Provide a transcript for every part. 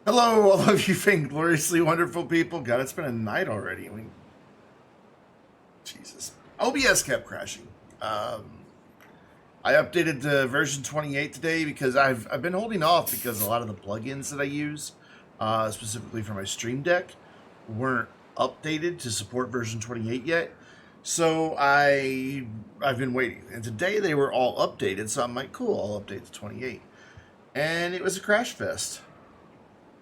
Hello, all of you vaingloriously wonderful people. God, it's been a night already. I mean, Jesus. OBS kept crashing. I updated to version 28 today because I've been holding off because a lot of the plugins that I use, specifically for my Stream Deck, weren't updated to support version 28 yet. So I've been waiting, and today they were all updated. So I'm like, cool, I'll update to 28, and it was a crash fest.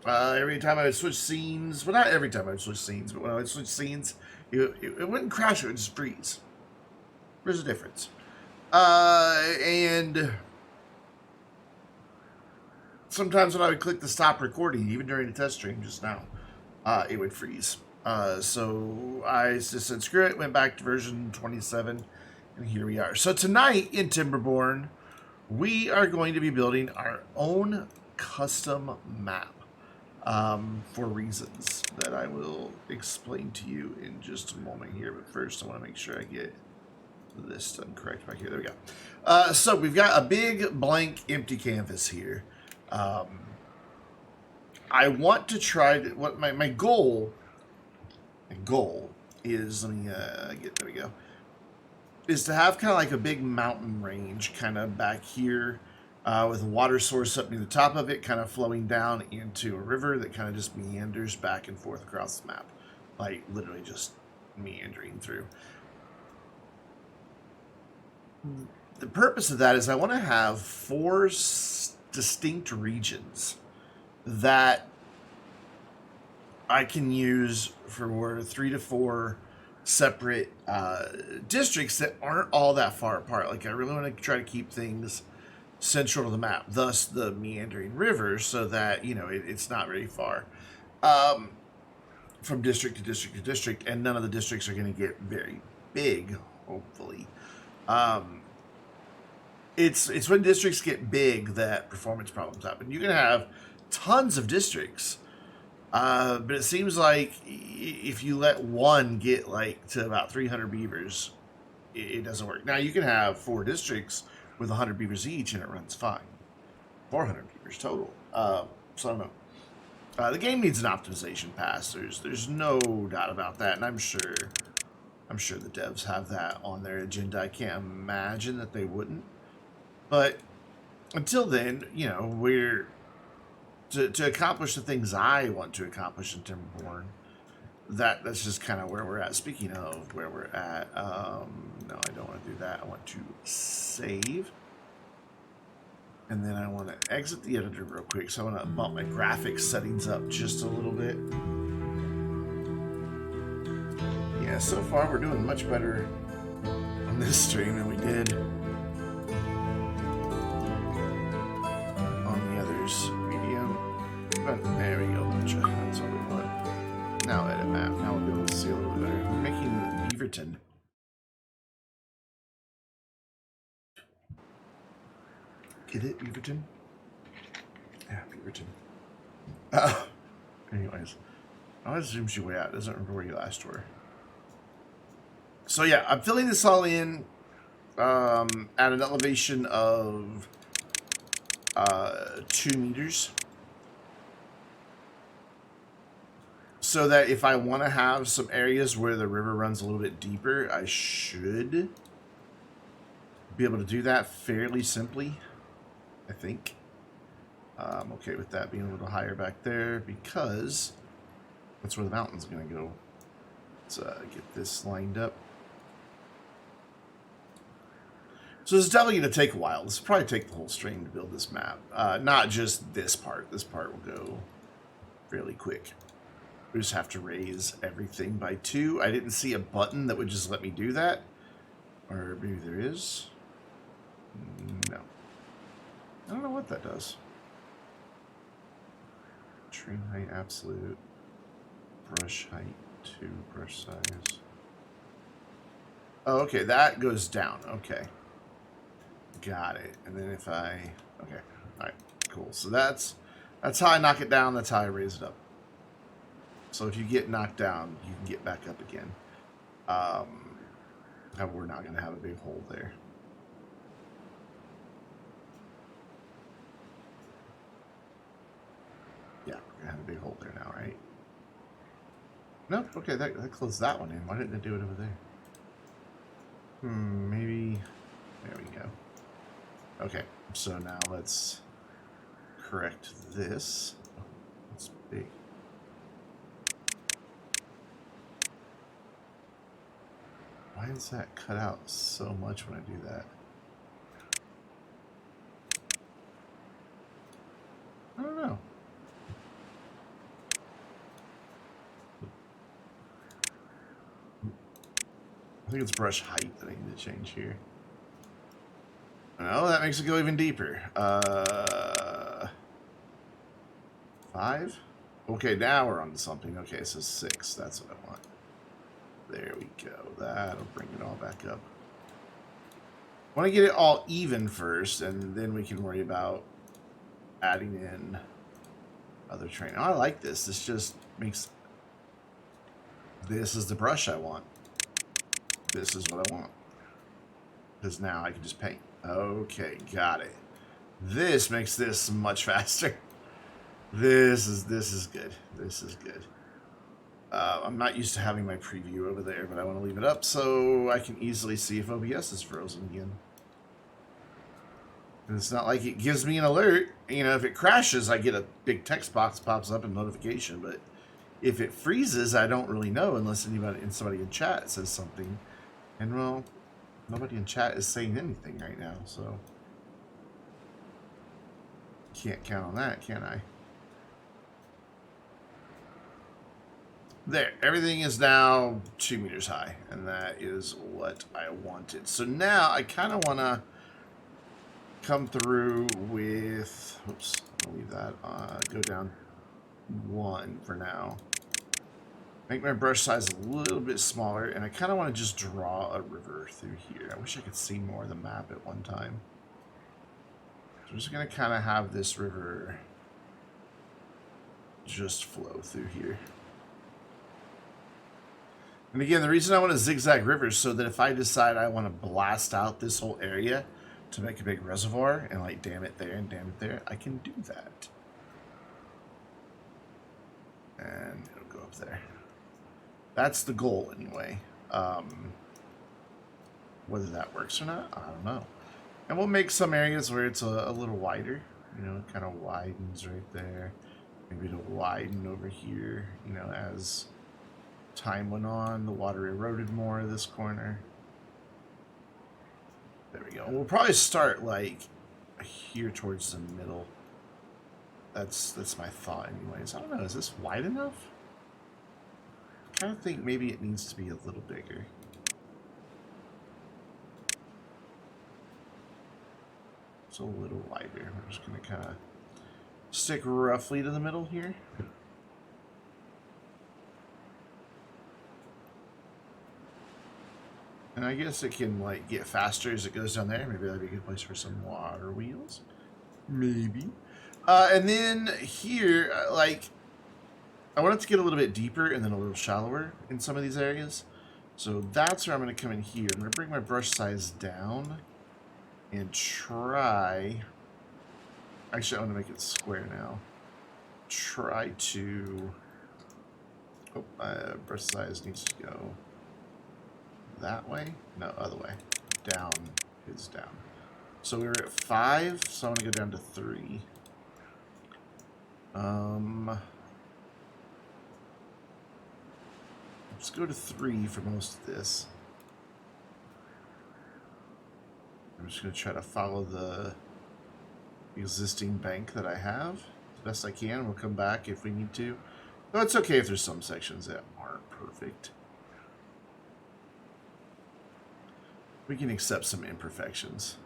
Every time I would switch scenes, well, not every time I would switch scenes, but when I would switch scenes, it wouldn't crash, it would just freeze. There's a difference. And sometimes when I would click the stop recording, even during the test stream just now, it would freeze. So I just said, screw it, went back to version 27, and here we are. So tonight in Timberborn, we are going to be building our own custom map. For reasons that I will explain to you in just a moment here. But first, I want to make sure I get this done correct back here. There we go. So we've got a big blank empty canvas here. I want to try to, what my goal is, let me there we go, is to have kind of like a big mountain range kind of back here. With a water source up near the top of it, kind of flowing down into a river that kind of just meanders back and forth across the map. Like, literally just meandering through. The purpose of that is I want to have 4 distinct regions that I can use for 3 to 4 separate districts that aren't all that far apart. Like, I really want to try to keep things central to the map, thus the meandering river, so that, you know, it's not very far from district to district to district, and none of the districts are going to get very big, hopefully. It's when districts get big that performance problems happen. You can have tons of districts, but it seems like if you let one get like to about 300 beavers, it doesn't work. Now you can have 4 districts with 100 beavers each, and it runs fine. 400 beavers total. So I don't know. The game needs an optimization pass. There's no doubt about that, and I'm sure the devs have that on their agenda. I can't imagine that they wouldn't. But until then, you know, we're to accomplish the things I want to accomplish in Timberborn. That's just kind of where we're at. Speaking of where we're at, no, I don't want to do that. I want to save. And then I want to exit the editor real quick. So I want to bump my graphics settings up just a little bit. Yeah, so far we're doing much better on this stream than we did on the others. Medium. But there we go. That's what we want. Now edit map. Now we'll be able to see a little bit better. We're making Beaverton. Get it, Beaverton? Yeah, Beaverton. Anyways, I'll zoom you way out. It doesn't remember where you last were. So yeah, I'm filling this all in at an elevation of 2 meters. So that if I want to have some areas where the river runs a little bit deeper, I should be able to do that fairly simply, I think. I'm okay with that being a little higher back there because that's where the mountain's going to go. Let's get this lined up. So this is definitely going to take a while. This will probably take the whole stream to build this map. Not just this part. This part will go fairly quick. We just have to raise everything by 2. I didn't see a button that would just let me do that. Or maybe there is. No. I don't know what that does. Tree height absolute. Brush height 2. Brush size. Oh, okay. That goes down. Okay. Got it. And then if I... Okay. Alright. Cool. So that's how I knock it down. That's how I raise it up. So if you get knocked down, you can get back up again. We're not going to have a big hole there. Yeah, we're gonna have a big hole there now, right? Nope. Okay, that closed that one in. Why didn't it do it over there? Maybe. There we go. Okay, so now let's correct this. Oh, that's big. Why does that cut out so much when I do that? I don't know. I think it's brush height that I need to change here. Oh, that makes it go even deeper. 5? Okay, now we're on to something. Okay, so 6. That's what I want. There we go. That'll bring it all back up. I want to get it all even first, and then we can worry about adding in other terrain. Oh, I like this. This just makes... This is the brush I want. This is what I want. Because now I can just paint. Okay, got it. This makes this much faster. This is good. This is good. I'm not used to having my preview over there, but I want to leave it up so I can easily see if OBS is frozen again. And it's not like it gives me an alert. You know, if it crashes, I get a big text box pops up and notification. But if it freezes, I don't really know unless somebody in chat says something. And well, nobody in chat is saying anything right now, so can't count on that, can I? There, everything is now 2 meters high, and that is what I wanted. So now I kind of want to come through with, oops, I'll leave that, go down 1 for now. Make my brush size a little bit smaller, and I kind of want to just draw a river through here. I wish I could see more of the map at one time. So I'm just going to kind of have this river just flow through here. And again, the reason I want to zigzag rivers so that if I decide I want to blast out this whole area to make a big reservoir and like dam it there and dam it there, I can do that. And it'll go up there. That's the goal anyway. Whether that works or not, I don't know. And we'll make some areas where it's a little wider. You know, it kind of widens right there. Maybe it'll widen over here, you know, as time went on, the water eroded more of this corner. There we go. We'll probably start like here towards the middle. That's my thought anyways. I don't know, is this wide enough? I kind of think maybe it needs to be a little bigger. It's a little wider. We're just going to kind of stick roughly to the middle here. And I guess it can like get faster as it goes down there. Maybe that'd be a good place for some water wheels. Maybe. And then here, like, I want it to get a little bit deeper and then a little shallower in some of these areas. So that's where I'm going to come in here. I'm going to bring my brush size down and try... Actually, I want to make it square now. Try to... Oh, my brush size needs to go that way? No, other way. Down is down. So we were at 5, so I want to go down to 3. Let's go to 3 for most of this. I'm just going to try to follow the existing bank that I have as best I can. We'll come back if we need to. But it's okay if there's some sections that aren't perfect. We can accept some imperfections.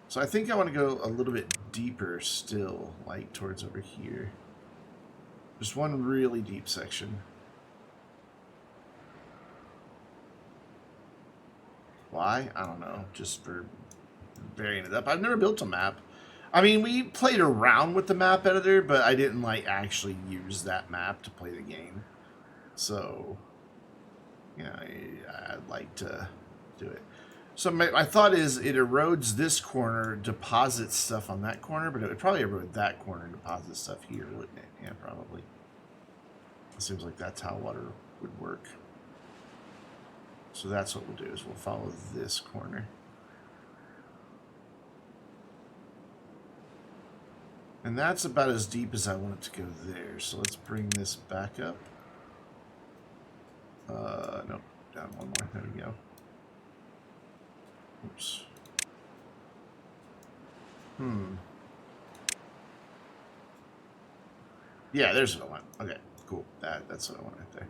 So I think I want to go a little bit deeper still, like towards over here. Just one really deep section. Why? I don't know. Just for varying it up. I've never built a map. I mean, we played around with the map editor, but I didn't like actually use that map to play the game. So... yeah, I'd like to do it. So my thought is it erodes this corner, deposits stuff on that corner, but it would probably erode that corner and deposit stuff here, wouldn't it? Yeah, probably. It seems like that's how water would work. So that's what we'll do, is we'll follow this corner. And that's about as deep as I want it to go there. So let's bring this back up. Nope, down one more. There we go. Oops. Yeah, there's what I want. Okay, cool. That's what I want right there.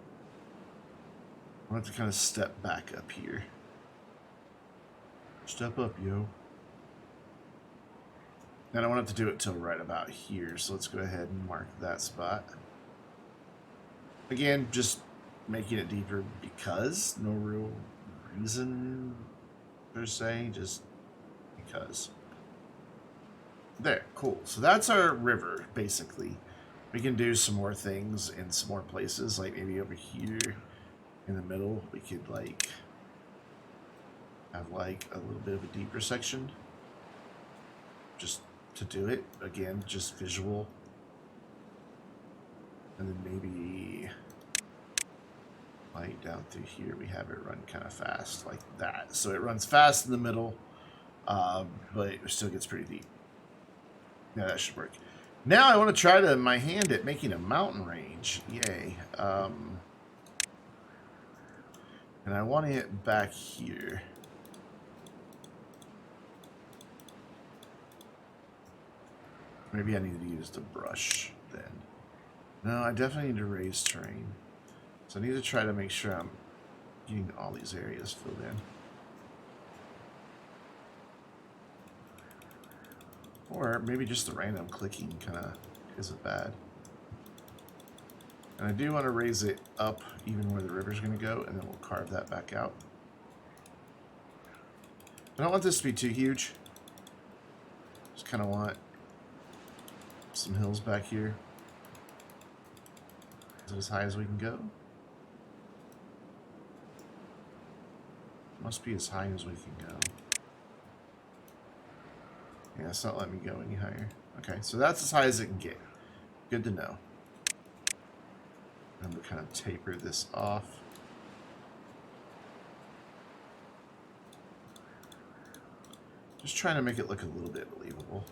I want to kind of step back up here. Step up, yo. And I want it to do it till right about here. So let's go ahead and mark that spot. Again, just making it deeper because no real reason per se, just because. There, cool. So that's our river, basically. We can do some more things in some more places, like maybe over here in the middle, we could like have like a little bit of a deeper section. Just to do it, again, just visual. And then maybe like down through here, we have it run kind of fast like that. So it runs fast in the middle, but it still gets pretty deep. Yeah, that should work. Now I want to try to my hand at making a mountain range. Yay. And I want it back here. Maybe I need to use the brush then. No, I definitely need to raise terrain. So I need to try to make sure I'm getting all these areas filled in. Or maybe just the random clicking kind of isn't bad. And I do want to raise it up even where the river's going to go, and then we'll carve that back out. I don't want this to be too huge. Just kind of want some hills back here. Is it as high as we can go? Must be as high as we can go. Yeah, it's not letting me go any higher. Okay, so that's as high as it can get. Good to know. And we'll kind of taper this off. Just trying to make it look a little bit believable.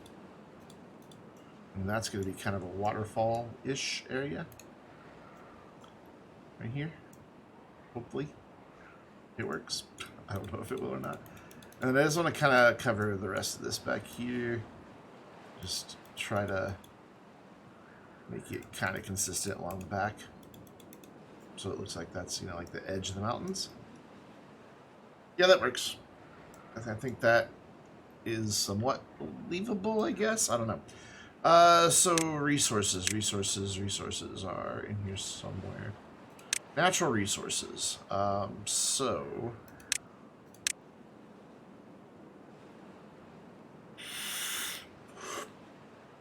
And that's going to be kind of a waterfall-ish area. Right here. Hopefully. It works. I don't know if it will or not. And then I just want to kind of cover the rest of this back here. Just try to make it kind of consistent along the back. So it looks like that's, you know, like the edge of the mountains. Yeah, that works. I think that is somewhat believable, I guess. I don't know. So resources are in here somewhere. Natural resources. So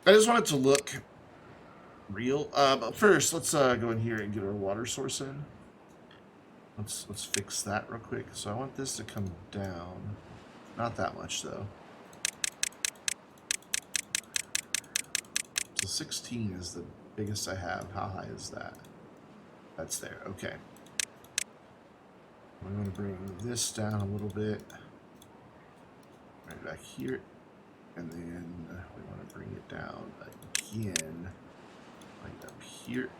I just want it to look real. But first, let's go in here and get our water source in. Let's fix that real quick. So I want this to come down. Not that much though. So 16 is the biggest I have. How high is that? That's there. Okay. I'm going to bring this down a little bit. Right back here. And then we want to bring it down again. Like up here.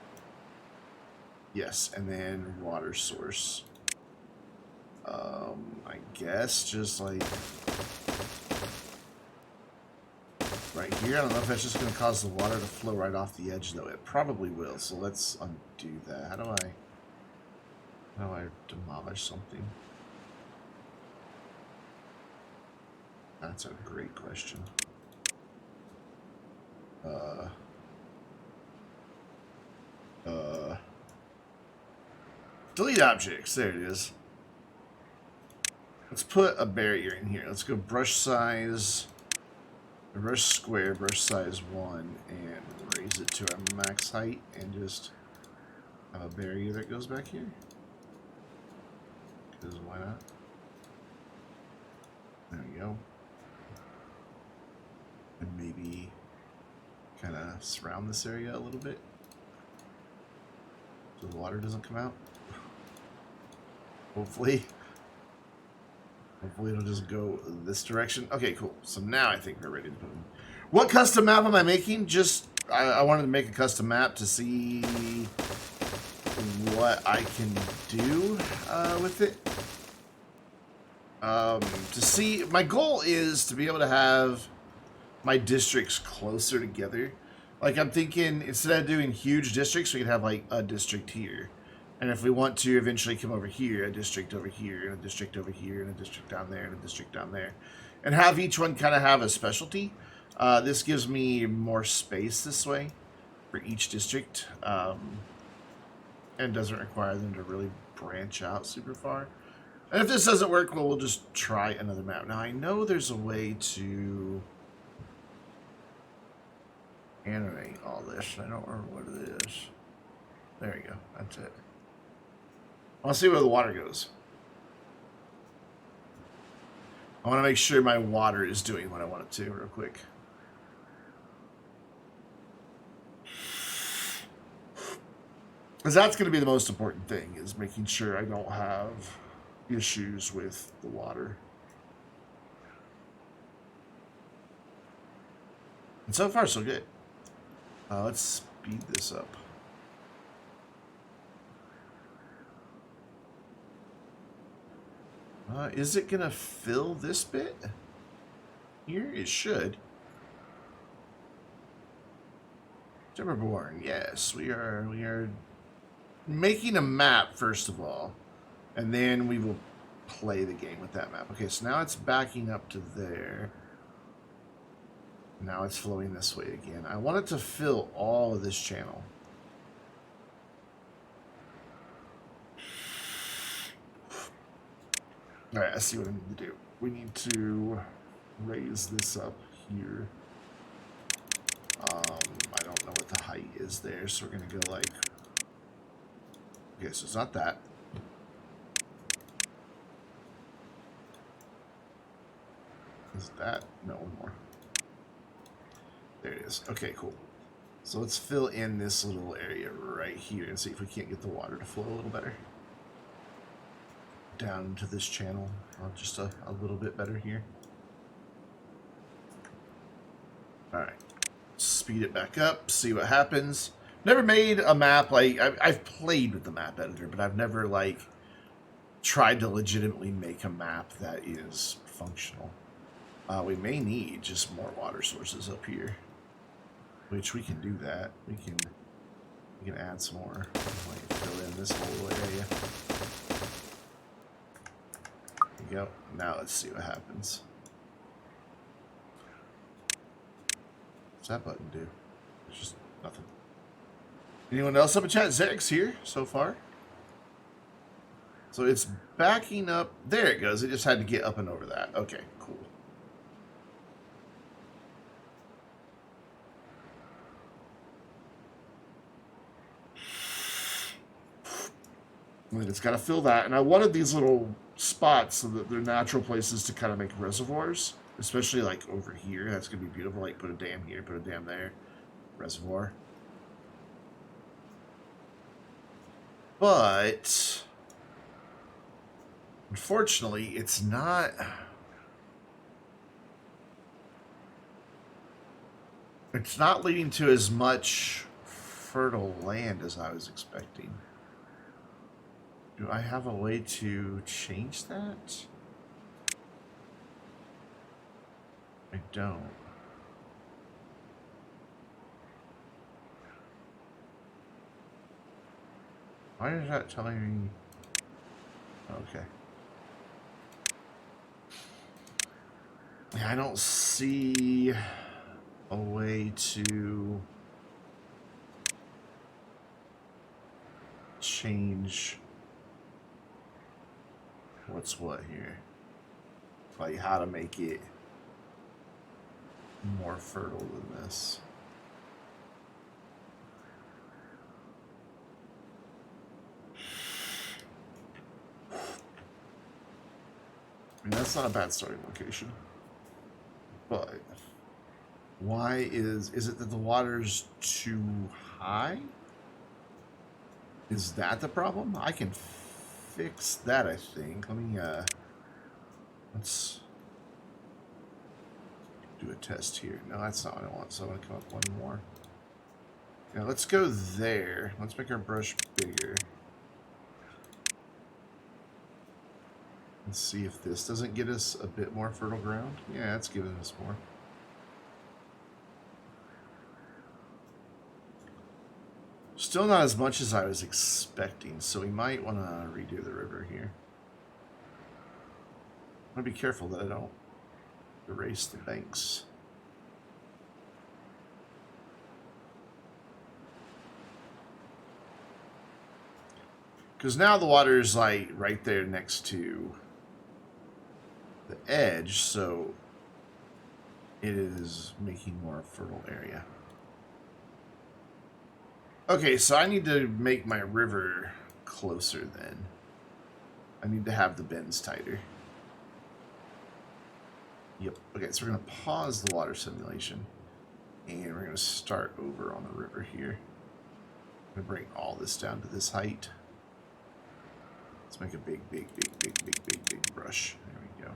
Yes, and then water source. I guess just like right here. I don't know if that's just going to cause the water to flow right off the edge, though. It probably will. So let's undo that. How do I demolish something? That's a great question. Delete objects. There it is. Let's put a barrier in here. Let's go brush size, brush square, brush size 1, and raise it to our max height, and just have a barrier that goes back here. Because why not? There we go. And maybe kind of surround this area a little bit so the water doesn't come out. Hopefully it'll just go this direction. Okay, cool. So now I think we're ready to put in. What custom map am I making? Just, I wanted to make a custom map to see what I can do with it. To see, my goal is to be able to have my districts closer together. Like, I'm thinking, instead of doing huge districts, we could have, like, a district here. And if we want to eventually come over here, a district over here, and a district over here, and a district down there, and a district down there. And have each one kind of have a specialty. This gives me more space this way for each district. And doesn't require them to really branch out super far. And if this doesn't work, well, we'll just try another map. Now, I know there's a way to animate all this. I don't remember what it is. There you go. That's it. I want to see where the water goes. I want to make sure my water is doing what I want it to real quick. Because that's going to be the most important thing, is making sure I don't have issues with the water. And so far, so good. Let's speed this up. Is it going to fill this bit? Here? It should. Timberborn, yes. We are making a map, first of all. And then we will play the game with that map. Okay, so now it's backing up to there. Now it's flowing this way again. I want it to fill all of this channel. Alright, I see what I need to do. We need to raise this up here. I don't know what the height is there, so we're going to go like... Okay, so it's not that. Is that? No, one more. There it is. Okay, cool. So let's fill in this little area right here and see if we can't get the water to flow a little better. Down into this channel. Just a little bit better here. Alright. Speed it back up, see what happens. Never made a map, like, I've played with the map editor, but I've never, like, tried to legitimately make a map that is functional. We may need just more water sources up here, which we can do that. We can add some more. Like, fill in this whole area. There we go. Now let's see what happens. What's that button do? It's just nothing. Anyone else up in chat? Zerix here so far. So it's backing up. There it goes. It just had to get up and over that. Okay, cool. And then it's got to fill that. And I wanted these little spots so that they're natural places to kind of make reservoirs. Especially like over here. That's going to be beautiful. Like put a dam here, put a dam there. Reservoir. But unfortunately, it's not leading to as much fertile land as I was expecting. Do I have a way to change that? I don't. Why is that telling me? Okay. Yeah, I don't see a way to change what's what here. Like how to make it more fertile than this. mean, that's not a bad starting location. But why is it that the water's too high? Is that the problem? I can fix that, I think. Let me, let's do a test here. No, that's not what I want, so I'm going to come up one more. Now, let's go there. Let's make our brush bigger. Let's see if this doesn't get us a bit more fertile ground. Yeah, it's giving us more. Still not as much as I was expecting, so we might want to redo the river here. I want to be careful that I don't erase the banks. Because now the water is like right there next to the edge, so it is making more fertile area. Okay, so I need to make my river closer then. I need to have the bends tighter. Yep. Okay, so we're going to pause the water simulation. And we're going to start over on the river here. I'm going to bring all this down to this height. Let's make a big brush. There we go.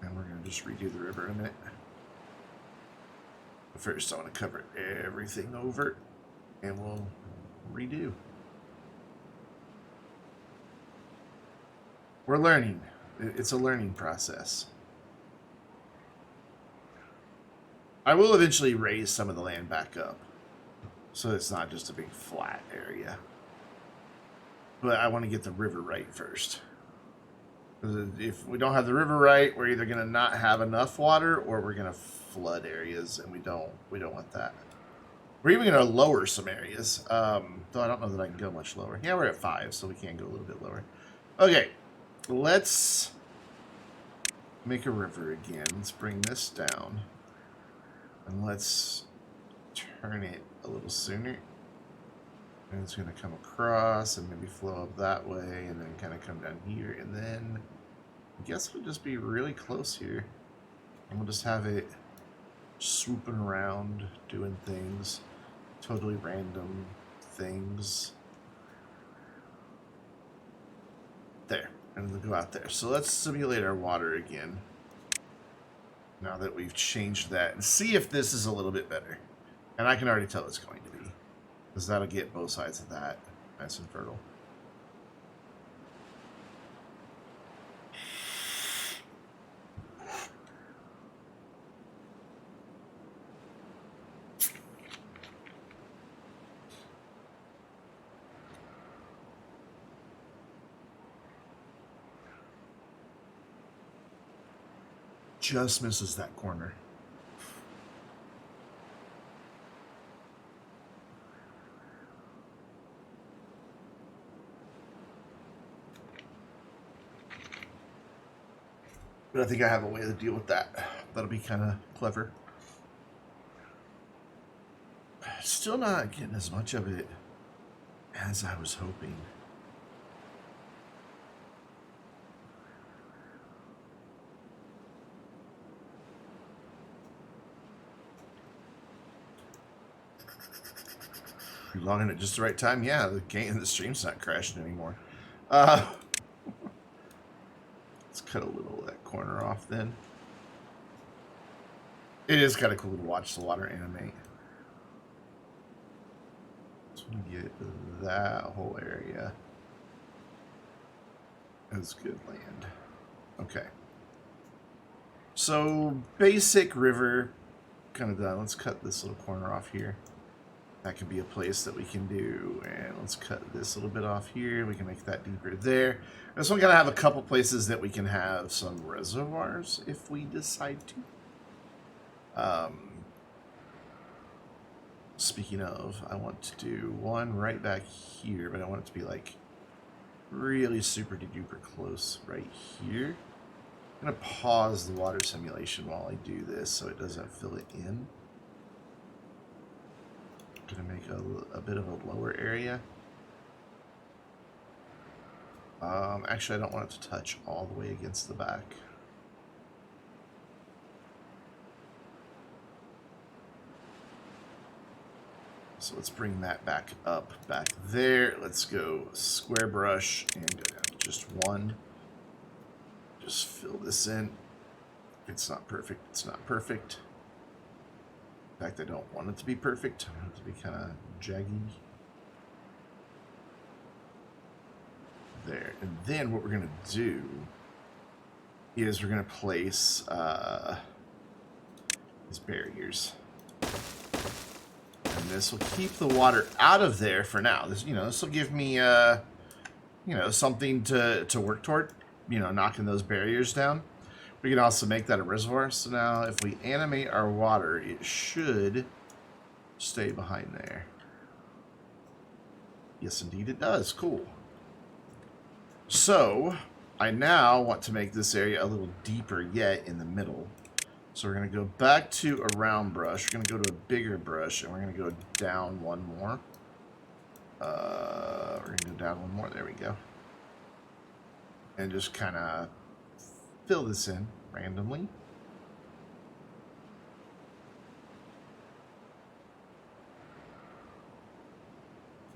And we're going to just redo the river in a minute. But first, I want to cover everything over, and we'll redo. We're learning. It's a learning process. I will eventually raise some of the land back up, so it's not just a big flat area. But I want to get the river right first. If we don't have the river right, we're either going to not have enough water, or we're going to flood areas, and we don't want that. We're even going to lower some areas, though I don't know that I can go much lower. Yeah, we're at 5, so we can go a little bit lower. Okay, let's make a river again. Let's bring this down, and let's turn it a little sooner. And it's going to come across and maybe flow up that way, and then kind of come down here, and then I guess we'll just be really close here, and we'll just have it swooping around, doing things, totally random things. There, and we'll go out there. So let's simulate our water again, now that we've changed that, and see if this is a little bit better. And I can already tell it's going to be, because that'll get both sides of that nice and fertile. Just misses that corner. But I think I have a way to deal with that. That'll be kind of clever. Still not getting as much of it as I was hoping. You're logging at just the right time. Yeah, the stream's not crashing anymore. Let's cut a little of that corner off then. It is kind of cool to watch the water animate. Just want to get that whole area as good land. Okay. So basic river kind of done. Let's cut this little corner off here. That could be a place that we can do. And let's cut this little bit off here. We can make that deeper there. This one gotta have a couple places that we can have some reservoirs if we decide to. Speaking of, I want to do one right back here, but I want it to be like really super duper close right here. I'm gonna pause the water simulation while I do this so it doesn't fill it in. I'm gonna make a bit of a lower area. Actually, I don't want it to touch all the way against the back. So let's bring that back up, back there. Let's go square brush and go down to just one. Just fill this in. It's not perfect. It's not perfect. In fact, I don't want it to be perfect. I want it to be kind of jaggy. There. And then what we're going to do is we're going to place these barriers. And this will keep the water out of there for now. This, this will give me, something to work toward. Knocking those barriers down. We can also make that a reservoir. So now if we animate our water, it should stay behind there. Yes, indeed it does. Cool. So I now want to make this area a little deeper yet in the middle. So we're going to go back to a round brush. We're going to go to a bigger brush, and we're going to go down one more. We're going to go down one more. There we go. And just kind of fill this in randomly.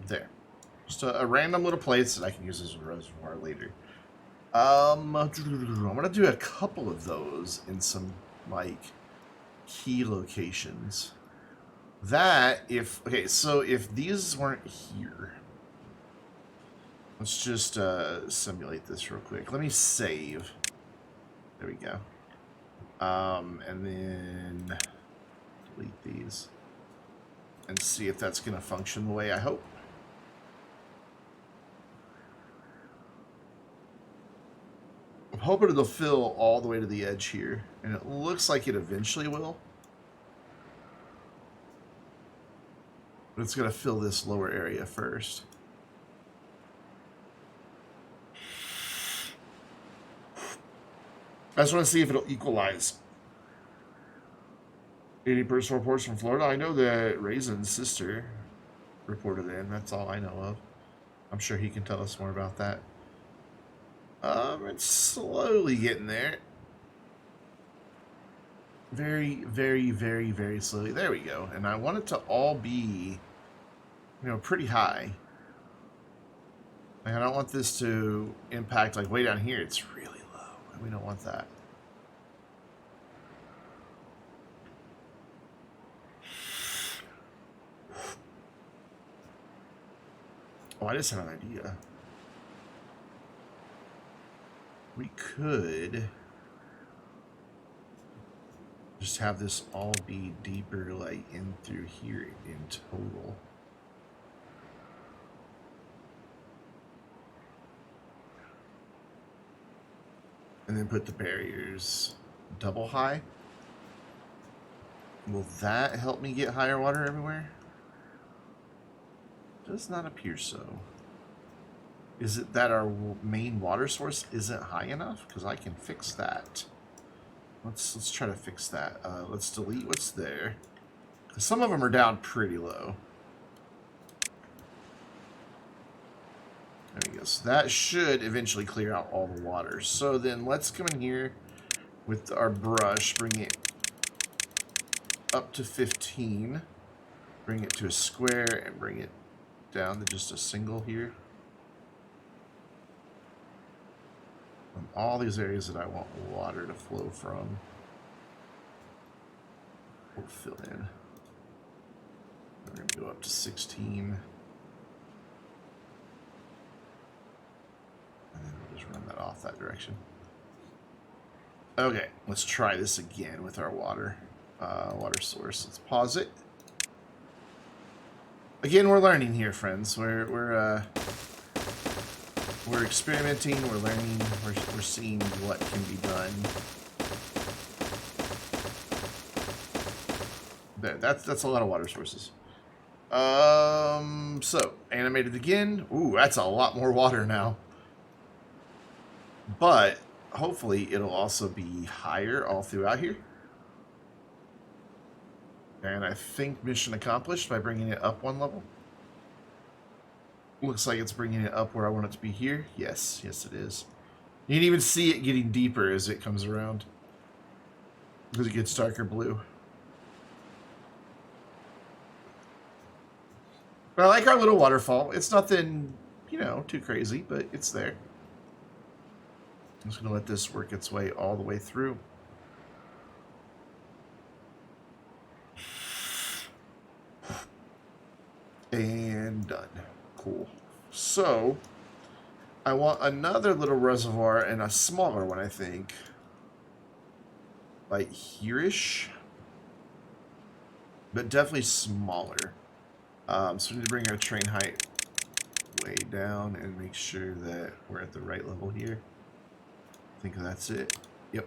There. Just a random little place that I can use as a reservoir later. I'm going to do a couple of those in some, key locations. So if these weren't here, let's just simulate this real quick. Let me save. There we go. And then delete these and see if that's going to function the way I hope. I'm hoping it'll fill all the way to the edge here, and it looks like it eventually will. But it's going to fill this lower area first. I just want to see if it'll equalize. Any personal reports from Florida? I know that Raisin's sister reported in. That's all I know of. I'm sure he can tell us more about that. It's slowly getting there. Very, very, very, very slowly. There we go. And I want it to all be, pretty high. Like, I don't want this to impact, way down here. It's really low, and we don't want that. Oh, I just had an idea. We could just have this all be deeper, in through here in total. And then put the barriers double high. Will that help me get higher water everywhere? Does not appear so. Is it that our main water source isn't high enough? Because I can fix that. Let's try to fix that. Let's delete what's there. Some of them are down pretty low. There we go. So that should eventually clear out all the water. So then let's come in here with our brush, bring it up to 15, bring it to a square, and bring it down to just a single here. And all these areas that I want water to flow from, we'll fill in. We're going to go up to 16. And then we'll just run that off that direction. Okay, let's try this again with our water source. Let's pause it. Again, we're learning here, friends. We're experimenting. We're learning. We're seeing what can be done. There, that's a lot of water sources. So animated again. Ooh, that's a lot more water now. But hopefully it'll also be higher all throughout here. And I think mission accomplished by bringing it up one level. Looks like it's bringing it up where I want it to be here. Yes, yes it is. You can even see it getting deeper as it comes around. Because it gets darker blue. But I like our little waterfall. It's nothing, you know, too crazy, but it's there. I'm just going to let this work its way all the way through. And done. Cool. So, I want another little reservoir and a smaller one, I think. Like here-ish. But definitely smaller. So we need to bring our train height way down and make sure that we're at the right level here. I think that's it. Yep,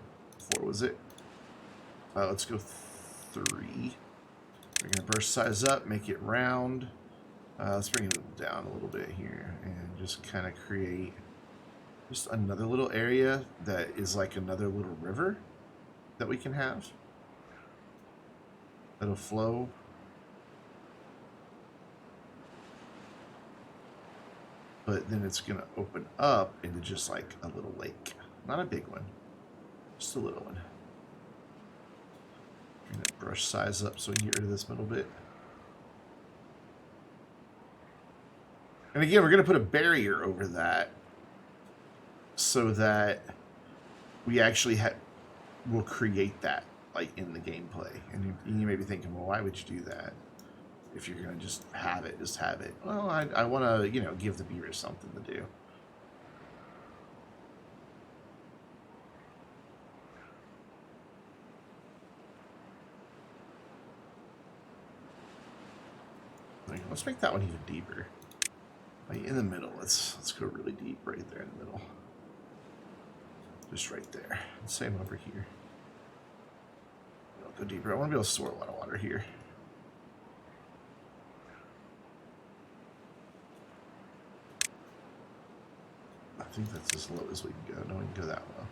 4 was it. Let's go 3. We're going to burst size up, make it round. Let's bring it down a little bit here and just kind of create just another little area that is like another little river that we can have. That'll flow. But then it's going to open up into just like a little lake. Not a big one, just a little one. I'm going to brush size up so we can get rid of this middle bit. And again, we're going to put a barrier over that so that we actually will create that like in the gameplay. And you may be thinking, well, why would you do that? If you're going to just have it, just have it. Well, I want to, you know, give the beaver something to do. Let's make that one even deeper. Like in the middle, let's go really deep right there in the middle. Just right there. Same over here. I'll go deeper. I want to be able to store a lot of water here. I think that's as low as we can go. No, we can go that low.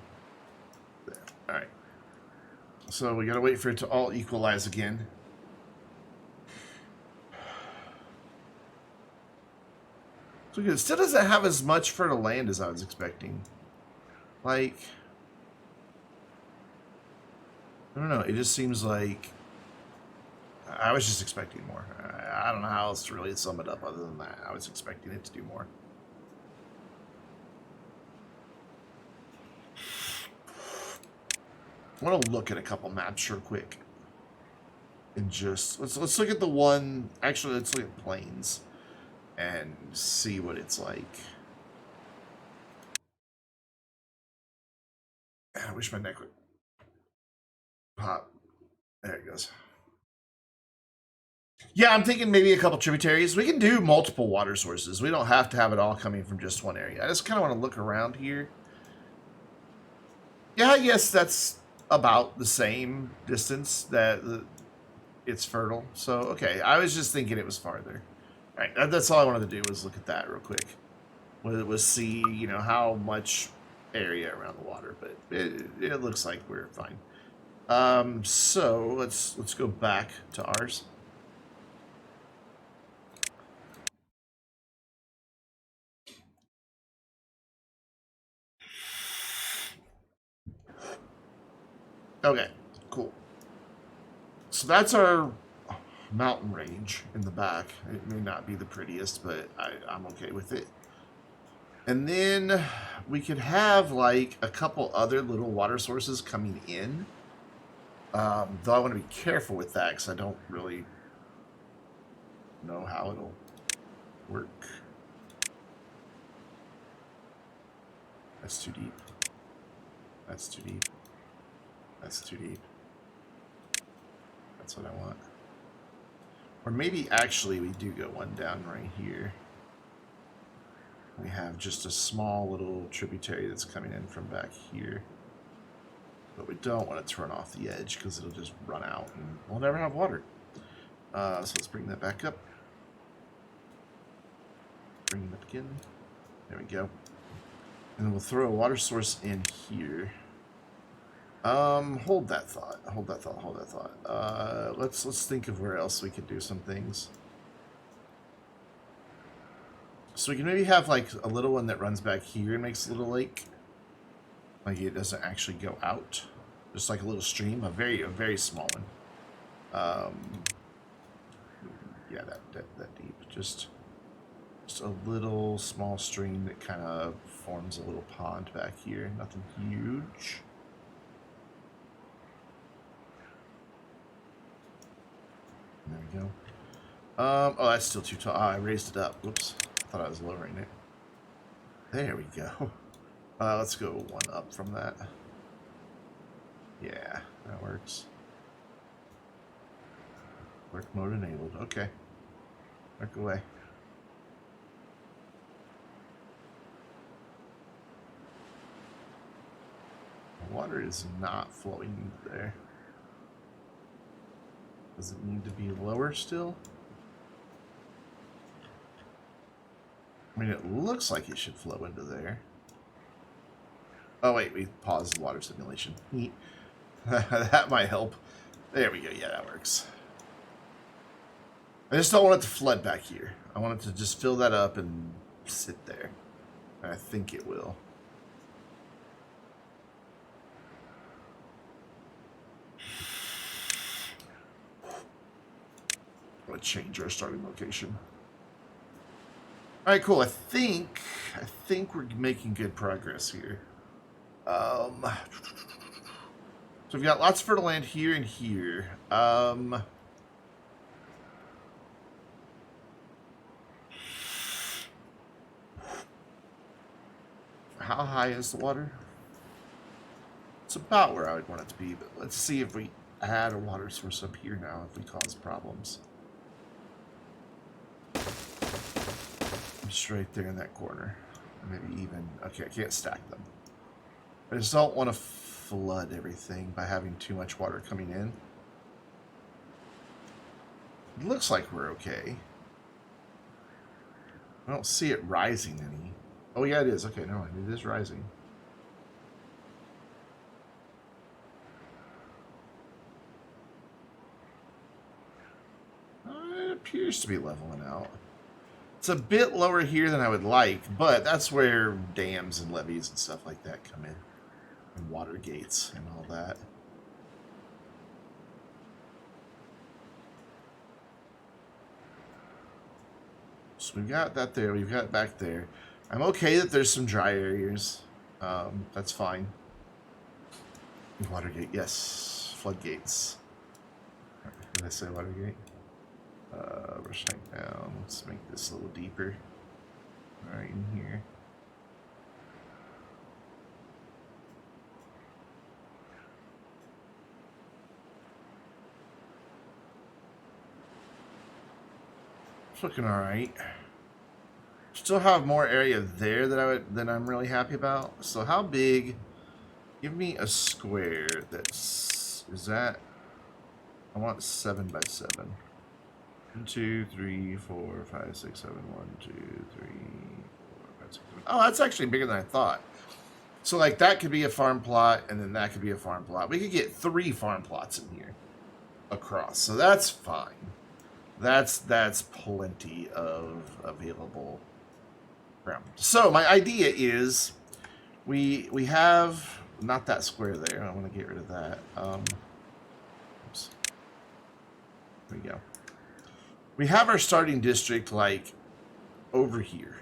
There. All right. So we gotta wait for it to all equalize again. So it still doesn't have as much fertile land as I was expecting. Like, I don't know. It just seems like I was just expecting more. I don't know how else to really sum it up other than that. I was expecting it to do more. I want to look at a couple maps real quick. And just let's look at the one. Actually, let's look at plains and see what it's like. I wish my neck would pop. There it goes. Yeah, I'm thinking maybe a couple tributaries. We can do multiple water sources. We don't have to have it all coming from just one area. I just kind of want to look around here. Yeah, I guess that's about the same distance that it's fertile. So, okay. I was just thinking it was farther. All right, that's all I wanted to do was look at that real quick. Was see, you know, how much area around the water, but it looks like we're fine. So let's go back to ours. Okay, cool. So that's our mountain range in the back. It may not be the prettiest, but I'm okay with it. And then we could have like a couple other little water sources coming in. Though I want to be careful with that because I don't really know how it'll work. That's too deep. That's too deep. That's too deep. That's what I want. Or maybe actually we do go one down right here. We have just a small little tributary that's coming in from back here. But we don't want to turn off the edge because it'll just run out and we'll never have water. So let's bring that back up. Bring it up again. There we go. And then we'll throw a water source in here. Hold that thought. Hold that thought. Hold that thought. Let's think of where else we could do some things. So we can maybe have like a little one that runs back here and makes a little lake. Like it doesn't actually go out. Just like a little stream, a very small one. Yeah, that deep. Just a little small stream that kind of forms a little pond back here. Nothing huge. There we go. Oh, that's still too tall. Oh, I raised it up. Whoops. I thought I was lowering it. There we go. Let's go one up from that. Yeah, that works. Work mode enabled. Okay. Work away. The water is not flowing there. Does it need to be lower still? I mean, it looks like it should flow into there. Oh, wait, we paused the water simulation. That might help. There we go. Yeah, that works. I just don't want it to flood back here. I want it to just fill that up and sit there. And I think it will. I'm going to change our starting location. All right, cool. I think we're making good progress here. So we've got lots of fertile land here and here. How high is the water? It's about where I would want it to be, but let's see if we add a water source up here now if we cause problems. Just right there in that corner. Maybe even... Okay, I can't stack them. I just don't want to flood everything by having too much water coming in. It looks like we're okay. I don't see it rising any. Oh, yeah, it is. Okay, no, it is rising. It appears to be leveling out. It's a bit lower here than I would like, but that's where dams and levees and stuff like that come in. And water gates and all that. So we've got that there. We've got it back there. I'm okay that there's some dry areas. That's fine. Watergate, yes. Floodgates. Did I say watergate? Brush tank down. Let's make this a little deeper. Right in here. It's looking all right. Still have more area there that I'm really happy about. So how big? Give me a square that's that. I want 7 by 7. 1, 2, 3, 4, 5, 6, 7. 1, 2, 3, 4, 5, 6, 7. Oh, that's actually bigger than I thought. So like that could be a farm plot, and then that could be a farm plot. We could get 3 farm plots in here across. So that's fine. That's plenty of available ground. So my idea is we have not that square there. I want to get rid of that. Oops. There we go. We have our starting district like over here.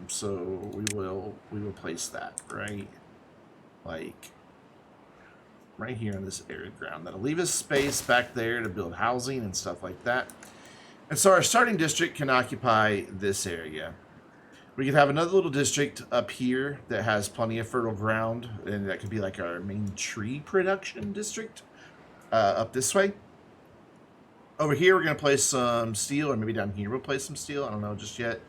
So we will place that right like right here on this arid ground. That'll leave us space back there to build housing and stuff like that. And so our starting district can occupy this area. We could have another little district up here that has plenty of fertile ground, and that could be like our main tree production district up this way. Over here, we're going to place some steel, or maybe down here we'll place some steel. I don't know just yet.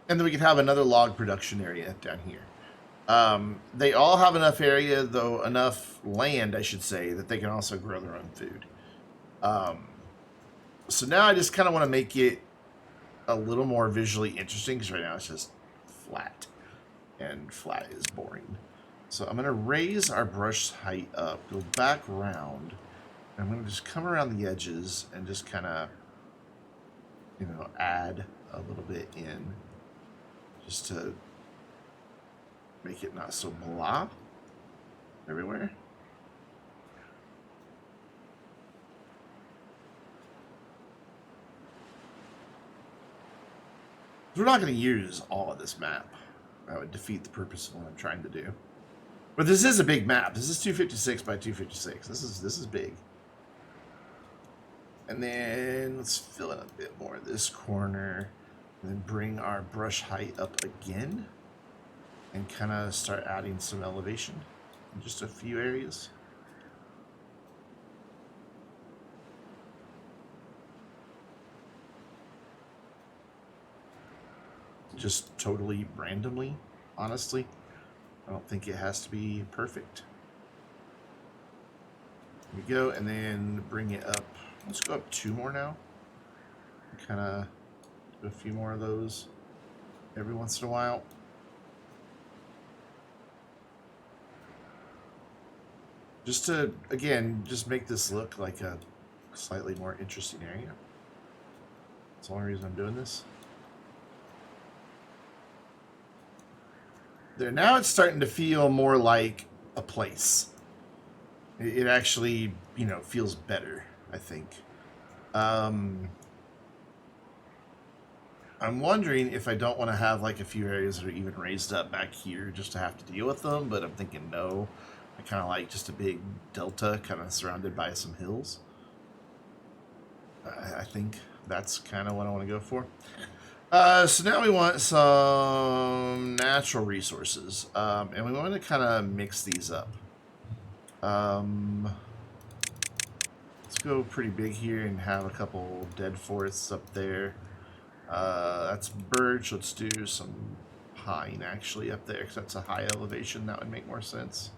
And then we could have another log production area down here. They all have enough area, though, enough land, I should say, that they can also grow their own food. So now I just kind of want to make it a little more visually interesting, because right now it's just flat. And flat is boring. So I'm going to raise our brush height up, go back around. I'm going to just come around the edges and just kind of, you know, add a little bit in just to make it not so blah everywhere. We're not going to use all of this map. That would defeat the purpose of what I'm trying to do. But this is a big map. This is 256 by 256. This is big. And then let's fill in a bit more of this corner. And then bring our brush height up again. And kind of start adding some elevation in just a few areas. Just totally randomly, honestly. I don't think it has to be perfect. Here we go, and then bring it up. Let's go up 2 more now. Kind of do a few more of those every once in a while. Just to, again, just make this look like a slightly more interesting area. That's the only reason I'm doing this. There, now it's starting to feel more like a place. It actually, you know, feels better, I think. I'm wondering if I don't want to have like a few areas that are even raised up back here just to have to deal with them, but I'm thinking no. I kind of like just a big delta kind of surrounded by some hills. I think that's kind of what I want to go for. So now we want some natural resources, and we want to kind of mix these up. Let's go pretty big here and have a couple dead forests up there. That's birch. Let's do some pine actually up there because that's a high elevation. That would make more sense.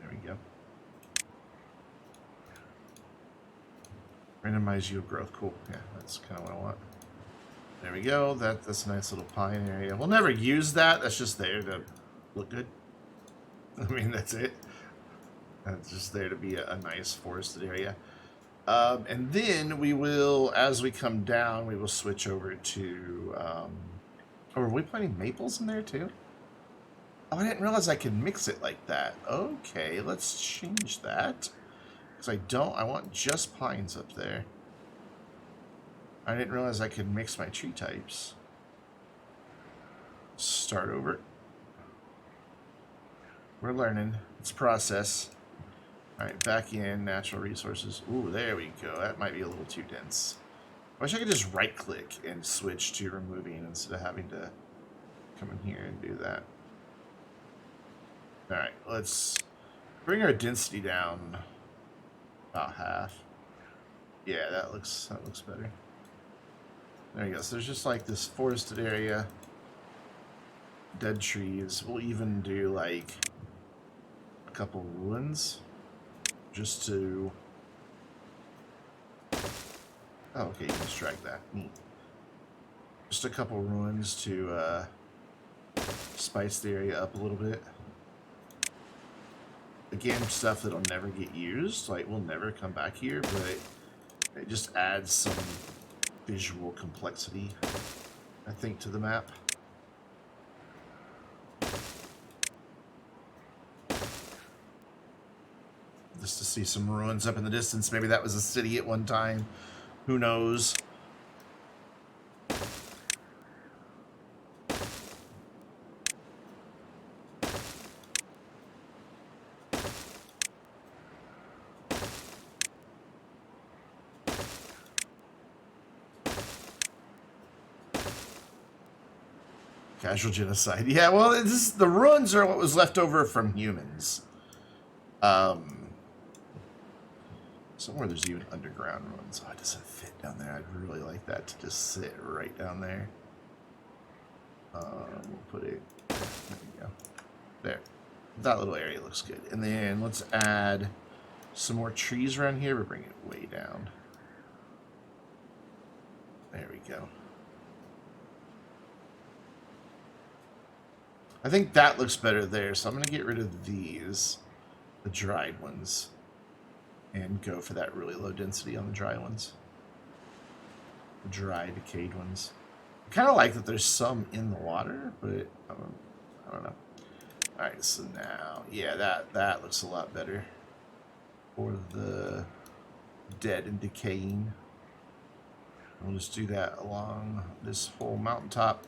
There we go. Randomize yield growth. Cool. Yeah, that's kind of what I want. There we go. That's a nice little pine area. We'll never use that. That's just there to look good. I mean, that's it. That's just there to be a nice forested area. And then we will, as we come down, we will switch over to... oh, are we planting maples in there too? Oh, I didn't realize I could mix it like that. Okay, let's change that. Because I want just pines up there. I didn't realize I could mix my tree types. Start over. We're learning. It's a process. Alright, back in natural resources. Ooh, there we go. That might be a little too dense. I wish I could just right click and switch to removing instead of having to come in here and do that. Alright, let's bring our density down about half. Yeah, that looks better. There you go. So there's just like this forested area, dead trees. We'll even do like a couple ruins just to... Oh, okay, you can just drag that. Neat. Just a couple ruins to spice the area up a little bit. Again, stuff that'll never get used. Like, we'll never come back here, but it just adds some visual complexity, I think, to the map. Just to see some ruins up in the distance. Maybe that was a city at one time. Who knows? Casual genocide. Yeah, well, the ruins are what was left over from humans. Somewhere there's even underground ruins. Oh, it doesn't fit down there. I'd really like that to just sit right down there. We'll put it... There we go. There. That little area looks good. And then let's add some more trees around here. We'll bring it way down. There we go. I think that looks better there, so I'm going to get rid of these, the dried ones, and go for that really low density on the dry ones. dry, decayed ones. I kind of like that there's some in the water, but I don't know. All right, so now, yeah, that looks a lot better for the dead and decaying. We'll just do that along this whole mountaintop.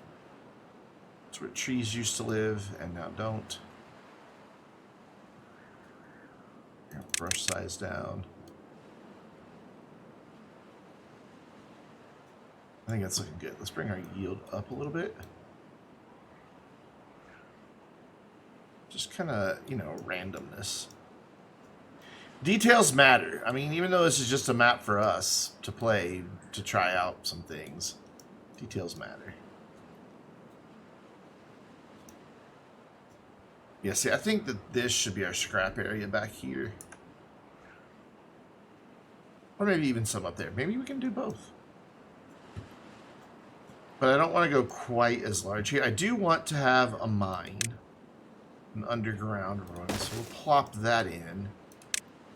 That's where trees used to live and now don't. Brush size down. I think that's looking good. Let's bring our yield up a little bit. Just kind of, you know, randomness. Details matter. I mean, even though this is just a map for us to play, to try out some things, details matter. Yeah, see, I think that this should be our scrap area back here. Or maybe even some up there. Maybe we can do both. But I don't want to go quite as large here. I do want to have a mine. An underground run. So we'll plop that in.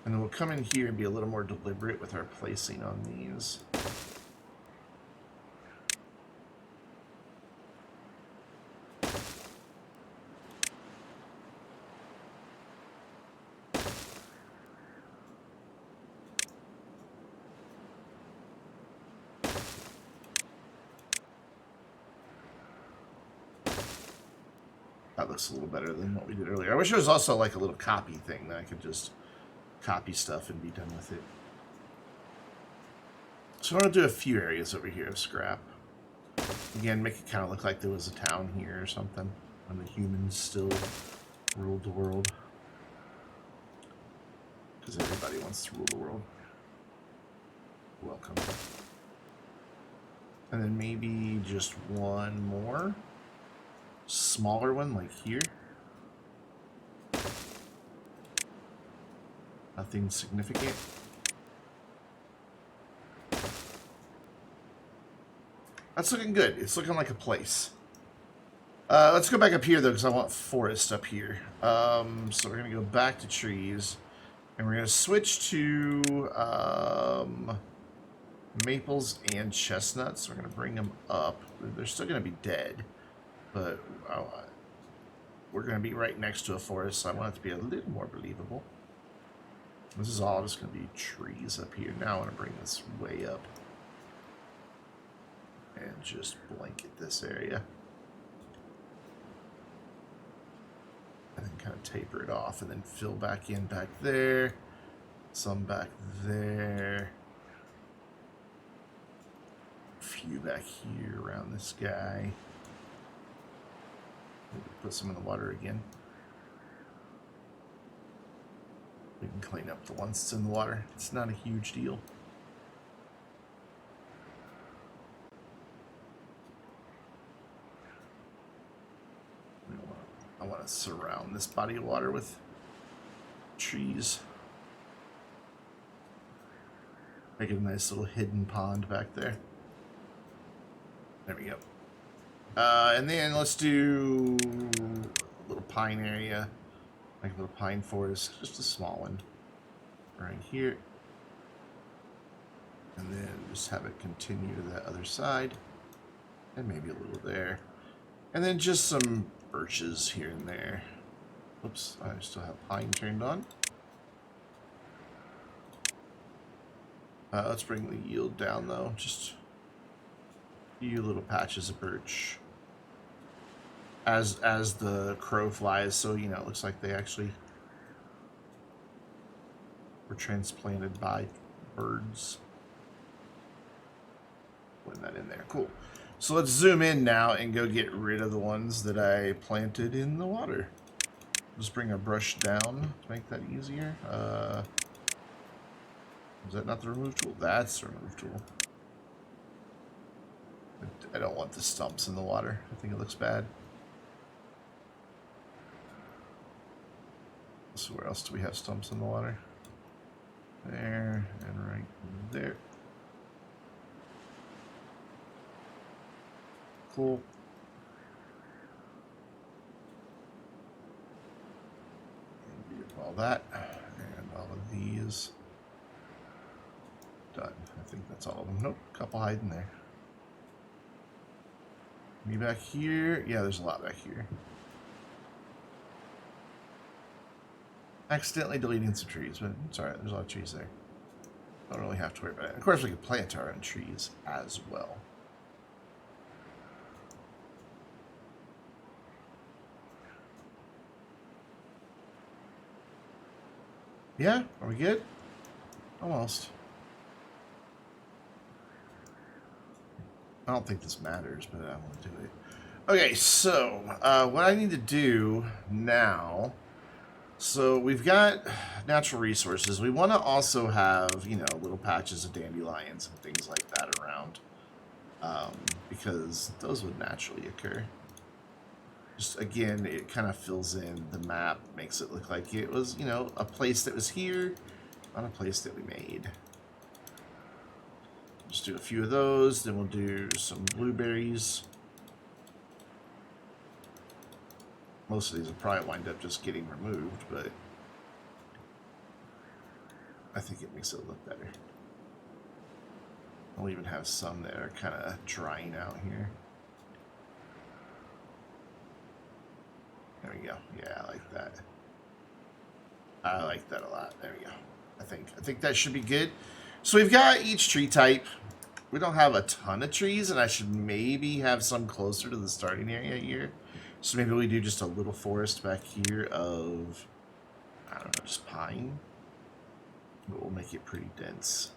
And then we'll come in here and be a little more deliberate with our placing on these. That looks a little better than what we did earlier. I wish there was also like a little copy thing that I could just copy stuff and be done with it. So I want to do a few areas over here of scrap. Again, make it kind of look like there was a town here or something when the humans still ruled the world. Because everybody wants to rule the world. Welcome. And then maybe just one more. Smaller one, like here. Nothing significant. That's looking good. It's looking like a place. Let's go back up here, though, because I want forest up here. So we're going to go back to trees. And we're going to switch to maples and chestnuts. We're going to bring them up. They're still going to be dead. But we're going to be right next to a forest, so I want it to be a little more believable. This is all just going to be trees up here. Now I want to bring this way up. And just blanket this area. And then kind of taper it off and then fill back in back there. Some back there. A few back here around this guy. Maybe put some in the water again. We can clean up the ones that's in the water. It's not a huge deal. I want to surround this body of water with trees. Make it a nice little hidden pond back there. There we go. And then let's do a little pine area, like a little pine forest, just a small one right here. And then just have it continue to that other side, and maybe a little there. And then just some birches here and there. Oops, I still have pine turned on. Let's bring the yield down though, just a few little patches of birch. As the crow flies, so you know, it looks like they actually were transplanted by birds. Putting that in there, cool. So let's zoom in now and go get rid of the ones that I planted in the water. Just bring our brush down to make that easier. Is that not the remove tool? That's the remove tool. I don't want the stumps in the water. I think it looks bad. So where else do we have stumps in the water? There and right there. Cool. And all that and all of these done. I think that's all of them. Nope, couple hiding there. Me back here? Yeah, there's a lot back here. Accidentally deleting some trees, but it's alright, there's a lot of trees there. Don't really have to worry about it. Of course, we can plant our own trees as well. Yeah, are we good? Almost. I don't think this matters, but I want to do it. Okay, so what I need to do now... So we've got natural resources. We want to also have, you know, little patches of dandelions and things like that around. Because those would naturally occur. Just, again, it kind of fills in the map, makes it look like it was, you know, a place that was here, not a place that we made. Just do a few of those, then we'll do some blueberries. Most of these will probably wind up just getting removed, but I think it makes it look better. I'll even have some that are kind of drying out here. There we go. Yeah, I like that. I like that a lot. There we go. I think that should be good. So we've got each tree type. We don't have a ton of trees, and I should maybe have some closer to the starting area here. So maybe we do just a little forest back here of, I don't know, just pine. But we'll make it pretty dense.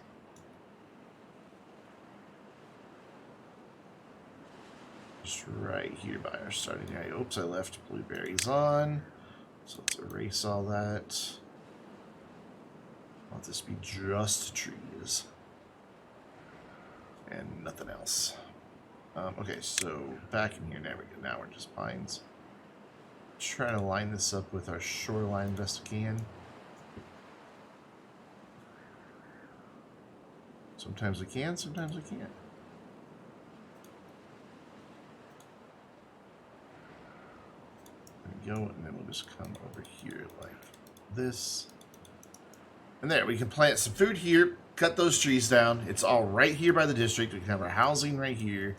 Just right here by our starting area. Oops, I left blueberries on. So let's erase all that. I want this to be just trees. And nothing else. Okay, so back in here, there we go. Now we're just pines. Try to line this up with our shoreline best we can. Sometimes we can, sometimes we can't. There we go, and then we'll just come over here like this. And there, we can plant some food here, cut those trees down. It's all right here by the district. We can have our housing right here.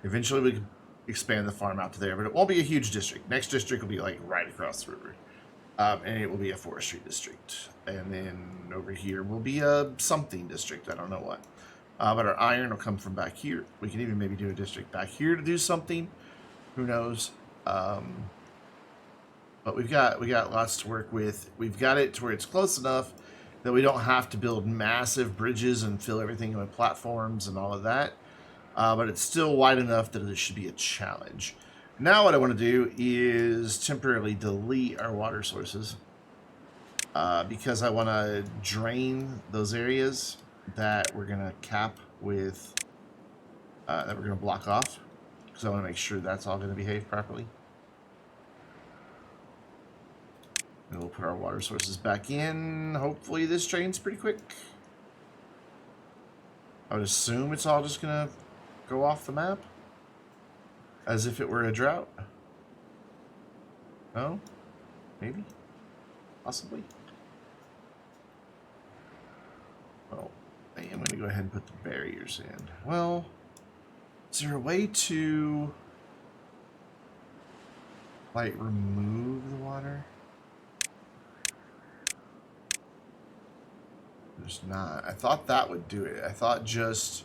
Eventually we can expand the farm out to there, but it won't be a huge district. Next district will be like right across the river. And it will be a forestry district. And then over here will be a something district. I don't know what. But our iron will come from back here. We can even maybe do a district back here to do something. Who knows? But we got lots to work with. We've got it to where it's close enough that we don't have to build massive bridges and fill everything with platforms and all of that. But it's still wide enough that it should be a challenge. Now what I want to do is temporarily delete our water sources because I want to drain those areas that we're going to cap with, that we're going to block off, because I want to make sure that's all going to behave properly. And we'll put our water sources back in. Hopefully this drains pretty quick. I would assume it's all just going to go off the map as if it were a drought. No? Maybe? Possibly? Well, I am going to go ahead and put the barriers in. Well, is there a way to like remove the water? There's not. I thought that would do it. I thought just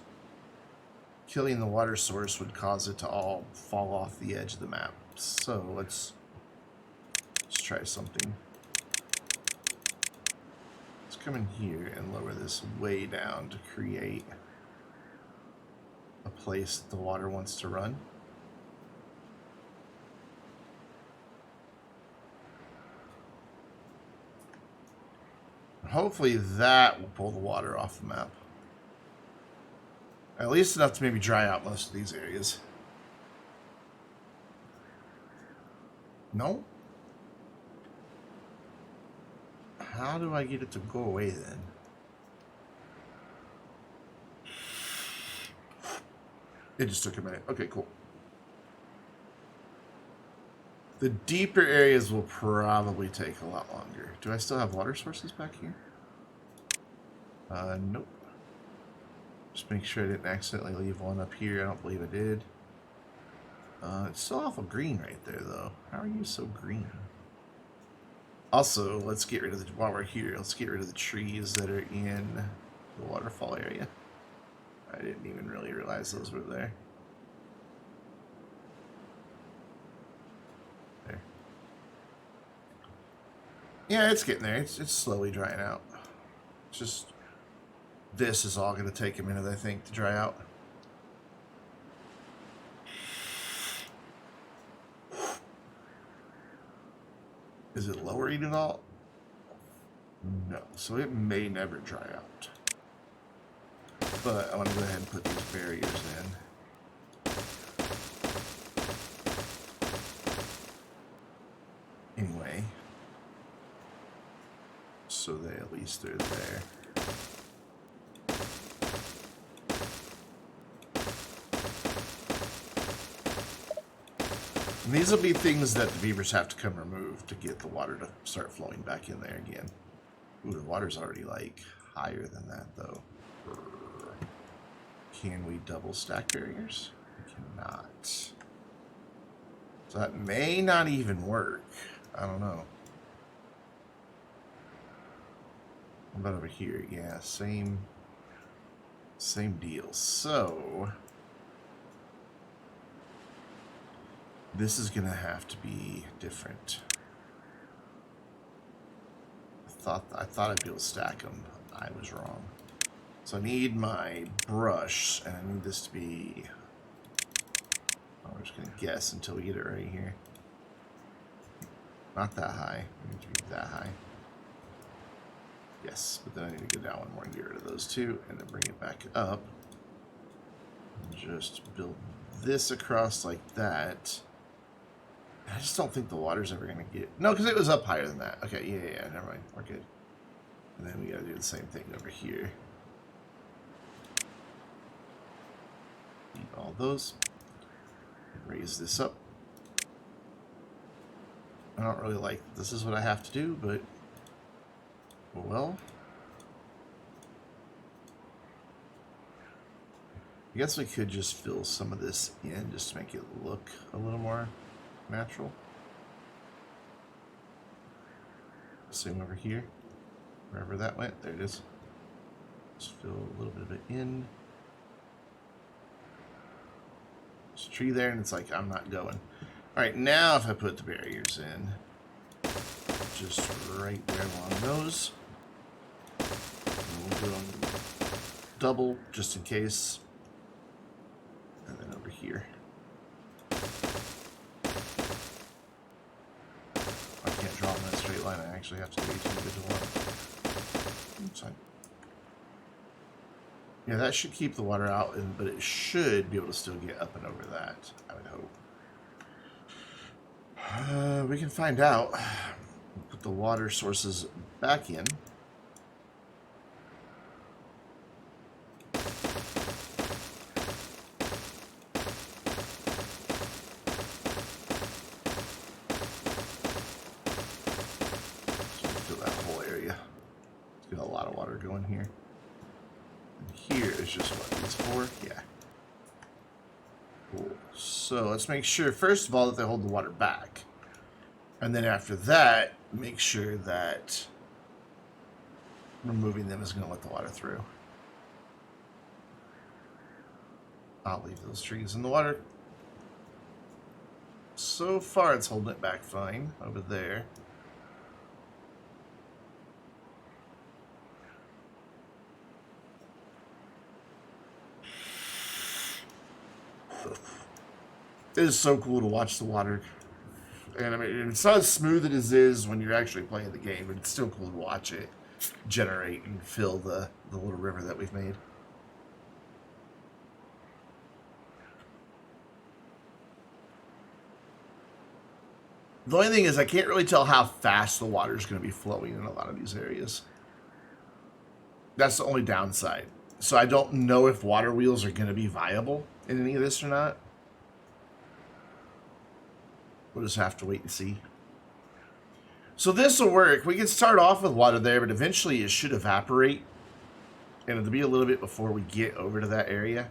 killing the water source would cause it to all fall off the edge of the map. So let's try something. Let's come in here and lower this way down to create a place that the water wants to run. Hopefully that will pull the water off the map. At least enough to maybe dry out most of these areas. No? How do I get it to go away then? It just took a minute. Okay, cool. The deeper areas will probably take a lot longer. Do I still have water sources back here? Nope. Just make sure I didn't accidentally leave one up here. I don't believe I did. It's still awful green right there, though. How are you so green? Also, let's get rid of the, while we're here, let's get rid of the trees that are in the waterfall area. I didn't even really realize those were there. There. Yeah, it's getting there. It's slowly drying out. It's just, this is all going to take a minute, I think, to dry out. Is it lowering at all? No, so it may never dry out. But I want to go ahead and put these barriers in. Anyway. So they at least they're there. And these will be things that the beavers have to come remove to get the water to start flowing back in there again. Ooh, the water's already, like, higher than that, though. Can we double stack barriers? We cannot. So that may not even work. I don't know. What about over here? Yeah, same deal. So this is gonna have to be different. I thought I'd be able to stack them. I was wrong. So I need my brush, and I need this to be. I'm just gonna guess until we get it right here. Not that high. I need to be that high. Yes, but then I need to go down one more and get rid of those two, and then bring it back up. And just build this across like that. I just don't think the water's ever going to get... No, because it was up higher than that. Okay, yeah, never mind. We're good. And then we got to do the same thing over here. Need all those. Raise this up. I don't really like this is what I have to do, but... Well... I guess we could just fill some of this in just to make it look a little more natural. Same over here. Wherever that went, there it is. Just fill a little bit of it in. There's a tree there, and it's like, I'm not going. Alright, now if I put the barriers in, just right there along those. And we'll do them double, just in case. And then over here. I can't draw them in a straight line. I actually have to do each individual one. Oops, yeah, that should keep the water out, but it should be able to still get up and over that, I would hope. We can find out. Put the water sources back in. Going here. And here is just what these for. Yeah. Cool. So let's make sure, first of all, that they hold the water back. And then after that, make sure that removing them is going to let the water through. I'll leave those trees in the water. So far, it's holding it back fine over there. It is so cool to watch the water, and I mean, it's not as smooth as it is when you're actually playing the game, but it's still cool to watch it generate and fill the little river that we've made. The only thing is I can't really tell how fast the water is going to be flowing in a lot of these areas. That's the only downside. So I don't know if water wheels are going to be viable in any of this or not. We'll just have to wait and see. So this will work. We can start off with water there, but eventually it should evaporate. And it'll be a little bit before we get over to that area.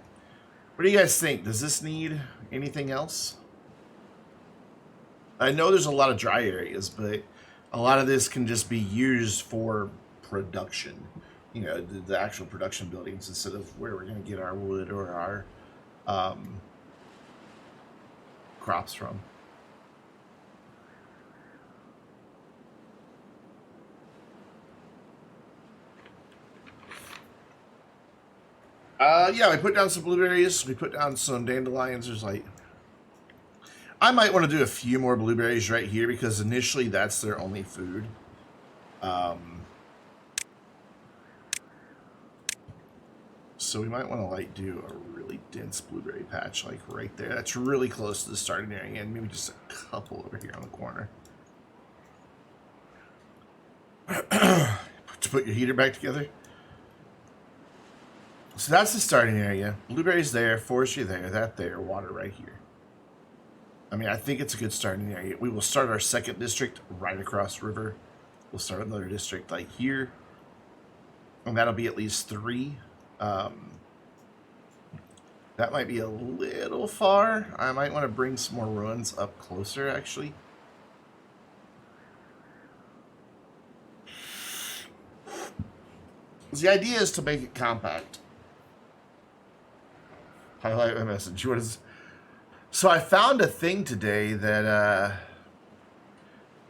What do you guys think? Does this need anything else? I know there's a lot of dry areas, but a lot of this can just be used for production. You know, the actual production buildings instead of where we're going to get our wood or our um, crops from. Yeah, we put down some blueberries. We put down some dandelions. There's like, I might want to do a few more blueberries right here because initially that's their only food. So we might want to like do a really dense blueberry patch like right there. That's really close to the starting area, and maybe just a couple over here on the corner. To put your heater back together. So that's the starting area. Blueberries there, forestry there, that there, water right here. I mean, I think it's a good starting area. We will start our second district right across the river. We'll start another district like here. And that'll be at least 3. That might be a little far. I might want to bring some more ruins up closer, actually. The idea is to make it compact. Highlight my message. What is? So I found a thing today that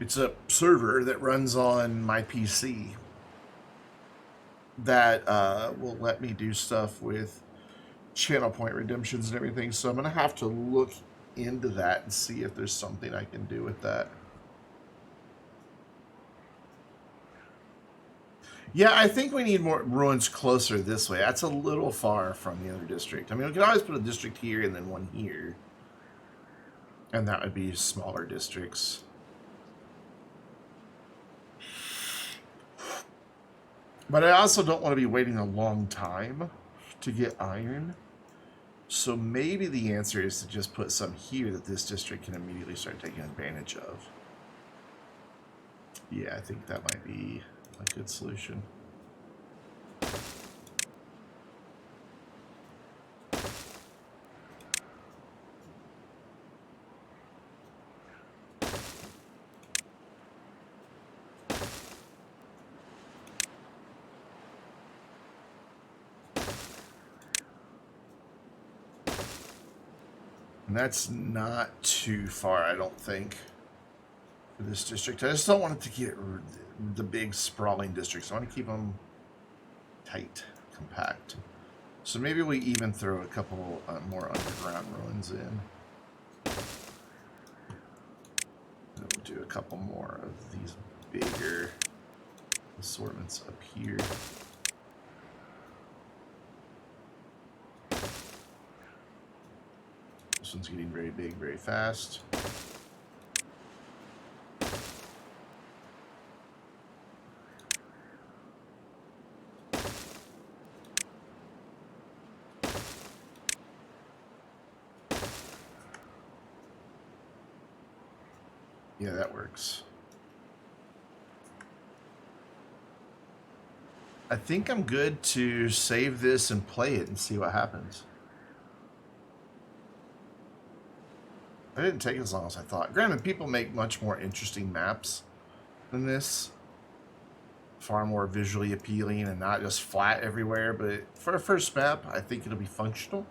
it's a server that runs on my PC that will let me do stuff with channel point redemptions and everything. So I'm gonna have to look into that and see if there's something I can do with that. Yeah, I think we need more ruins closer this way. That's a little far from the other district. I mean, we can always put a district here and then one here. And that would be smaller districts. But I also don't want to be waiting a long time to get iron. So maybe the answer is to just put some here that this district can immediately start taking advantage of. Yeah, I think that might be a good solution. And that's not too far, I don't think, for this district. I just don't want it to get the big sprawling districts. I want to keep them tight, compact. So maybe we even throw a couple more underground ruins in. And we'll do a couple more of these bigger assortments up here. This one's getting very big very fast. Yeah, that works. I think I'm good to save this and play it and see what happens. It didn't take as long as I thought. Granted, people make much more interesting maps than this. Far more visually appealing and not just flat everywhere. But for a first map, I think it'll be functional.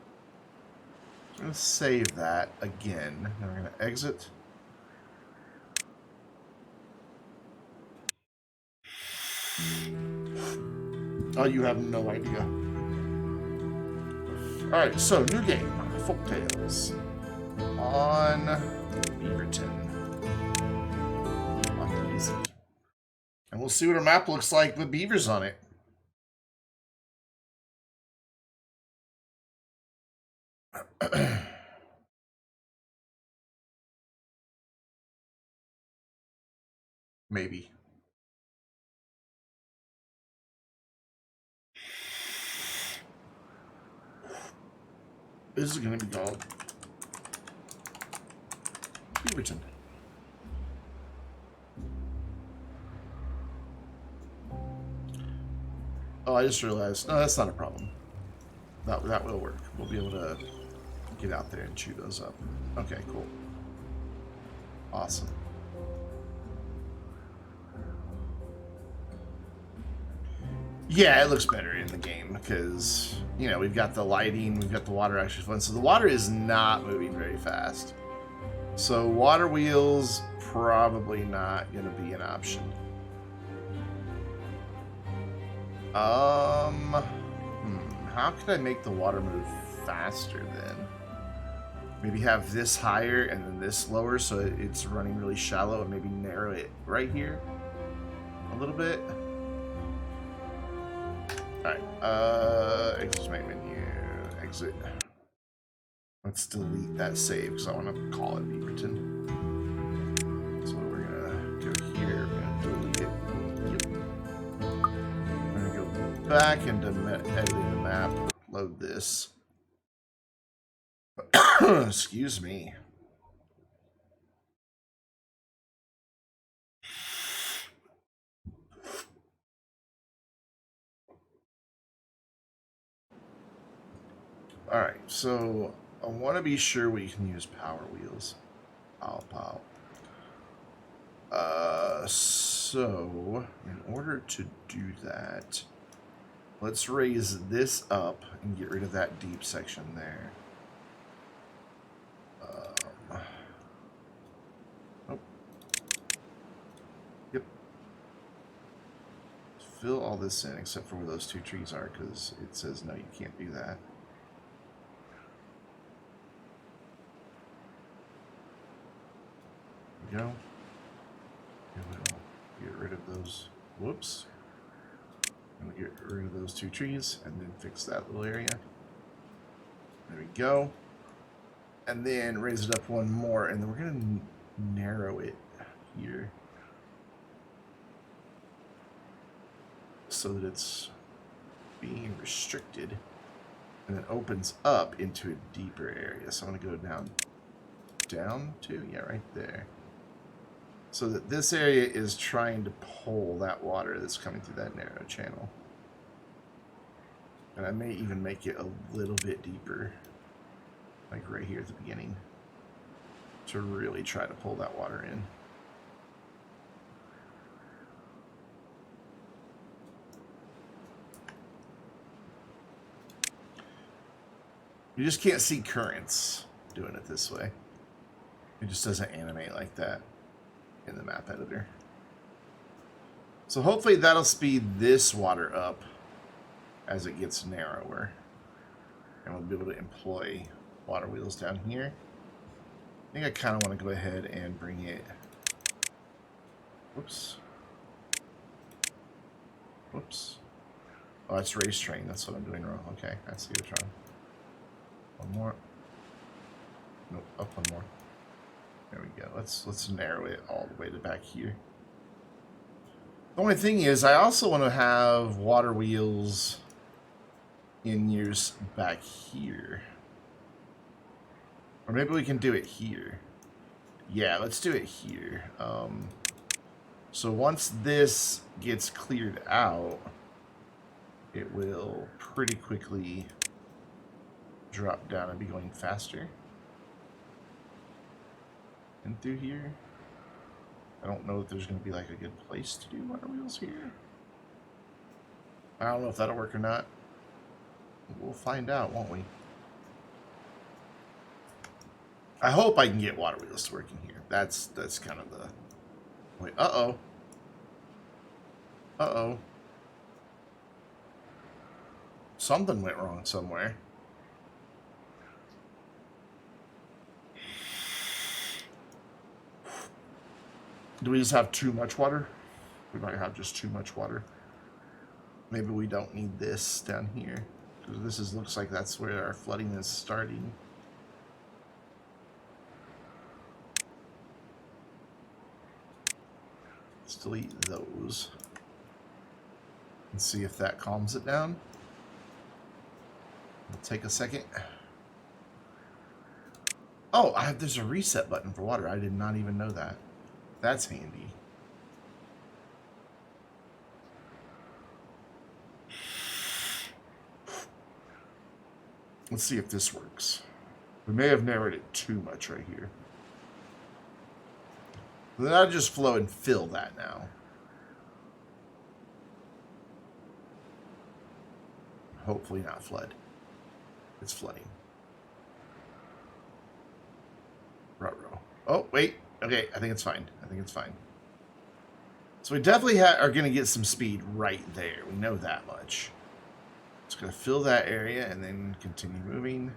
So I'm going to save that again. Then we're going to exit. Oh, you have no idea. Alright, so new game. Folktales. On Beaverton. On easy. And we'll see what our map looks like with beavers on it. Maybe. This is going to be called Beaverton. Oh, I just realized. No, that's not a problem. That will work. We'll be able to get out there and chew those up. Okay, cool. Awesome. Yeah, it looks better in the game because, you know, we've got the lighting, we've got the water actually flowing. So the water is not moving very fast. So water wheels, probably not going to be an option. How could I make the water move faster then? Maybe have this higher and then this lower so it's running really shallow, and maybe narrow it right here a little bit. Alright, exit main menu, exit. Let's delete that save because I want to call it Beaverton. So we're gonna go here, we're gonna delete it. Yep. We're gonna go back into editing the map, load this. Excuse me. Alright, so I want to be sure we can use power wheels. Pow. So in order to do that, let's raise this up and get rid of that deep section there. Oh. Yep. Fill all this in except for where those two trees are, because it says no, you can't do that. There we go. And we'll get rid of those. Whoops. And we'll get rid of those two trees and then fix that little area. There we go. And then raise it up one more, and then we're going to narrow it here so that it's being restricted and then opens up into a deeper area. So I'm going to go down to, yeah, right there. So that this area is trying to pull that water that's coming through that narrow channel. And I may even make it a little bit deeper, like right here at the beginning, to really try to pull that water in. You just can't see currents doing it this way. It just doesn't animate like that in the map editor. So hopefully that'll speed this water up as it gets narrower. And we'll be able to employ water wheels down here. I think I kind of want to go ahead and bring it... Whoops. Whoops. Oh, it's race train. That's what I'm doing wrong. Okay, I see what's wrong. One more. Nope, up one more. There we go. Let's narrow it all the way to back here. The only thing is, I also want to have water wheels in use back here. Or maybe we can do it here. Yeah, let's do it here. So once this gets cleared out, it will pretty quickly drop down and be going faster. And through here, I don't know if there's going to be like a good place to do water wheels here. I don't know if that'll work or not. We'll find out, won't we? I hope I can get water wheels to work in here. That's kind of the... Wait, uh-oh. Uh-oh. Something went wrong somewhere. Do we just have too much water? We might have just too much water. Maybe we don't need this down here, because this looks like that's where our flooding is starting. Let's delete those and see if that calms it down. It'll take a second. Oh, there's a reset button for water. I did not even know that. That's handy. Let's see if this works. We may have narrowed it too much right here. Then I'll just flow and fill that now. Hopefully not flood. It's flooding. Ruh-roh. Oh, wait. Okay, I think it's fine. I think it's fine. So we definitely are going to get some speed right there. We know that much. It's going to fill that area and then continue moving.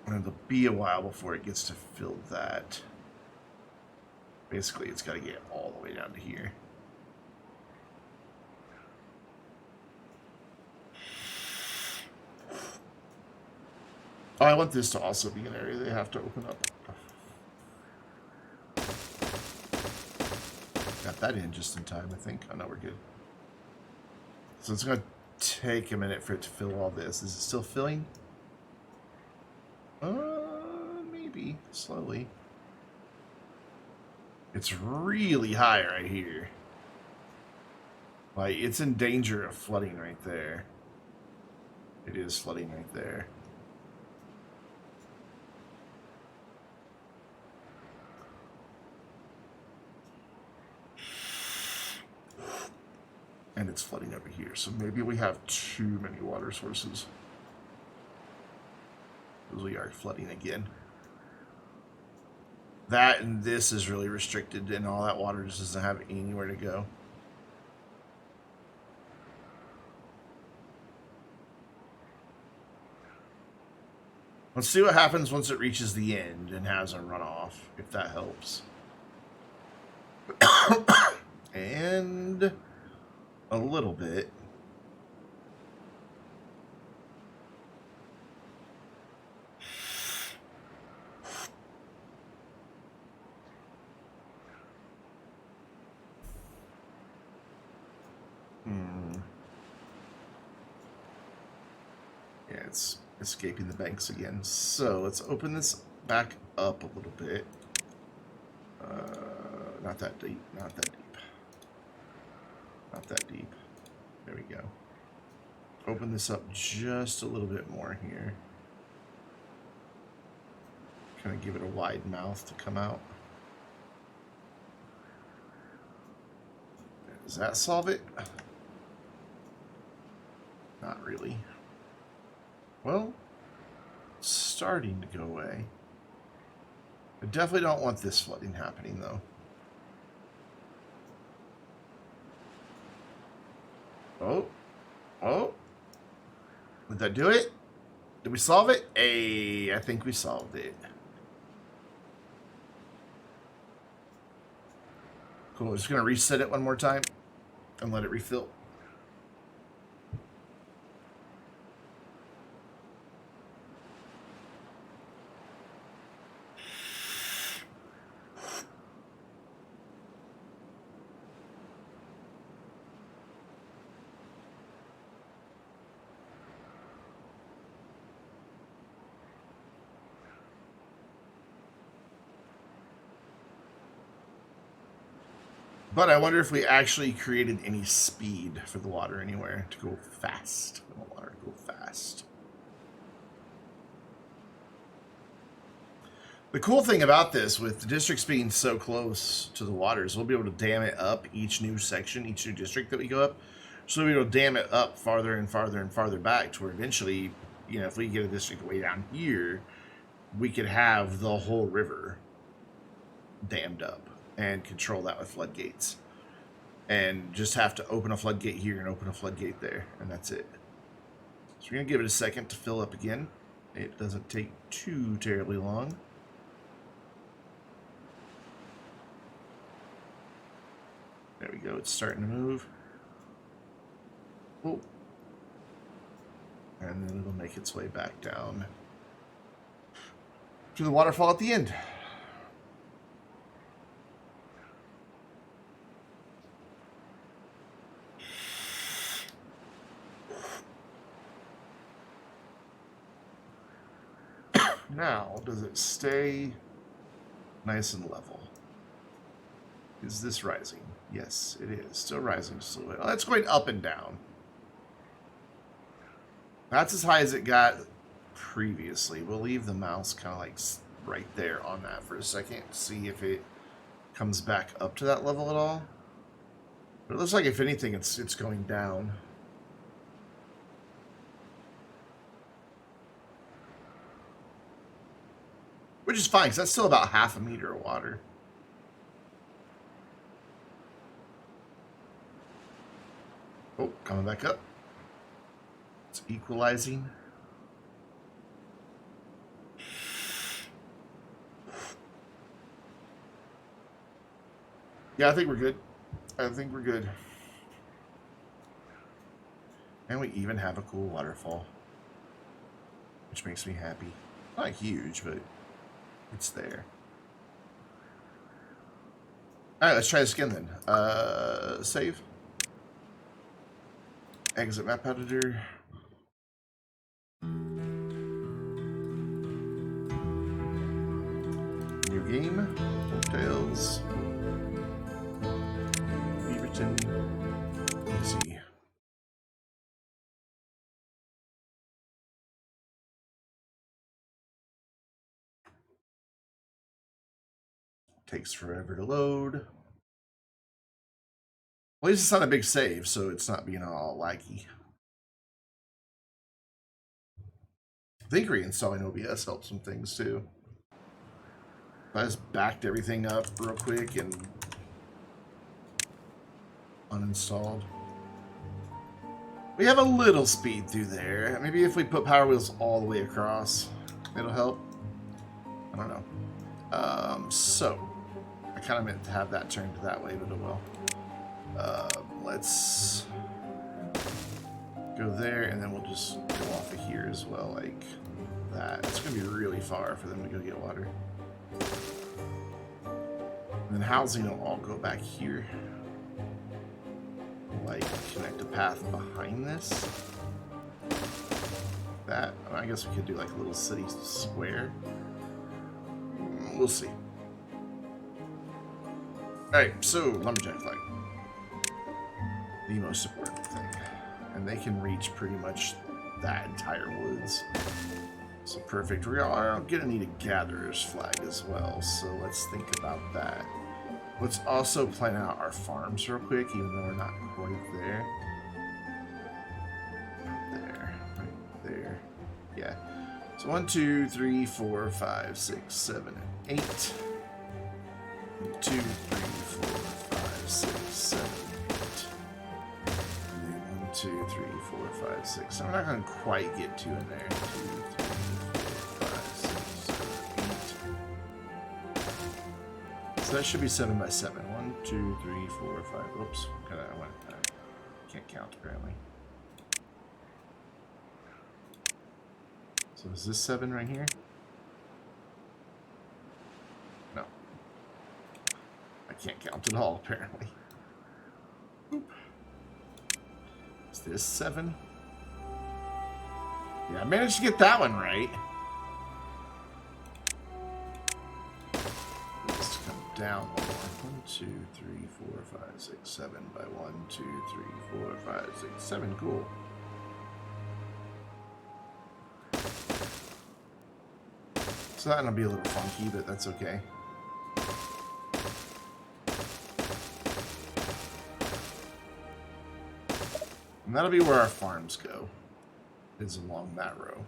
And it'll be a while before it gets to fill that. Basically, it's got to get all the way down to here. Oh, I want this to also be an area they have to open up. Got that in just in time, I think. Oh, no, we're good. So it's going to take a minute for it to fill all this. Is it still filling? Maybe. Slowly. It's really high right here. Like, it's in danger of flooding right there. It is flooding right there. And it's flooding over here, so maybe we have too many water sources. Because we are flooding again. That and this is really restricted, and all that water just doesn't have anywhere to go. Let's see what happens once it reaches the end and has a runoff, if that helps. And a little bit. Yeah, it's escaping the banks again. So let's open this back up a little bit. Not that deep, not that deep. Not that deep. There we go. Open this up just a little bit more here. Kind of give it a wide mouth to come out. Does that solve it? Not really. Well, it's starting to go away. I definitely don't want this flooding happening, though. Oh. Oh. Did that do it? Did we solve it? Hey, I think we solved it. Cool. Just going to reset it one more time and let it refill. But I wonder if we actually created any speed for the water anywhere to go fast. I want water to go fast. The cool thing about this, with the districts being so close to the waters, we'll be able to dam it up each new section, each new district that we go up. So we'll be able to dam it up farther and farther and farther back to where eventually, you know, if we get a district way down here, we could have the whole river dammed up and control that with floodgates. And just have to open a floodgate here and open a floodgate there, and that's it. So we're going to give it a second to fill up again. It doesn't take too terribly long. There we go, it's starting to move. Oh. And then it'll make its way back down to the waterfall at the end. Now, does it stay nice and level? Is this rising? Yes, it is. Still rising slowly. Oh, that's going up and down. That's as high as it got previously. We'll leave the mouse kind of like right there on that for a second. See if it comes back up to that level at all. But it looks like, if anything, it's going down. Which is fine, because that's still about half a meter of water. Oh, coming back up. It's equalizing. Yeah, I think we're good. I think we're good. And we even have a cool waterfall, which makes me happy. Not huge, but it's there. Alright, let's try this again then. Save. Exit map editor. New game. Hotels. Beaverton. Easy. Takes forever to load. Well, at least it's not a big save, so it's not being all laggy. I think reinstalling OBS helps some things too. I just backed everything up real quick and uninstalled. We have a little speed through there. Maybe if we put power wheels all the way across, it'll help. I don't know. So I kind of meant to have that turned that way, but it will. Let's go there, and then we'll just go off of here as well, like that. It's going to be really far for them to go get water. And then housing will all go back here. Like, connect a path behind this. That, I guess we could do like a little city square. We'll see. Alright, so lumberjack flag. The most important thing. And they can reach pretty much that entire woods. So perfect. We are going to need a gatherer's flag as well, so let's think about that. Let's also plan out our farms real quick, even though we're not quite there. Right there. Yeah. So 1, 2, 3, 4, 5, 6, 7, and 8. 2, 3, 4, 5, 6, 7, 8. And then 1, 2, 3, 4, 5, 6. So we're not going to quite get 2 in there. 2, 3, 4, 5, 6, 7, 8. So that should be 7 by 7. 1, 2, 3, 4, 5. Oops. Can't count apparently. So is this 7 right here? No. I can't count at all apparently. Oop. Is this 7? Yeah, I managed to get that one right. Down one more. 1, 2, 3, 4, 5, 6, 7 by 1, 2, 3, 4, 5, 6, 7. Cool. So that'll be a little funky, but that's okay. And that'll be where our farms go. Is along that row.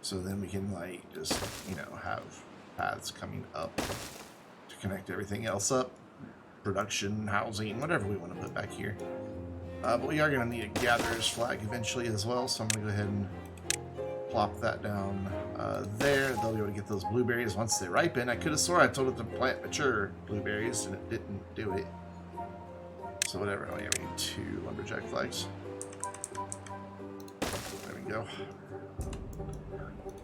So then we can like just, you know, have paths coming up. Connect everything else up, production, housing, whatever we want to put back here. But we are going to need a gatherer's flag eventually as well, so I'm going to go ahead and plop that down there. They'll be able to get those blueberries once they ripen. I could have swore I told it to plant mature blueberries, and it didn't do it. So whatever, oh yeah, we need 2 lumberjack flags. There we go.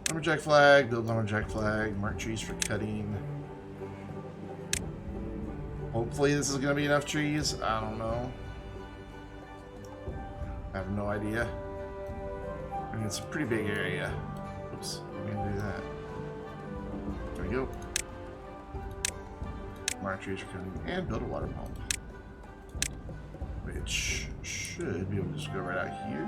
Lumberjack flag, build lumberjack flag, mark trees for cutting. Hopefully this is going to be enough trees. I don't know. I have no idea. I mean, it's a pretty big area. Oops, I'm going to do that. There we go. Mark trees for cutting and build a water pump. Which should be able to just go right out here.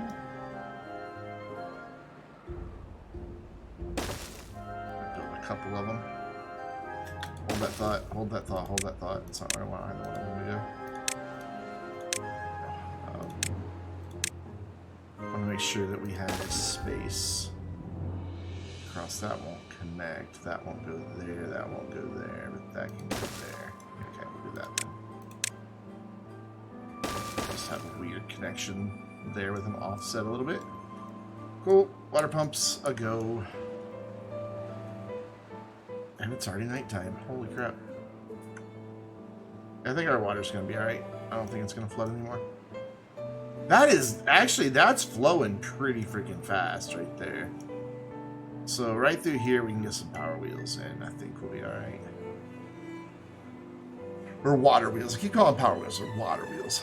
Build a couple of them. Hold that thought. Hold that thought. Hold that thought. It's not where I want to go. I want to make sure that we have space. Cross that won't connect. That won't go there. That won't go there. But that can go there. Okay, we'll do that then. Just have a weird connection there with them offset a little bit. Cool. Water pumps a go. And it's already nighttime. Holy crap. I think our water's going to be alright. I don't think it's going to flood anymore. That is, actually, that's flowing pretty freaking fast right there. So right through here, we can get some power wheels in. I think we'll be alright. Or water wheels. I keep calling them power wheels. Or water wheels.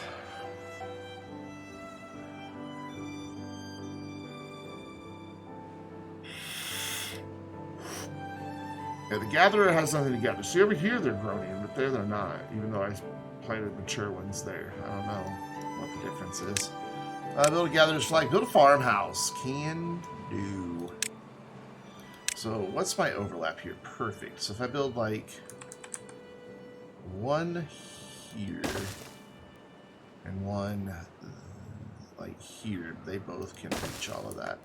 Yeah, the gatherer has nothing to gather. See, over here they're groaning, but there they're not. Even though I planted mature ones there. I don't know what the difference is. Build a gatherer's flag. Build a farmhouse. Can do. So what's my overlap here? Perfect. So if I build like one here and one like here, they both can reach all of that.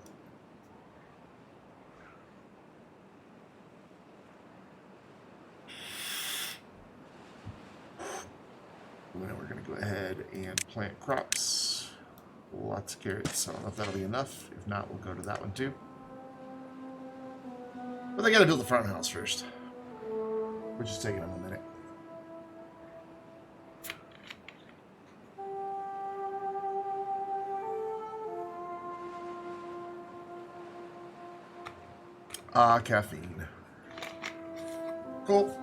And then we're going to go ahead and plant crops. Lots of carrots. I don't know if that'll be enough. If not, we'll go to that one too. But they got to build the farmhouse first, which is taking them a minute. Caffeine. Cool.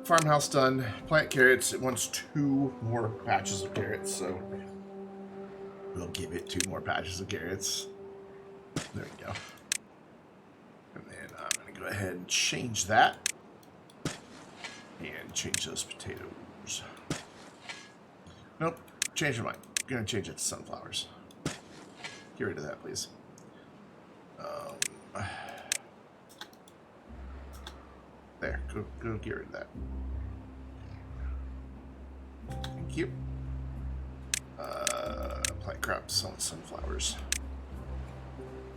Farmhouse done. Plant carrots. It wants 2 more patches of carrots, so we'll give it 2 more patches of carrots. There we go. And then I'm going to go ahead and change that. And change those potatoes. Nope. Change your mind. I'm going to change it to sunflowers. Get rid of that, please. There, go get rid of that. Thank you. Plant crops on sunflowers.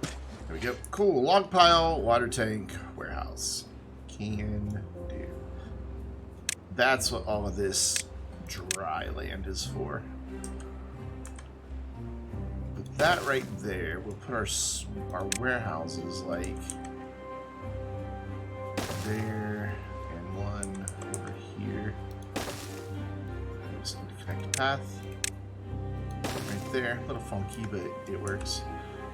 There we go. Cool. Log pile, water tank, warehouse. Can do. That's what all of this dry land is for. Put that right there. We'll put our warehouses like there and one over here. Just need to connect a path right there. A little funky, but it works.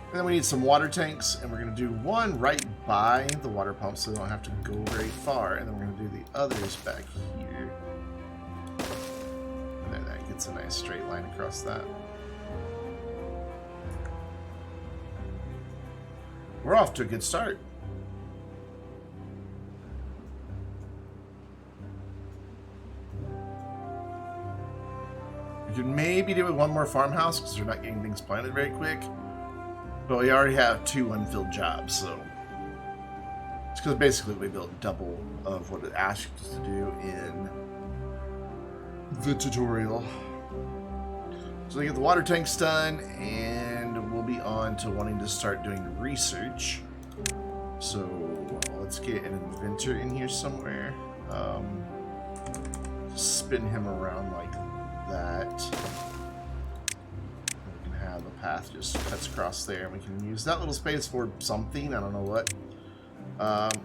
And then we need some water tanks, and we're going to do one right by the water pump so they don't have to go very far. And then we're going to do the others back here. And then that gets a nice straight line across that. We're off to a good start. We could maybe do it one more farmhouse because we're not getting things planted very quick. But we already have 2 unfilled jobs, so it's because basically we built double of what it asked us to do in the tutorial. So we get the water tanks done, and we'll be on to wanting to start doing research. So let's get an inventor in here somewhere. Spin him around like that. We can have the path just cuts across there, and we can use that little space for something. I don't know what.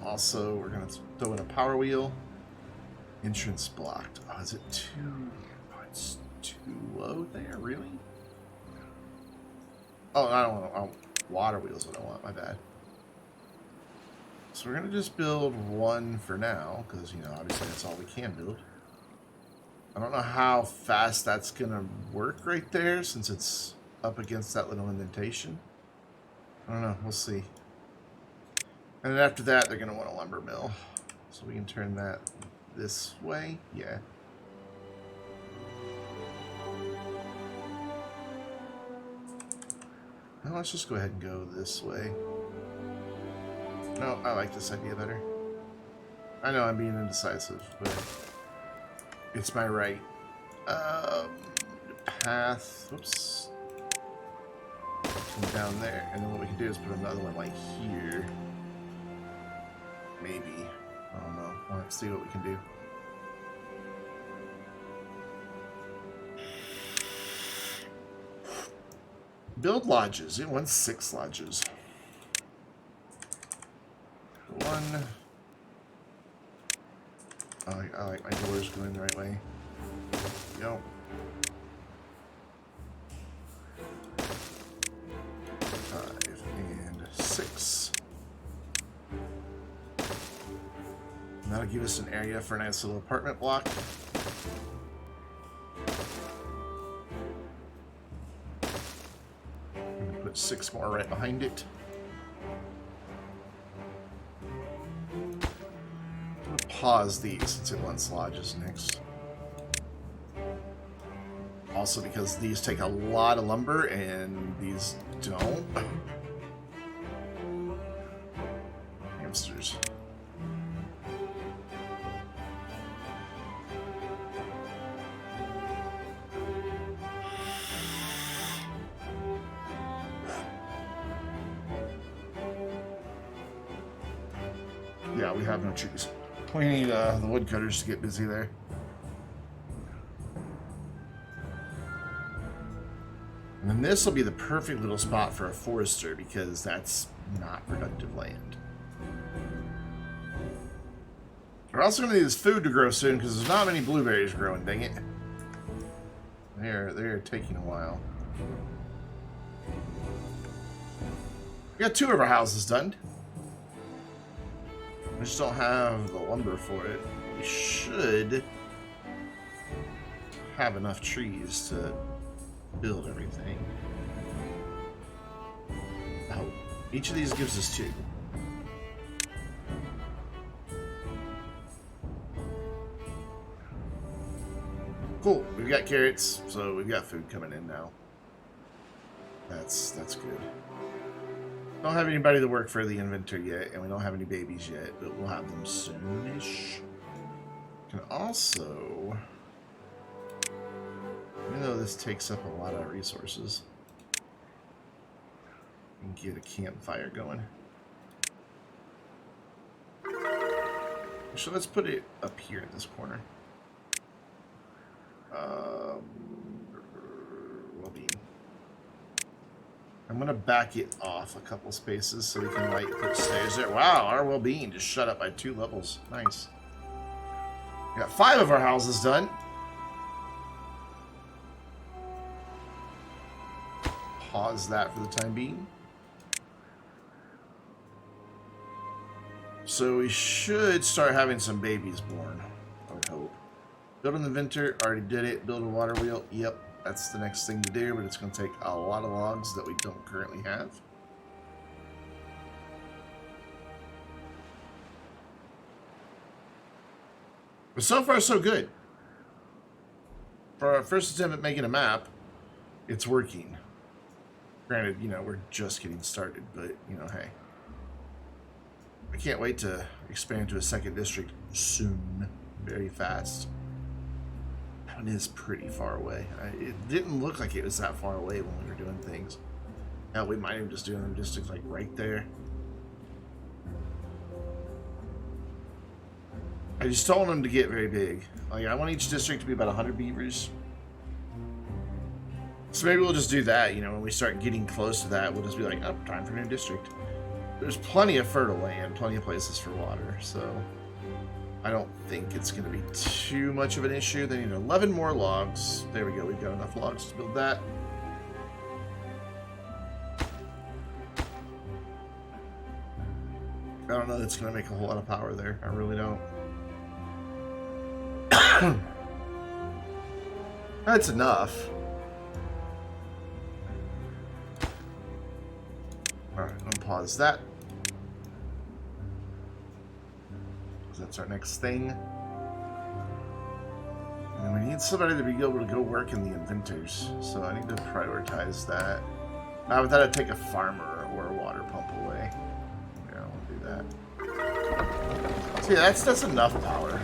Also, we're going to throw in a power wheel. Entrance blocked. Oh, is it too... Oh, it's too low there? Really? Oh, I don't want water wheels. I don't want. My bad. So we're going to just build one for now, because, you know, obviously that's all we can build. I don't know how fast that's going to work right there, since it's up against that little indentation. I don't know. We'll see. And then after that, they're going to want a lumber mill. So we can turn that this way. Yeah. Now let's just go ahead and go this way. No, I like this idea better. I know I'm being indecisive, but it's my right. Path. Oops. Come down there, and then what we can do is put another one like here. Maybe. I don't know. We'll have to see what we can do. Build lodges. It wants 6 lodges. 1. I like my doors going the right way. Go. 5 and 6. And that'll give us an area for a nice little apartment block. Put 6 more right behind it. Pause these since it wants lodges next. Also because these take a lot of lumber and these don't. Hamsters. Yeah, we have no trees. We need the woodcutters to get busy there. And then this will be the perfect little spot for a forester because that's not productive land. We're also going to need this food to grow soon because there's not many blueberries growing, dang it. They're taking a while. We got 2 of our houses done. We just don't have the lumber for it. We should have enough trees to build everything. Oh, each of these gives us 2. Cool. We've got carrots, so we've got food coming in now. That's good. Don't have anybody to work for the inventory yet, and we don't have any babies yet, but we'll have them soonish. Can also, even though this takes up a lot of resources, we can get a campfire going. So let's put it up here in this corner. Well-being. I'm going to back it off a couple spaces so we can like put stairs there. Wow, our well-being just shut up by 2 levels. Nice. We got 5 of our houses done. Pause that for the time being. So we should start having some babies born, I would hope. Build an inventor, already did it. Build a water wheel, yep. That's the next thing to do, but it's going to take a lot of logs that we don't currently have. But so far, so good. For our first attempt at making a map, it's working. Granted, you know, we're just getting started, but, you know, hey. I can't wait to expand to a 2nd district soon. Very fast. It is pretty far away. It didn't look like it was that far away when we were doing things. Hell, we might even just do them districts like right there. I just don't want them to get very big. Like, I want each district to be about 100 beavers. So maybe we'll just do that, you know, when we start getting close to that, we'll just be like, oh, time for a new district. There's plenty of fertile land, plenty of places for water, so I don't think it's going to be too much of an issue. They need 11 more logs. There we go. We've got enough logs to build that. I don't know that's going to make a whole lot of power there. I really don't. That's enough. Alright, unpause that. That's our next thing. And we need somebody to be able to go work in the inventors. So I need to prioritize that. But that'd take a farmer or a water pump away. Yeah, I'll do that. See, that's enough power.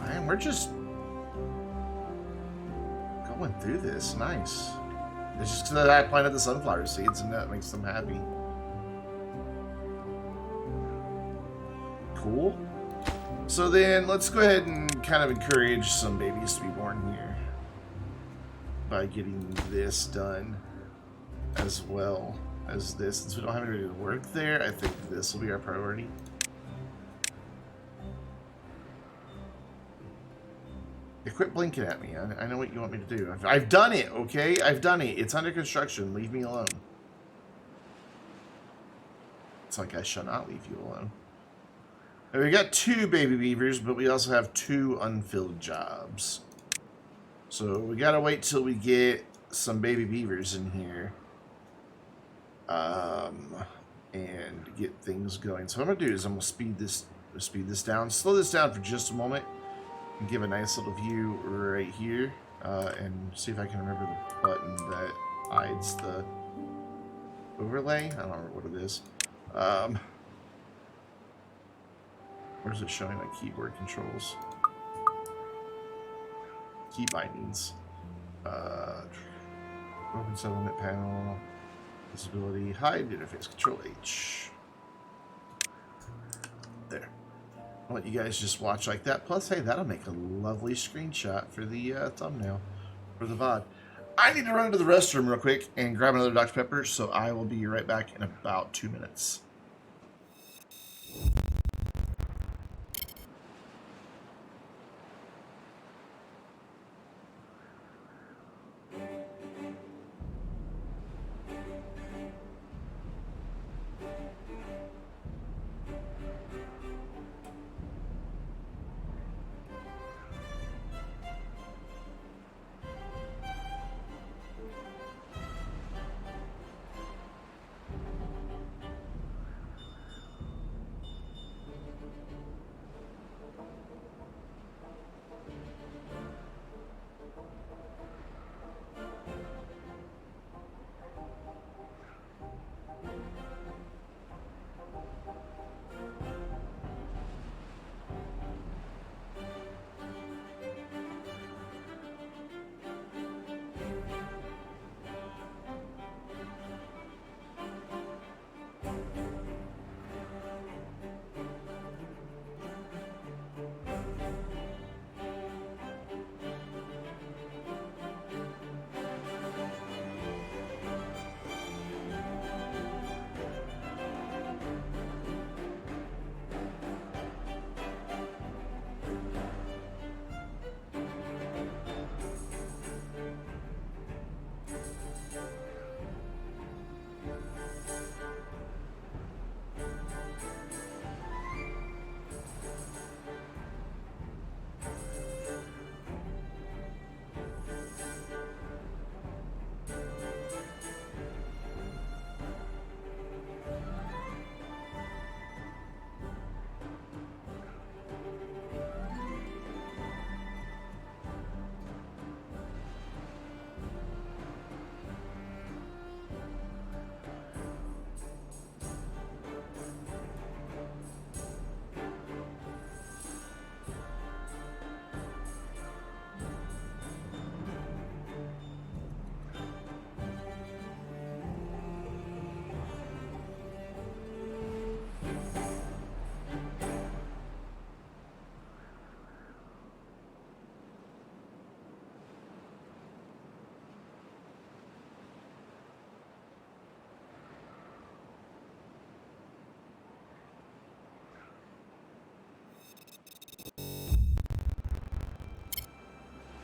Man, we're just going through this. Nice. It's just that I planted the sunflower seeds and that makes them happy. Cool. So then let's go ahead and kind of encourage some babies to be born here by getting this done as well as this. Since we don't have anybody to work there, I think this will be our priority. You quit blinking at me. I know what you want me to do. I've done it, okay? I've done it. It's under construction. Leave me alone. It's like I shall not leave you alone. And we got 2 baby beavers, but we also have 2 unfilled jobs. So we gotta wait till we get some baby beavers in here. And get things going. So what I'm gonna do is I'm gonna speed this down, slow this down for just a moment. And give a nice little view right here, and see if I can remember the button that hides the overlay. I don't remember what it is. Where's it showing my keyboard controls? Key bindings. Open settlement panel. Visibility. Hide interface. Control H. There. I'll let you guys just watch like that. Plus, hey, that'll make a lovely screenshot for the thumbnail for the VOD. I need to run to the restroom real quick and grab another Dr. Pepper, so I will be right back in about 2 minutes.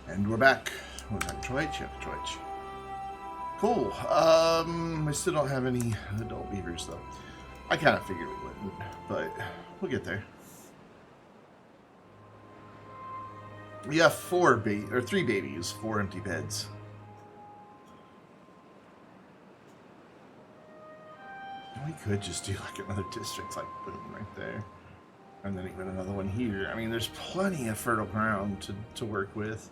And we're back. What was that? Control H? Yeah, Control H. Cool. We still don't have any adult beavers, though. I kind of figured we wouldn't, but we'll get there. We have 3 babies, 4 empty beds. We could just do like another district, like boom, right there. And then even another one here. I mean, there's plenty of fertile ground to work with.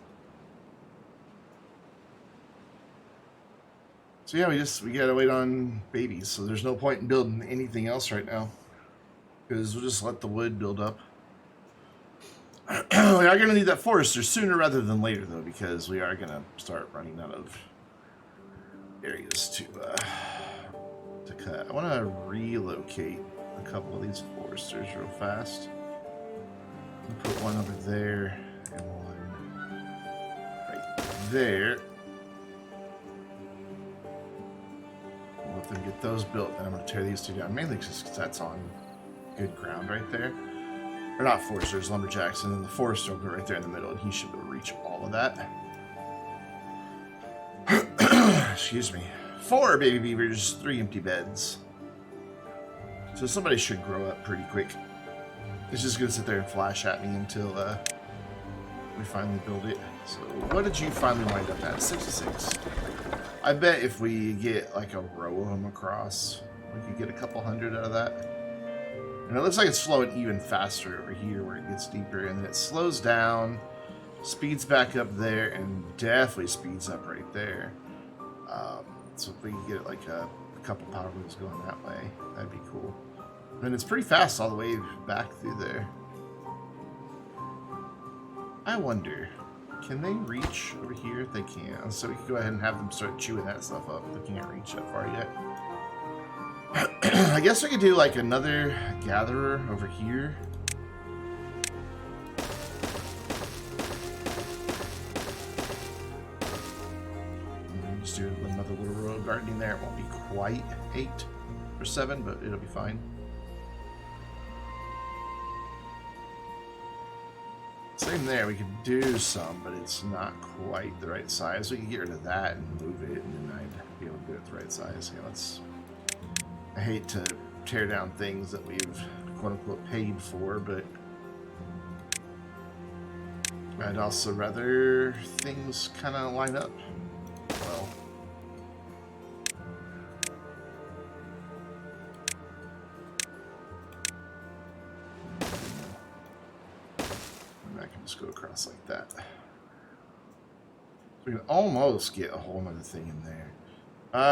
So yeah, we gotta wait on babies. So there's no point in building anything else right now, because we'll just let the wood build up. We are going to need that forester sooner rather than later, though, because we are going to start running out of areas to cut. I want to relocate a couple of these foresters real fast. I'll put one over there and one right there. We'll let them get those built, and I'm going to tear these two down, mainly just because that's on good ground right there. Or not foresters, lumberjacks, and then the forester will go right there in the middle, and he should be able to reach all of that. Excuse me. 4 baby beavers, 3 empty beds. So somebody should grow up pretty quick. It's just going to sit there and flash at me until we finally build it. So what did you finally wind up at? 66. I bet if we get like a row of them across, we could get a couple hundred out of that. And it looks like it's flowing even faster over here where it gets deeper, and then it slows down, speeds back up there, and definitely speeds up right there. So if we can get like a couple power moves going that way, that'd be cool. And it's pretty fast all the way back through there. I wonder, can they reach over here? They can. So we can go ahead and have them start chewing that stuff up. They can't reach that far yet. I guess we could do like another gatherer over here. And just do another little row of gardening there. It won't be quite 8 or 7, but it'll be fine. Same there, we could do some, but it's not quite the right size. We could get rid of that and move it, and then I'd be able to do it the right size. Yeah, let's... I hate to tear down things that we've quote-unquote paid for, but I'd also rather things kind of line up well. And I can just go across like that. We can almost get a whole other thing in there.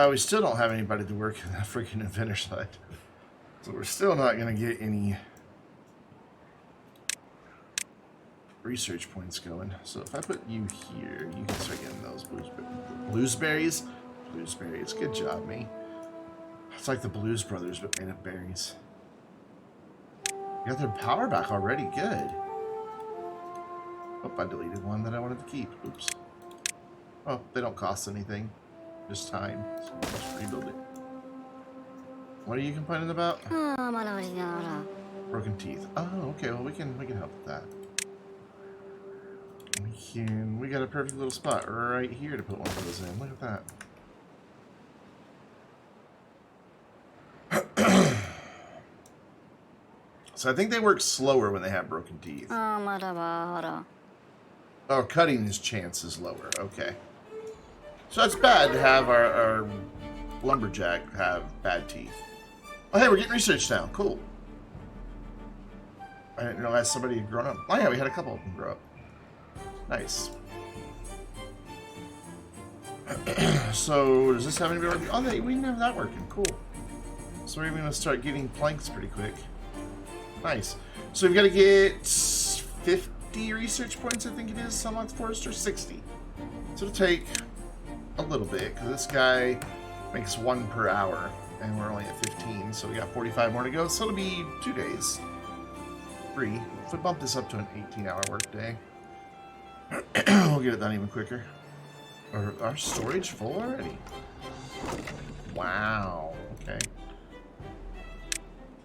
We still don't have anybody to work in that freaking inventor side. So we're still not going to get any research points going. So if I put you here, you can start getting those blueberries. Blueberries. Good job, me. It's like the Blues Brothers, but made of berries. You got their power back already. Good. Oh, I deleted one that I wanted to keep. Oops. Oh, they don't cost anything. Just time. So we'll just rebuild it. What are you complaining about? Broken teeth. Oh, okay. Well, we can help with that. We got a perfect little spot right here to put one of those in. Look at that. So I think they work slower when they have broken teeth. Oh, cutting his chance is lower. Okay. So that's bad to have our lumberjack have bad teeth. Oh, hey, we're getting research now. Cool. I didn't realize somebody had grown up. Oh, yeah, we had a couple of them grow up. Nice. So, does this have anybody working? Oh, we didn't have that working. Cool. So we're going to start getting planks pretty quick. Nice. So we've got to get 50 research points, I think it is. Some on Forester, 60. So it'll take a little bit, because this guy makes 1 per hour, and we're only at 15, so we got 45 more to go. So it'll be 2 days. 3. If we bump this up to an 18-hour workday, we'll get it done even quicker. Our storage full already? Wow. Okay.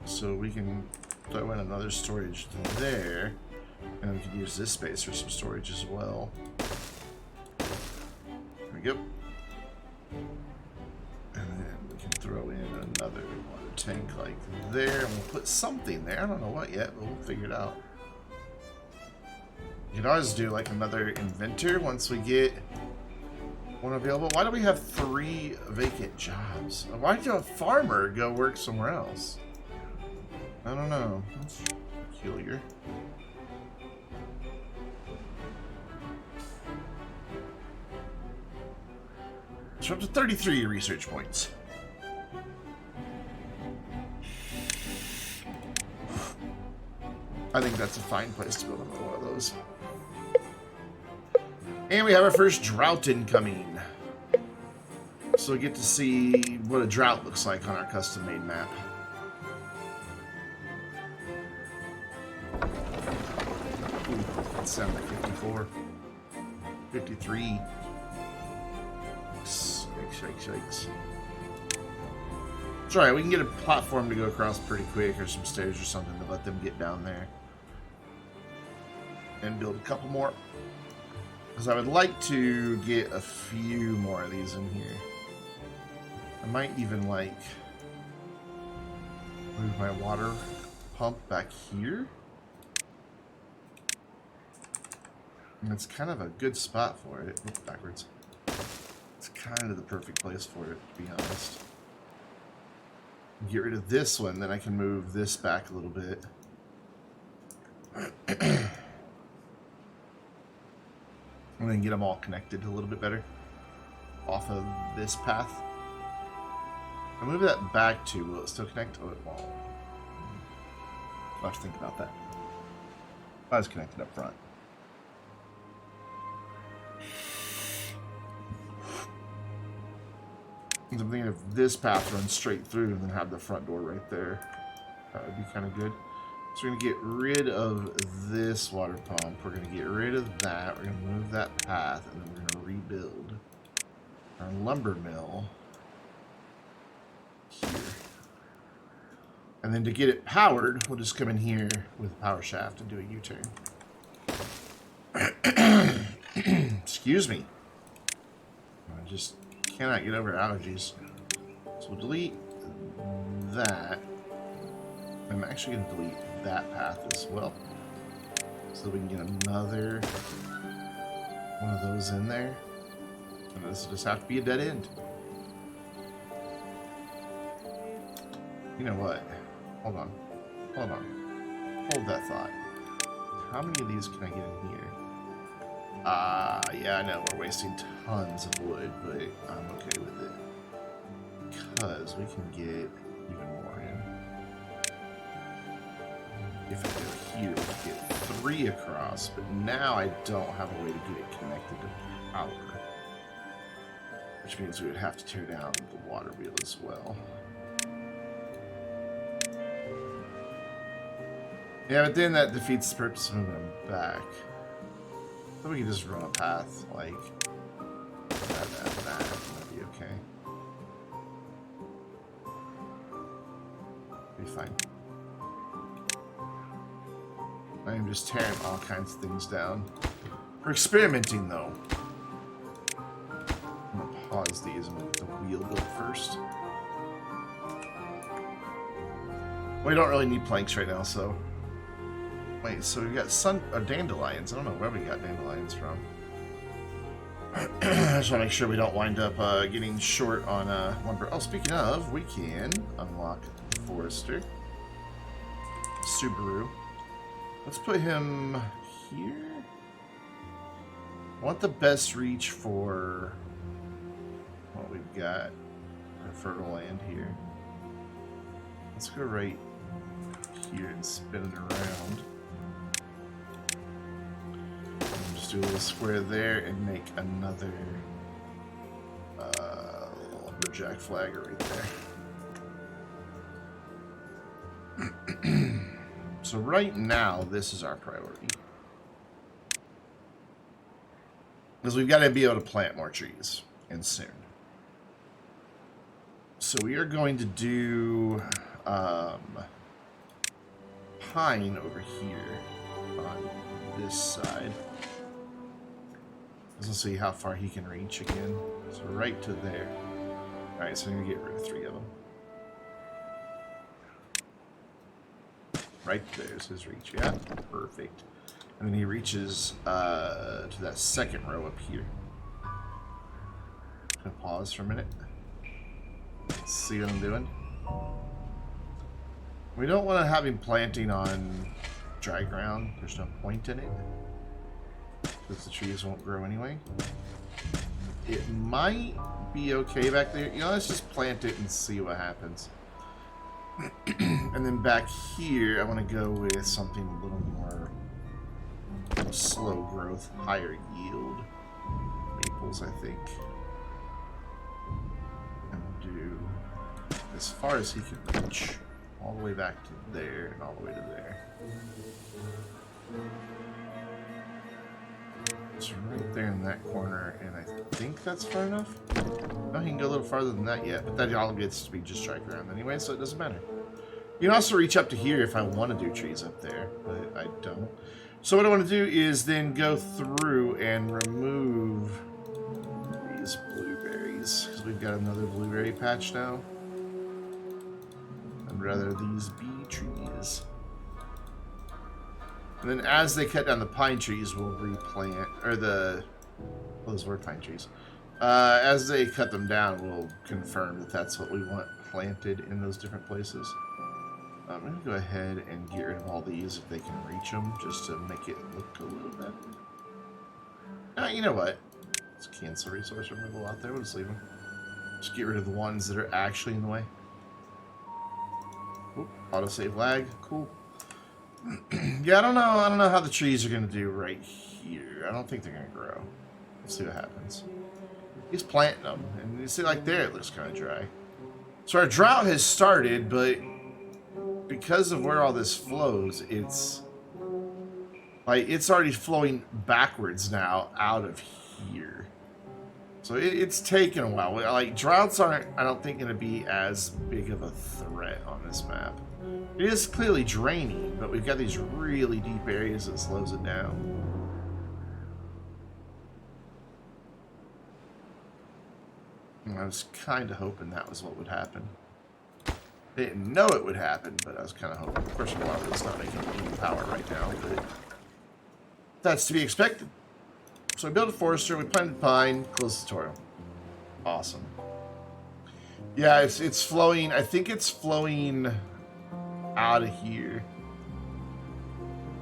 So we can throw in another storage there, and we can use this space for some storage as well. There we go. And then we can throw in another water tank like there, and we'll put something there. I don't know what yet, but we'll figure it out. You can always do like another inventor once we get one available. Why do we have 3 vacant jobs? Why did a farmer go work somewhere else? I don't know. That's peculiar. So up to 33 research points. I think that's a fine place to build another one of those. And we have our first drought incoming. So we get to see what a drought looks like on our custom-made map. Ooh, that sounds like 54. 53. Shakes. It's alright, we can get a platform to go across pretty quick, or some stairs or something to let them get down there. And build a couple more. Because I would like to get a few more of these in here. I might even like move my water pump back here. And it's kind of a good spot for it. Oops, backwards. It's kind of the perfect place for it, to be honest. Get rid of this one, then I can move this back a little bit. And then get them all connected a little bit better off of this path. I'll move that back to, will it still connect? Oh, it won't. I'll have to think about that. I was connected up front. I'm thinking if this path runs straight through and then have the front door right there. That would be kind of good. So we're going to get rid of this water pump. We're going to get rid of that. We're going to move that path. And then we're going to rebuild our lumber mill here. And then to get it powered, we'll just come in here with a power shaft and do a U-turn. Excuse me. I just cannot get over allergies. So we'll delete that. I'm actually going to delete that path as well, so that we can get another one of those in there. And this will just have to be a dead end. You know what? Hold on. Hold that thought. How many of these can I get in here? Yeah, I know we're wasting tons of wood, but I'm okay with it. Because we can get even more in. If I go here, we can get 3 across, but now I don't have a way to get it connected to power. Which means we would have to tear down the water wheel as well. Yeah, but then that defeats the purpose of moving them back. So we can just run a path like that, that'd be okay. Be fine. I am just tearing all kinds of things down. We're experimenting though. I'm gonna pause these and get the wheel built first. We don't really need planks right now, so. Wait, so we've got dandelions. I don't know where we got dandelions from. I just want to make sure we don't wind up getting short on lumber. Oh, speaking of, we can unlock the Forester. Subaru. Let's put him here. I want the best reach for what we've got. Our fertile land here. Let's go right here and spin it around. Do a little square there and make another lumberjack flagger right there. So right now, this is our priority. Because we've got to be able to plant more trees, and soon. So we are going to do pine over here on this side. Let's see how far he can reach again. So right to there. Alright, so I'm going to get rid of 3 of them. Right there's his reach. Yeah, perfect. And then he reaches to that second row up here. Gonna pause for a minute. Let's see what I'm doing. We don't want to have him planting on dry ground. There's no point in it. Because the trees won't grow anyway. It might be okay back there. You know, let's just plant it and see what happens. And then back here, I want to go with something a little more slow growth, higher yield. Maples, I think. And we'll do as far as he can reach. All the way back to there and all the way to there. It's right there in that corner, and I think that's far enough. No, he can go a little farther than that yet, but that all gets to be just strike around anyway, so it doesn't matter. You can also reach up to here if I want to do trees up there, but I don't. So what I want to do is then go through and remove these blueberries, because we've got another blueberry patch now. I'd rather these be trees. And then as they cut down the pine trees, we'll replant, or those were pine trees. As they cut them down, we'll confirm that that's what we want planted in those different places. I'm going to go ahead and get rid of all these if they can reach them, just to make it look a little better. You know what? Let's cancel resource removal out there. We'll just leave them. Just get rid of the ones that are actually in the way. Oop, autosave lag. Cool. Yeah, I don't know how the trees are going to do right here. I don't think they're going to grow. Let's see what happens. He's planting them, and you see, like there, it looks kind of dry. So our drought has started, but because of where all this flows, it's already flowing backwards now out of here. So it's taken a while. Like, droughts aren't, I don't think, going to be as big of a threat on this map. It is clearly draining, but we've got these really deep areas that slows it down. And I was kind of hoping that was what would happen. I didn't know it would happen, but I was kind of hoping. Of course, a lot of it's not making any power right now, but that's to be expected. So we built a forester, we planted pine, closed the tutorial. Awesome. Yeah, it's flowing. I think it's flowing out of here.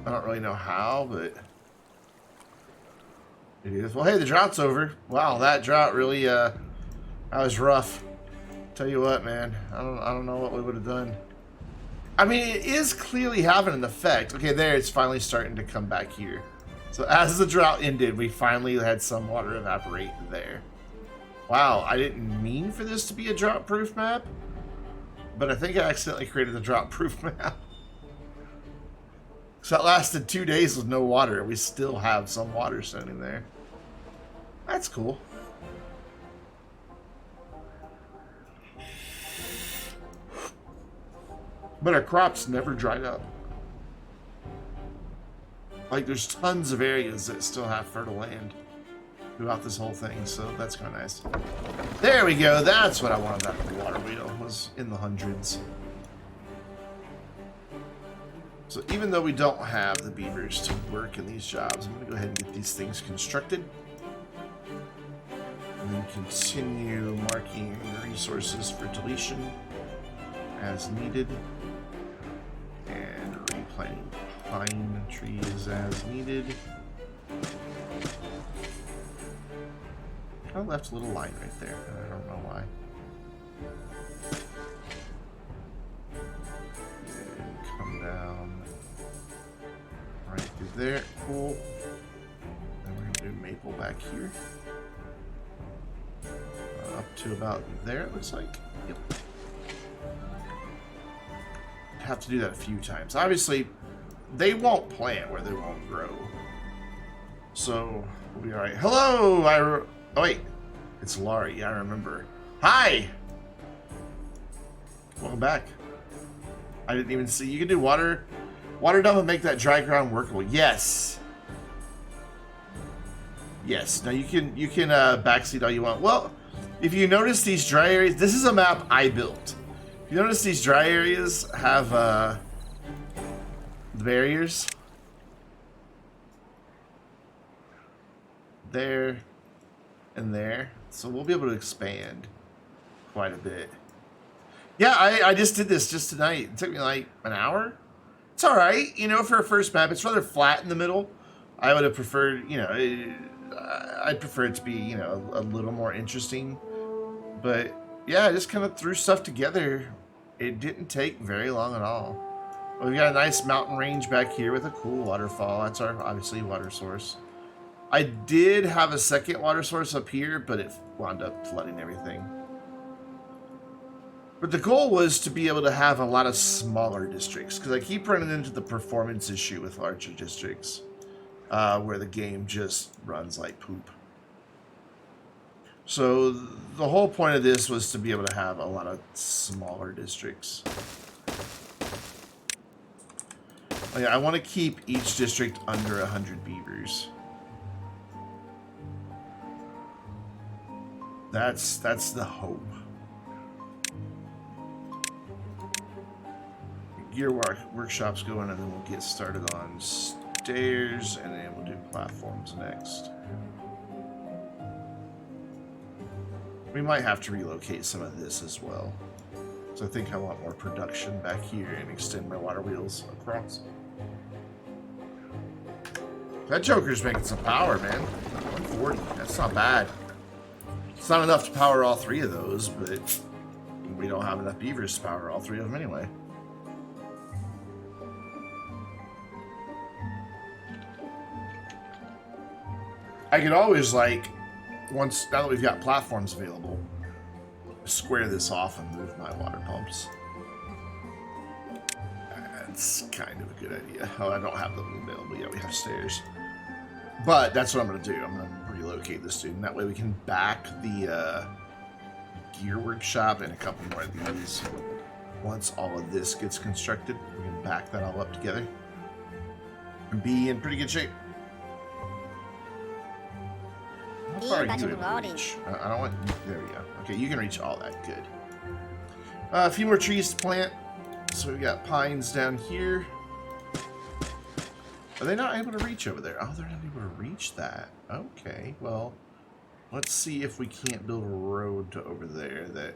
I don't really know how, but it is. Well, hey, the drought's over. Wow, that drought really, that was rough. Tell you what, man, I don't know what we would have done. I mean, it is clearly having an effect. Okay, there, it's finally starting to come back here. So as the drought ended, we finally had some water evaporate there. Wow, I didn't mean for this to be a drought-proof map, but I think I accidentally created a drought-proof map. So that lasted 2 days with no water. We still have some water standing there. That's cool. But our crops never dried up. Like, there's tons of areas that still have fertile land throughout this whole thing, so that's kind of nice. There we go. That's what I wanted out of the water wheel, was in the hundreds. So even though we don't have the beavers to work in these jobs, I'm going to go ahead and get these things constructed. And then continue marking resources for deletion as needed. And replanting pine trees as needed. I left a little line right there. I don't know why. And come down right through there. Cool. Then we're going to do maple back here. Up to about there, it looks like. Yep. Have to do that a few times. Obviously, they won't plant where they won't grow. So, we'll be alright. Hello! Oh, wait. It's Laurie. I remember. Hi! Welcome back. I didn't even see. You can do water dump and make that dry ground workable. Yes. Yes. Now, you can backseat all you want. Well, if you notice these dry areas, this is a map I built. If you notice these dry areas have the barriers. There and there. So we'll be able to expand quite a bit. Yeah, I just did this just tonight. It took me like an hour. It's alright, you know, for a first map. It's rather flat in the middle. I would have preferred, you know, I'd prefer it to be, you know, a little more interesting. But yeah, I just kind of threw stuff together it didn't take very long at all. Well, we've got a nice mountain range back here with a cool waterfall. That's our, obviously, water source. I did have a second water source up here, but it wound up flooding everything. But the goal was to be able to have a lot of smaller districts, because I keep running into the performance issue with larger districts, where the game just runs like poop. So the whole point of this was to be able to have a lot of smaller districts. Oh, yeah, I want to keep each district under 100 beavers. That's the hope. Gear workshops going, and then we'll get started on stairs, and then we'll do platforms next. We might have to relocate some of this as well. So I think I want more production back here and extend my water wheels across. That Joker's making some power, man. 140. That's not bad. It's not enough to power all three of those, but we don't have enough beavers to power all three of them anyway. I could always, like, now that we've got platforms available, square this off and move my water pumps. That's kind of a good idea. Oh, I don't have them available yet. We have stairs. But that's what I'm going to do. I'm going to relocate this dude. And that way we can back the gear workshop and a couple more of these. Once all of this gets constructed, we can back that all up together and be in pretty good shape. How far are you able to reach? I don't want... There we go. Okay, you can reach all that. Good. A few more trees to plant. So we've got pines down here. Are they not able to reach over there? Oh, they're not able to reach that. Okay, well, let's see if we can't build a road to over there that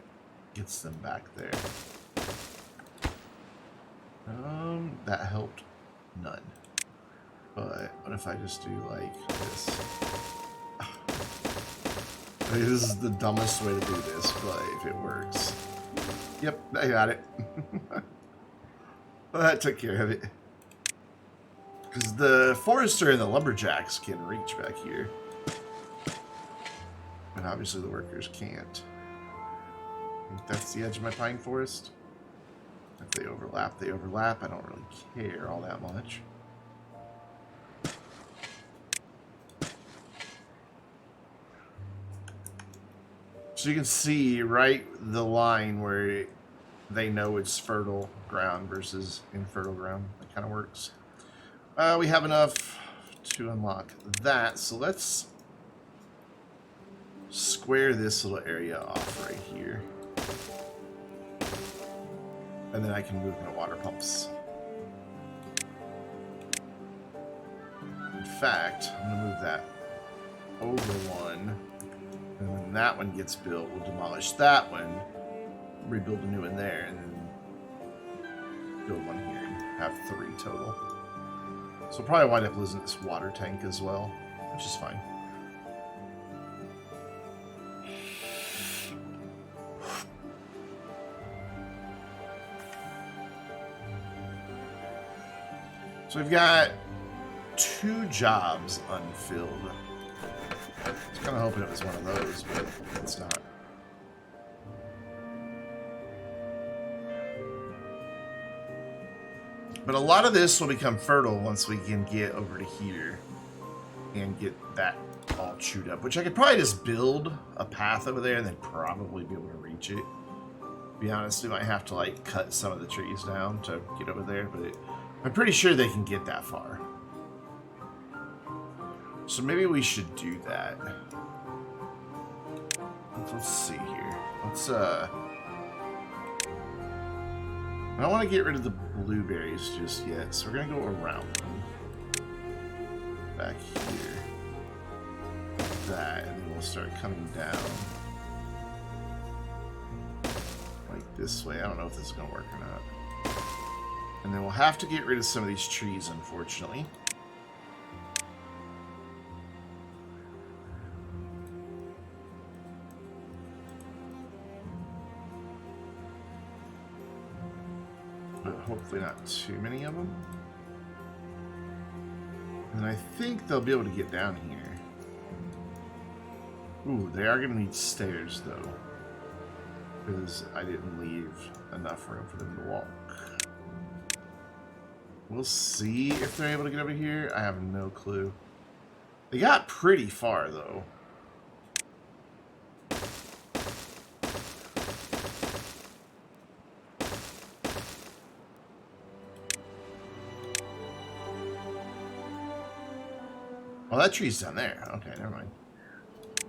gets them back there. That helped none. But what if I just do like this? This is the dumbest way to do this, but if it works. Yep, I got it. Well, that took care of it. Because the forester and the lumberjacks can reach back here. But obviously the workers can't. I think that's the edge of my pine forest. If they overlap, they overlap. I don't really care all that much. So you can see right the line where they know it's fertile ground versus infertile ground. That kind of works. We have enough to unlock that, so let's square this little area off right here. And then I can move my water pumps. In fact, I'm going to move that over one. And when that one gets built, we'll demolish that one, rebuild a new one there, and then build one here and have 3 total. So we'll probably wind up losing this water tank as well, which is fine. So we've got 2 jobs unfilled. I was kind of hoping it was one of those, but it's not. But a lot of this will become fertile once we can get over to here and get that all chewed up, which I could probably just build a path over there and then probably be able to reach it. To be honest, we might have to like cut some of the trees down to get over there, but I'm pretty sure they can get that far. So maybe we should do that. Let's see here. I don't want to get rid of the blueberries just yet, so we're going to go around them. Back here. Like that, and then we'll start coming down. Like this way. I don't know if this is going to work or not. And then we'll have to get rid of some of these trees, unfortunately. but hopefully not too many of them. And I think they'll be able to get down here. Ooh, they are going to need stairs, though. Because I didn't leave enough room for them to walk. We'll see if they're able to get over here. I have no clue. They got pretty far, though. Oh, that tree's down there. Okay, never mind.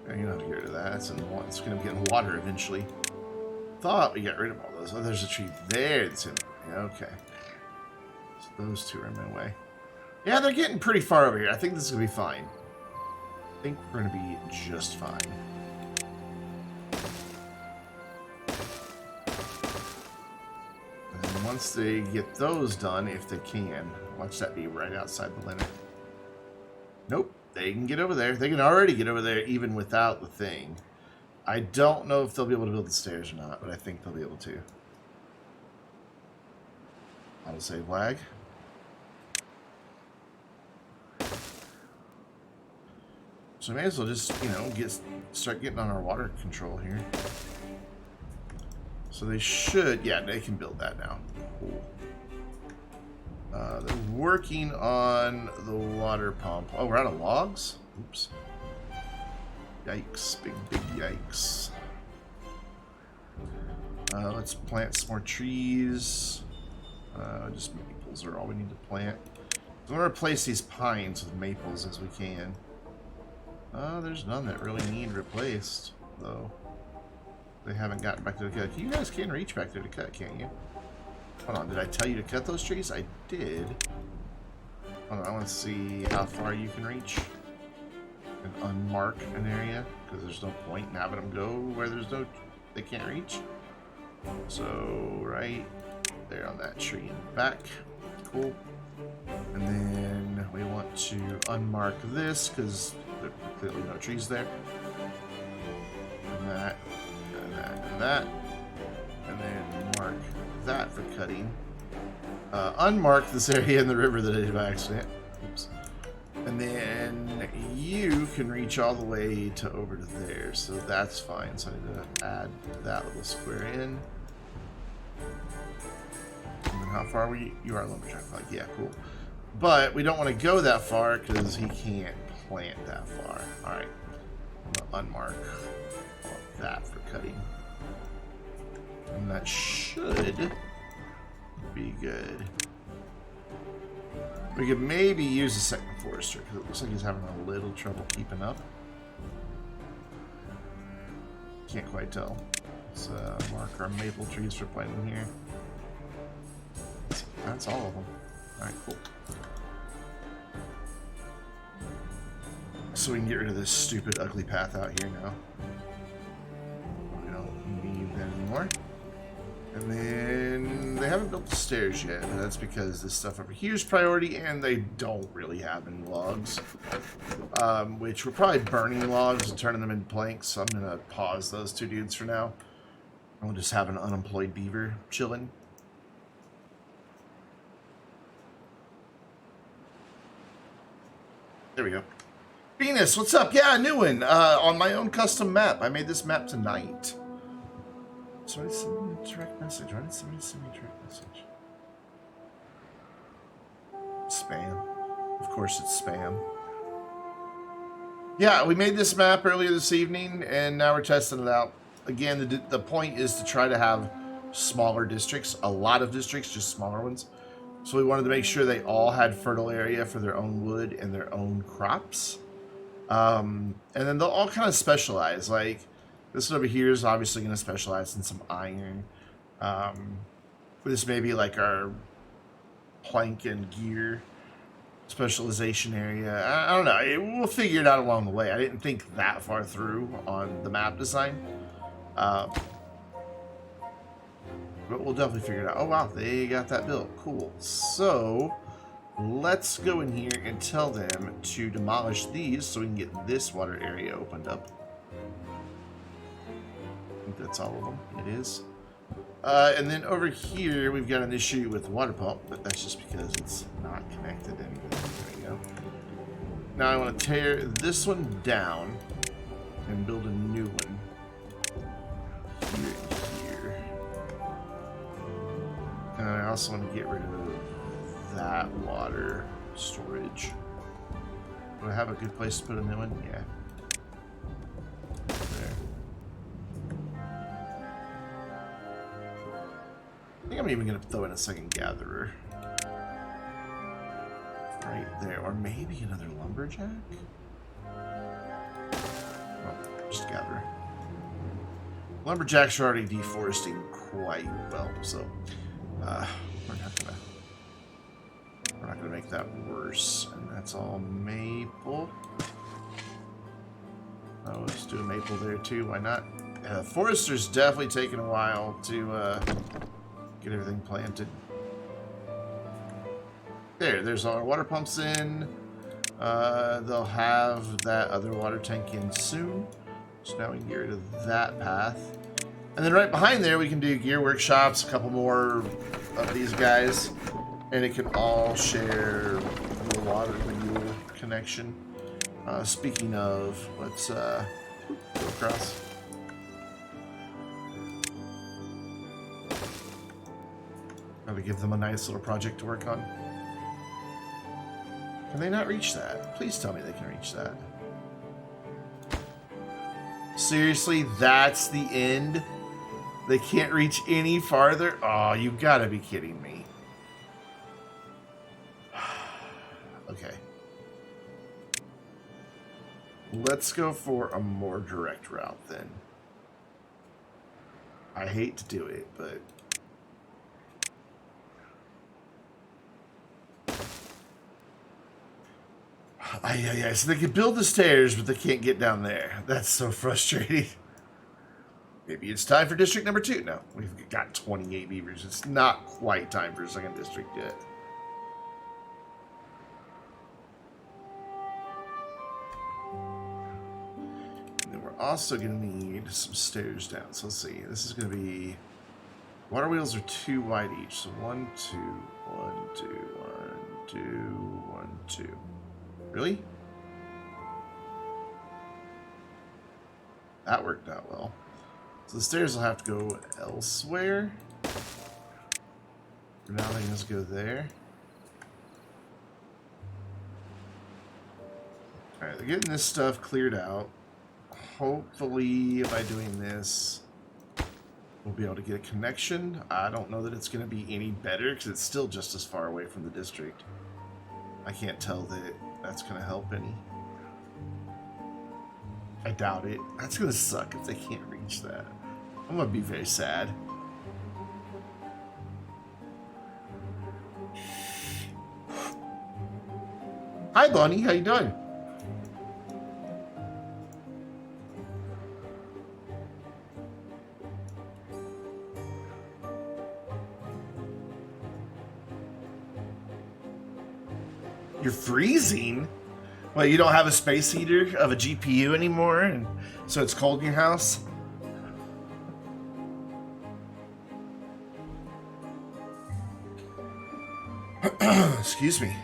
Yeah, you don't have to get rid of that. It's going to get in water eventually. Thought we got rid of all those. Oh, there's a tree there that's in. Yeah, okay. So those two are in my way. Yeah, they're getting pretty far over here. I think this is going to be fine. I think we're going to be just fine. And once they get those done, if they can, watch that be right outside the limit. Nope, they can get over there. They can already get over there even without the thing. I don't know if they'll be able to build the stairs or not, but I think they'll be able to. I'll say flag. So we may as well just, you know, start getting on our water control here. So they should, yeah, they can build that now. Cool. They're working on the water pump. Oh, we're out of logs? Oops. Yikes. Big, big yikes. Let's plant some more trees. Just maples are all we need to plant. So I'm going to replace these pines with maples as we can. There's none that really need replaced, though. They haven't gotten back to the cut. You guys can reach back there to cut, can't you? Hold on, did I tell you to cut those trees? I did. Hold on, I want to see how far you can reach. And unmark an area, because there's no point in having them go where there's no... they can't reach. So, right there on that tree in the back. Cool. And then we want to unmark this, because there's clearly no trees there. And that, and that, and that. And then mark that for cutting. Unmark this area in the river that I did by accident. Oops. And then you can reach all the way to over to there, so that's fine. So I need to add that little square in. And then how far were you? You are a lumberjack. Like, yeah, cool. But we don't want to go that far because he can't plant that far. All right, I'm gonna unmark that for cutting. And that should be good. We could maybe use a second forester because it looks like he's having a little trouble keeping up. Can't quite tell. Let's mark our maple trees for planting here. That's all of them. Alright, cool. So we can get rid of this stupid, ugly path out here now. We don't need that anymore. And then they haven't built the stairs yet, and that's because this stuff over here is priority, and they don't really have any logs. Which we're probably burning logs and turning them into planks, so I'm going to pause those two dudes for now. And we'll just have an unemployed beaver chilling. There we go. Venus, what's up? Yeah, a new one. On my own custom map. I made this map tonight. Somebody send me a direct message. Why did somebody send me a direct message? Spam. Of course it's spam. Yeah, we made this map earlier this evening, and now we're testing it out. Again, the point is to try to have smaller districts. A lot of districts, just smaller ones. So we wanted to make sure they all had fertile area for their own wood and their own crops. And then they'll all kind of specialize. Like, this one over here is obviously going to specialize in some iron. This may be like our plank and gear specialization area. I don't know. We'll figure it out along the way. I didn't think that far through on the map design. But we'll definitely figure it out. Oh, wow. They got that built. Cool. So let's go in here and tell them to demolish these so we can get this water area opened up. I think that's all of them. It is. And then over here, we've got an issue with the water pump, but that's just because it's not connected to anything. There we go. Now I want to tear this one down and build a new one. Here and here. And I also want to get rid of that water storage. Do I have a good place to put a new one? Yeah. I think I'm even going to throw in a second gatherer. Right there. Or maybe another lumberjack? Oh, just a gatherer. Lumberjacks are already deforesting quite well, so we're not gonna make that worse. And that's all maple. Oh, let's do a maple there too. Why not? Forester's definitely taking a while to get everything planted. There's all our water pumps in. They'll have that other water tank in soon. So now we can get rid of that path. And then right behind there, we can do gear workshops, a couple more of these guys. And it can all share the water wheel connection. Speaking of, let's go across. Gotta give them a nice little project to work on. Can they not reach that? Please tell me they can reach that. Seriously, that's the end? They can't reach any farther? Oh, you gotta be kidding me. Okay. Let's go for a more direct route then. I hate to do it, but... So they can build the stairs, but they can't get down there. That's so frustrating. Maybe it's time for district number 2. No, we've got 28 beavers. It's not quite time for a second district yet. And then we're also going to need some stairs down. So let's see. This is going to be... Water wheels are 2 wide each. So 1, 2, 1, 2, 1, 2, 1, 2. Really? That worked out well. So the stairs will have to go elsewhere. For now, they can just go there. Alright, they're getting this stuff cleared out. Hopefully, by doing this, we'll be able to get a connection. I don't know that it's going to be any better, because it's still just as far away from the district. I can't tell that that's going to help any. I doubt it. That's going to suck if they can't reach that. I'm going to be very sad. Hi, Bonnie. How you doing? You're freezing? Well, you don't have a space heater of a GPU anymore, and so it's cold in your house? Excuse me.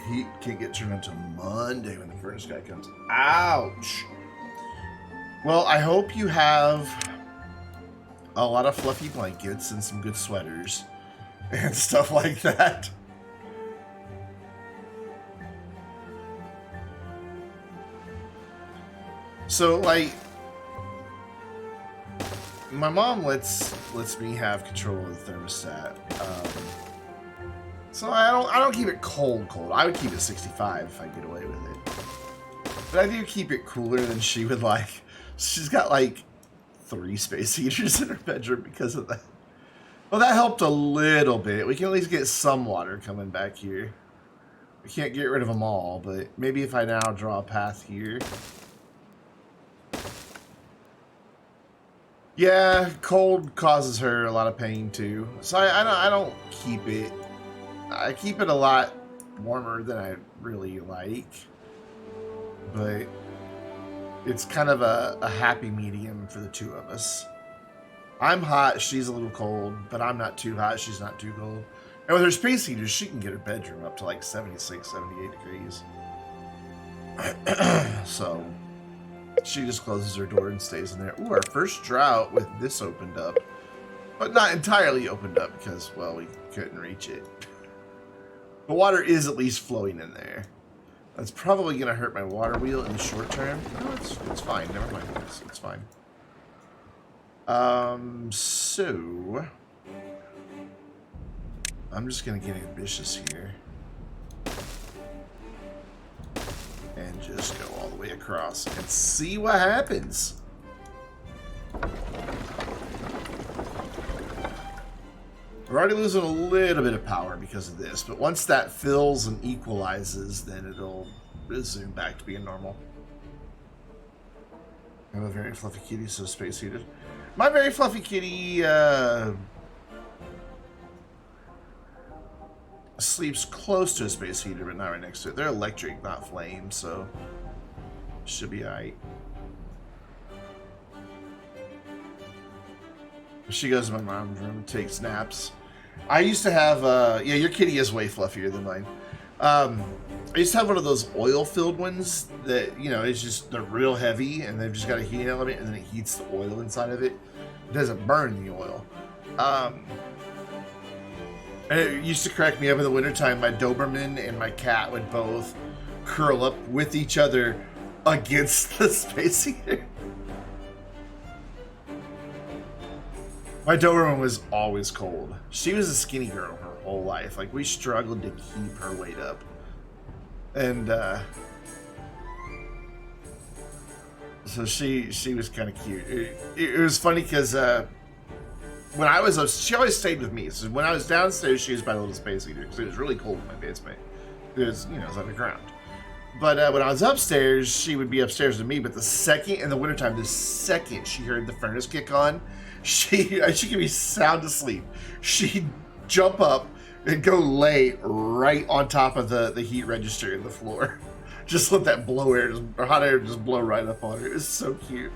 Heat can't get turned on until Monday when the furnace guy comes. Ouch! Well, I hope you have a lot of fluffy blankets and some good sweaters and stuff like that. So, like, my mom lets me have control of the thermostat. So I don't keep it cold. I would keep it 65 if I get away with it. But I do keep it cooler than she would like. She's got like 3 space heaters in her bedroom because of that. Well, that helped a little bit. We can at least get some water coming back here. We can't get rid of them all, but maybe if I now draw a path here. Yeah, cold causes her a lot of pain too. So I don't keep it. I keep it a lot warmer than I really like. But it's kind of a happy medium for the two of us. I'm hot, she's a little cold, but I'm not too hot, she's not too cold. And with her space heaters, she can get her bedroom up to like 76, 78 degrees. So she just closes her door and stays in there. Ooh, our first drought with this opened up. But not entirely opened up because, well, we couldn't reach it. The water is at least flowing in there. That's probably going to hurt my water wheel in the short term. No, it's fine. Never mind. It's fine. So I'm just going to get ambitious here. And just go all the way across and see what happens. We're already losing a little bit of power because of this, but once that fills and equalizes, then it'll resume back to being normal. I'm a very fluffy kitty, so space heated. My very fluffy kitty sleeps close to a space heater, but not right next to it. They're electric, not flame, so should be alright. She goes to my mom's room, takes naps. I used to have, yeah, your kitty is way fluffier than mine. I used to have one of those oil-filled ones that, you know, it's just, they're real heavy, and they've just got a heating element, and then it heats the oil inside of it. It doesn't burn the oil. And it used to crack me up in the wintertime. My Doberman and my cat would both curl up with each other against the space heater. My Doberman was always cold. She was a skinny girl her whole life. Like, we struggled to keep her weight up. And, so she was kind of cute. It was funny because, when I was up, she always stayed with me. So when I was downstairs, she was by the little space heater because it was really cold in my basement. It was, you know, it was underground. But when I was upstairs, she would be upstairs with me. But the second, in the wintertime, the second she heard the furnace kick on, she could be sound asleep. She'd jump up and go lay right on top of the heat register in the floor. Just let that blow air, or hot air just blow right up on her. It was so cute.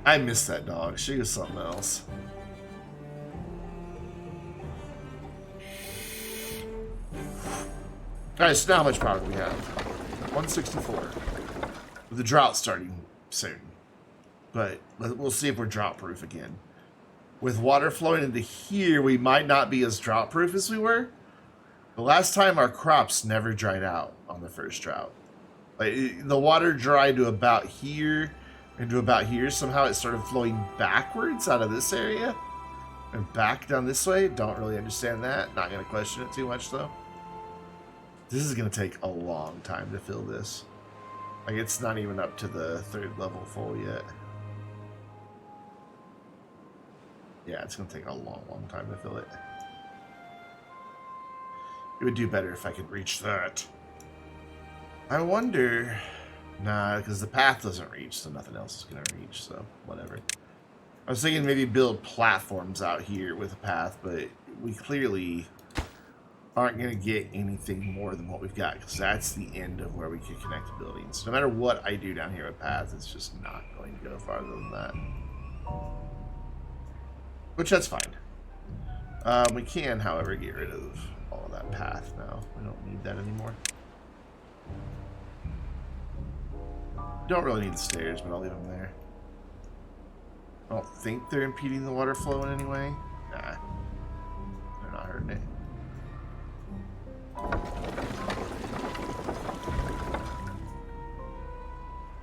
I miss that dog. She was something else. Alright, so now how much power do we have? 164. With the drought starting soon. But we'll see if we're drought proof again. With water flowing into here, we might not be as drought proof as we were. The last time our crops never dried out on the first drought. Like, the water dried to about here and to about here. Somehow it started flowing backwards out of this area and back down this way. Don't really understand that. Not going to question it too much though. This is going to take a long time to fill this. Like, it's not even up to the 3rd level full yet. Yeah, it's going to take a long, long time to fill it. It would do better if I could reach that. I wonder... Nah, because the path doesn't reach, so nothing else is going to reach, so whatever. I was thinking maybe build platforms out here with a path, but we clearly aren't going to get anything more than what we've got, because that's the end of where we can connect the buildings. No matter what I do down here with paths, it's just not going to go farther than that. Which, that's fine. We can, however, get rid of all of that path now. We don't need that anymore. Don't really need the stairs, but I'll leave them there. I don't think they're impeding the water flow in any way. Nah. They're not hurting it.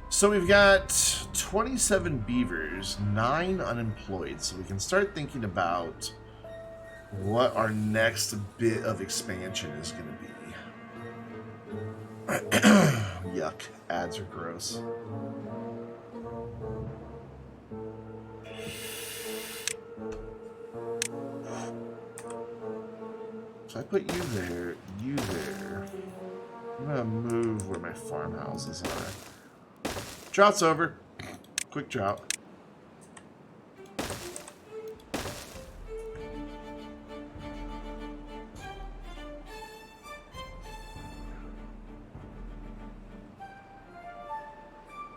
So we've got 27 beavers, 9 unemployed, so we can start thinking about what our next bit of expansion is going to be. Yuck. Ads are gross. So I put you there, you there. I'm gonna move where my farmhouses are. Drought's over. Quick drought.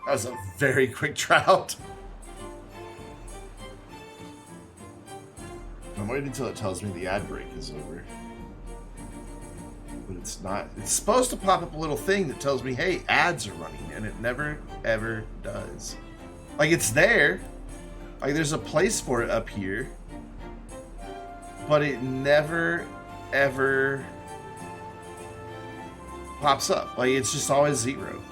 That was a very quick drought. I'm waiting until it tells me the ad break is over. But it's not. It's supposed to pop up a little thing that tells me, hey, ads are running, and it never, ever does. Like, it's there. Like, there's a place for it up here. But it never, ever pops up. Like, it's just always 0.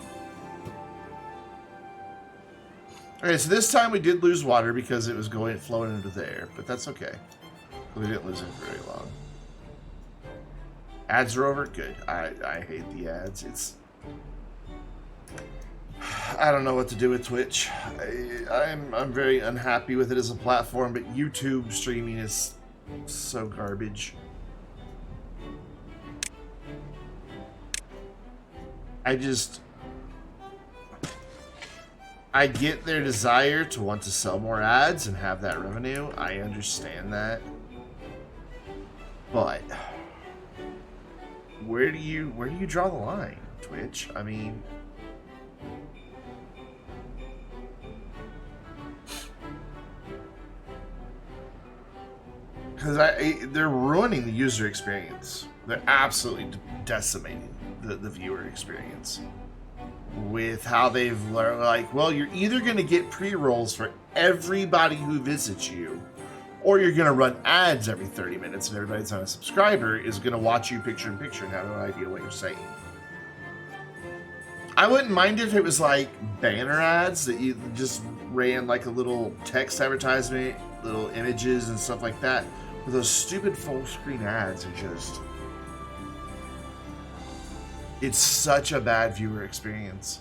Okay, so this time we did lose water because it was flowing into there, but that's okay. We didn't lose it very long. Ads are over? Good. I hate the ads. I don't know what to do with Twitch. I'm very unhappy with it as a platform, but YouTube streaming is so garbage. I get their desire to want to sell more ads and have that revenue. I understand that. But where do you draw the line, Twitch? I mean, because they're ruining the user experience. They're absolutely decimating the viewer experience with how they've learned. Like, well, you're either going to get pre-rolls for everybody who visits you, or you're going to run ads every 30 minutes, and everybody that's not a subscriber is going to watch you picture in picture and have no idea what you're saying. I wouldn't mind if it was like banner ads that you just ran like a little text advertisement, little images and stuff like that. But those stupid full screen ads are just... It's such a bad viewer experience.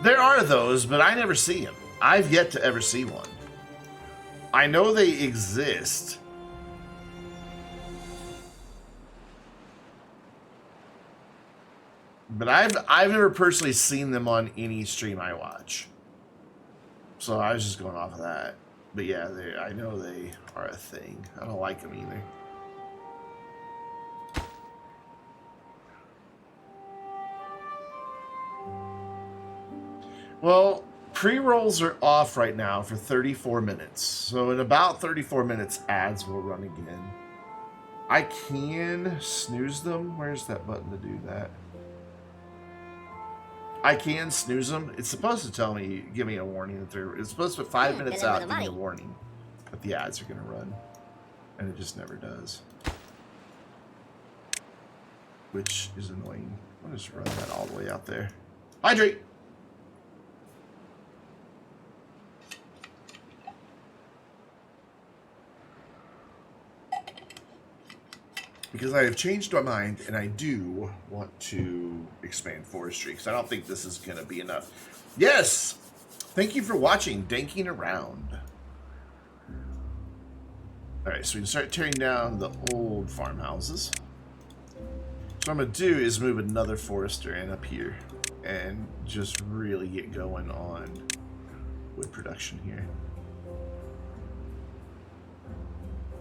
There are those, but I never see them. I've yet to ever see one. I know they exist. But I've never personally seen them on any stream I watch. So I was just going off of that. But yeah, I know they are a thing. I don't like them either. Well, pre-rolls are off right now for 34 minutes. So in about 34 minutes, ads will run again. I can snooze them. Where's that button to do that? I can snooze them. It's supposed to tell me, give me a warning that it's supposed to put 5 minutes out, give me a warning that the ads are going to run. And it just never does. Which is annoying. I'll just run that all the way out there. Hydrate! Because I have changed my mind, and I do want to expand forestry, because I don't think this is going to be enough. Yes! Thank you for watching Danking Around. Alright, so we can start tearing down the old farmhouses. So what I'm going to do is move another forester in up here, and just really get going on wood production here.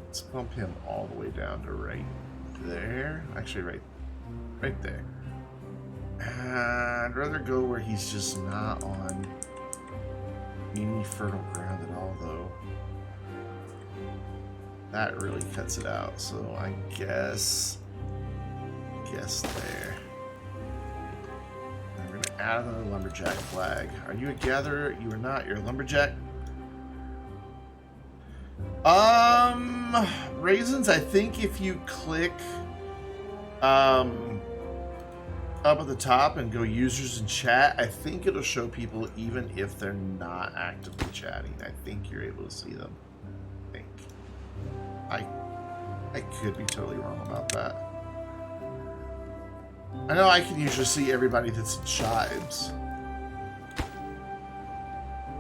Let's bump him all the way down to right there. Actually, right there. I'd rather go where he's just not on any fertile ground at all, though. That really cuts it out. So I guess there. I'm gonna add another lumberjack flag. Are you a gatherer? You are not. You're a lumberjack. Raisins, I think if you click up at the top and go users and chat, I think it'll show people even if they're not actively chatting. I think you're able to see them. I think. I could be totally wrong about that. I know I can usually see everybody that's in chives.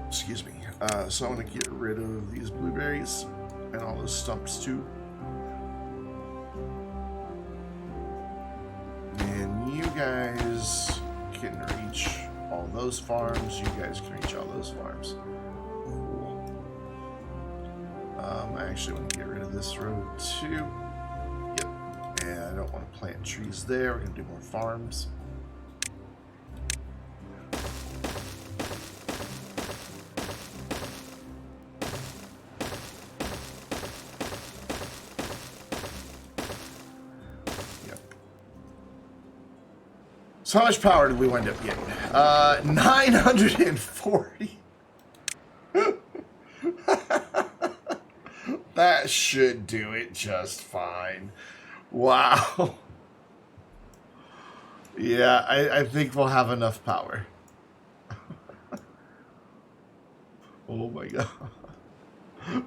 Excuse me. So I'm going to get rid of these blueberries and all those stumps too. And you guys can reach all those farms. You guys can reach all those farms. Cool. I actually want to get rid of this road too. Yep. And I don't want to plant trees there. We're going to do more farms. So how much power did we wind up getting? 940. That should do it just fine. Wow. Yeah, I think we'll have enough power. Oh my god.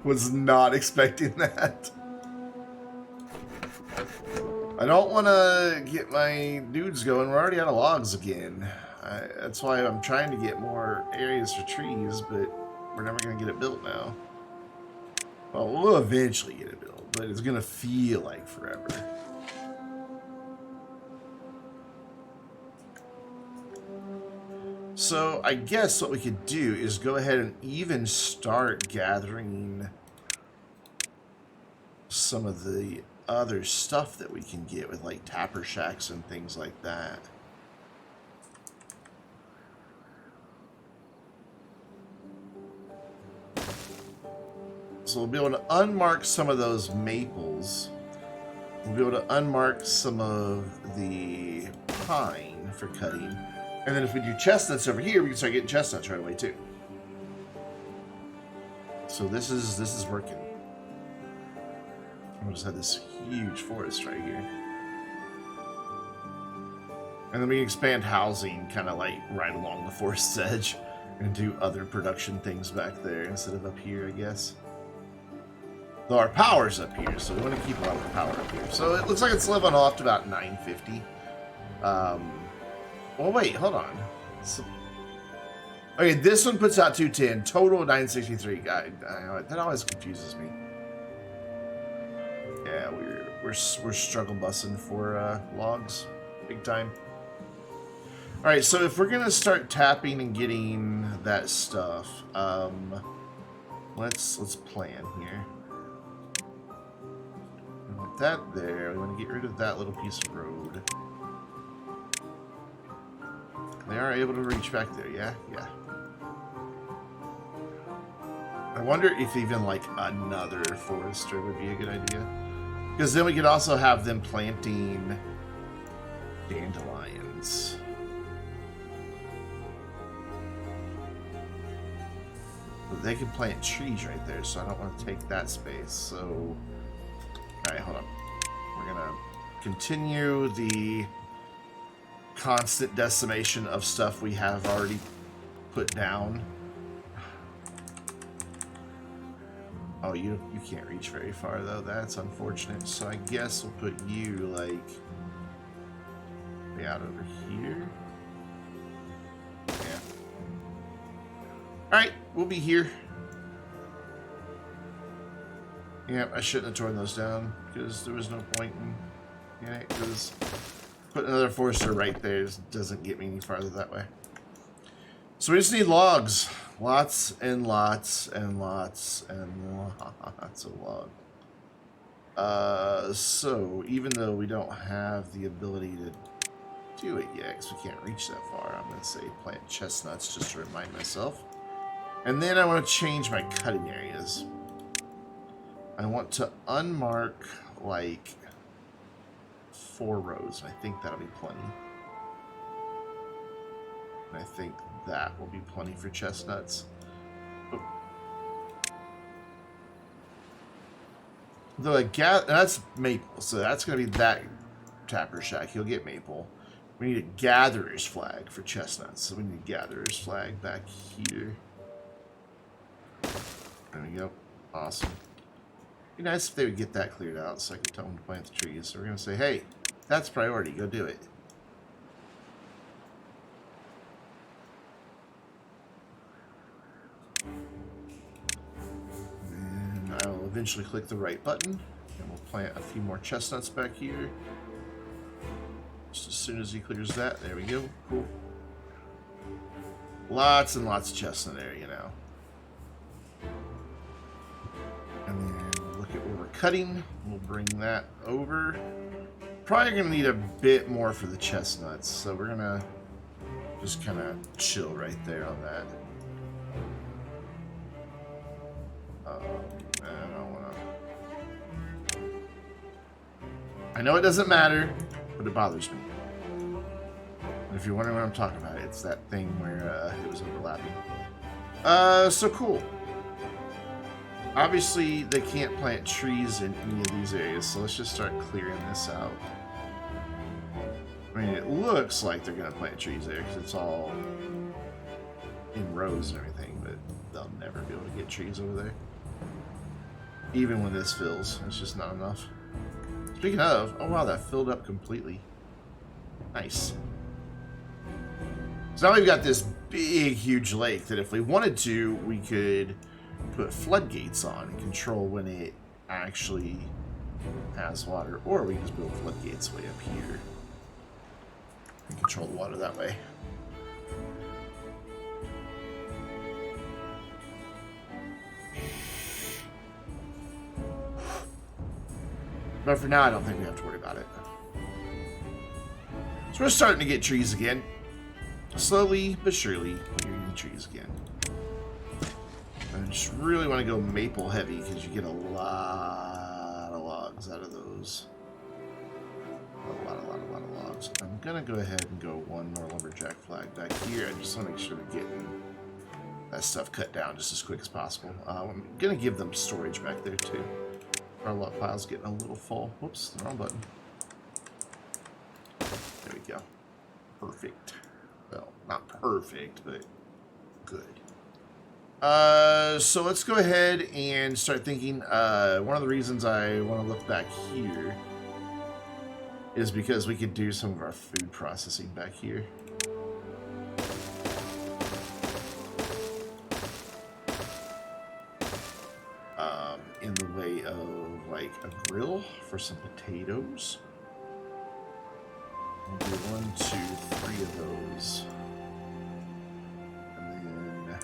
Was not expecting that. I don't want to get my dudes going. We're already out of logs again. That's why I'm trying to get more areas for trees, but we're never going to get it built now. Well, we'll eventually get it built, but it's going to feel like forever. So I guess what we could do is go ahead and even start gathering some of the other stuff that we can get with like tapper shacks and things like that. So we'll be able to unmark some of those maples. We'll be able to unmark some of the pine for cutting. And then if we do chestnuts over here, we can start getting chestnuts right away too. So this is working. We just had this huge forest right here. And then we can expand housing kind of like right along the forest's edge and do other production things back there instead of up here, I guess. Though our power's up here, so we want to keep a lot of power up here. So it looks like it's leveling off to about 950. Well, wait, hold on. So, okay, this one puts out 210, total 963. That always confuses me. Yeah, we're struggle bussing for logs, big time. All right, so if we're gonna start tapping and getting that stuff, let's plan here. We want that there. We want to get rid of that little piece of road. They are able to reach back there, yeah? Yeah. I wonder if even like another forester would be a good idea. Because then we could also have them planting dandelions. But they can plant trees right there, so I don't want to take that space. So, alright, hold on. We're going to continue the constant decimation of stuff we have already put down. Oh, you can't reach very far though. That's unfortunate. So I guess we'll put you like way out over here. Yeah. All right, we'll be here. Yeah, I shouldn't have torn those down because there was no point in it. Because putting another forester right there doesn't get me any farther that way. So we just need logs. Lots and lots and lots and lots of logs. So even though we don't have the ability to do it yet, because we can't reach that far, I'm going to say plant chestnuts just to remind myself. And then I want to change my cutting areas. I want to unmark like 4 rows. I think that'll be plenty. And I think that will be plenty for chestnuts. Oh. Though that's maple, so that's going to be that tapper shack. He'll get maple. We need a gatherer's flag for chestnuts, so we need a gatherer's flag back here. There we go. Awesome. It'd be nice if they would get that cleared out so I could tell them to plant the trees. So we're going to say, hey, that's priority. Go do it. And I'll eventually click the right button. And we'll plant a few more chestnuts back here. Just as soon as he clears that. There we go. Cool. Lots and lots of chestnut area now. And then look at where we're cutting. We'll bring that over. Probably going to need a bit more for the chestnuts, so we're going to just kind of chill right there on that. I know it doesn't matter, but it bothers me. if you're wondering what I'm talking about, it's that thing where it was overlapping. So cool. Obviously, they can't plant trees in any of these areas, so let's just start clearing this out. I mean, it looks like they're going to plant trees there because it's all in rows and everything, but they'll never be able to get trees over there. Even when this fills, it's just not enough. Speaking of, oh wow, that filled up completely. Nice. So now we've got this big, huge lake that if we wanted to, we could put floodgates on and control when it actually has water, or we can just build floodgates way up here and control the water that way. But for now, I don't think we have to worry about it. So we're starting to get trees again. Slowly but surely, we're getting trees again. I just really want to go maple heavy because you get a lot of logs out of those. A lot of logs. I'm going to go ahead and go one more lumberjack flag back here. I just want to make sure we're getting that stuff cut down just as quick as possible. I'm going to give them storage back there too. Our log pile's getting a little full. Whoops, the wrong button. There we go. Perfect. Well, not perfect, but good. So let's go ahead and start thinking. One of the reasons I want to look back here is because we could do some of our food processing back here. In the way of like a grill for some potatoes. We'll do 1, 2, 3 of those. And then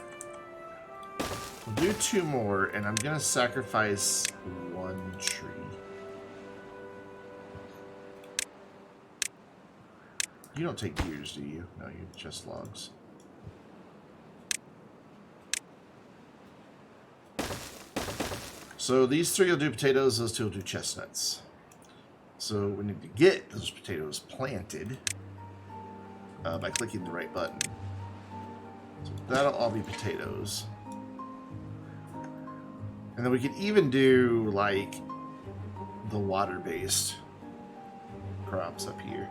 we'll do 2 more, and I'm gonna sacrifice 1 tree. You don't take gears, do you? No, you just logs. So these 3 will do potatoes, those 2 will do chestnuts. So we need to get those potatoes planted by clicking the right button. So that'll all be potatoes. And then we could even do like the water-based crops up here.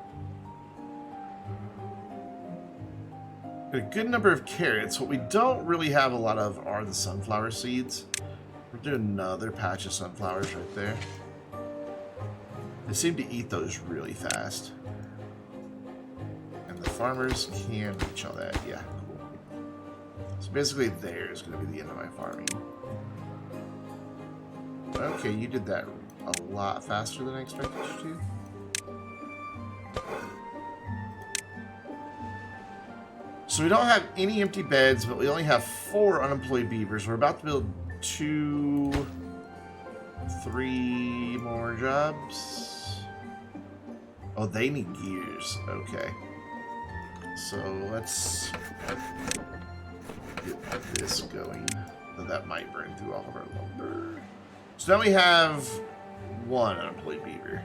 Got a good number of carrots. What we don't really have a lot of are the sunflower seeds. We'll do another patch of sunflowers right there. They seem to eat those really fast. And the farmers can reach all that. Yeah, cool. So basically there is going to be the end of my farming. Okay, you did that a lot faster than I expected you to. So we don't have any empty beds, but we only have 4 unemployed beavers. We're about to build 2, 3 more jobs. Oh, they need gears. Okay. So let's get this going. So that might burn through all of our lumber. So now we have 1 unemployed beaver.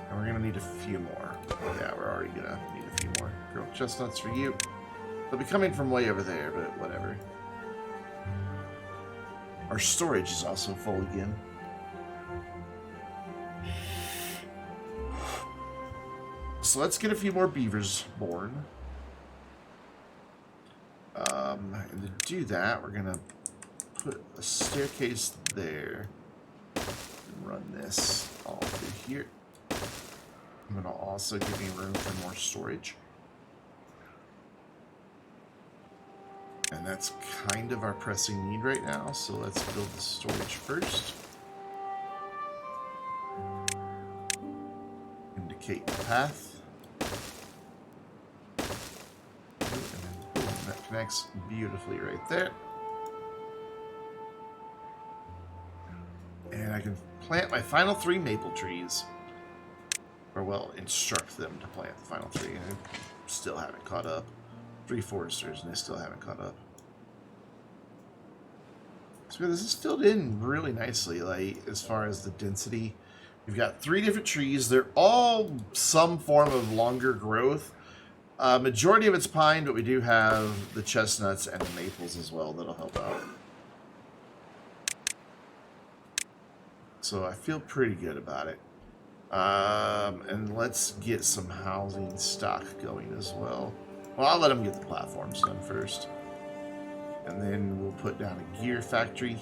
And we're going to need a few more. Yeah, we're already going to need a few more. Grilled chestnuts for you. They'll be coming from way over there, but whatever. Our storage is also full again. So let's get a few more beavers born. And to do that, we're going to put a staircase there. And run this all through here. I'm going to also give me room for more storage. And that's kind of our pressing need right now, so let's build the storage first. Indicate the path. And then boom, that connects beautifully right there. And I can plant my final 3 maple trees. Or, well, instruct them to plant the final 3, and I still haven't caught up. 3 foresters, and they still haven't caught up. So this is filled in really nicely, like, as far as the density. We've got 3 different trees. They're all some form of longer growth. Majority of it's pine, but we do have the chestnuts and the maples as well that'll help out. So I feel pretty good about it. And let's get some housing stock going as well. Well, I'll let them get the platforms done first. And then we'll put down a gear factory.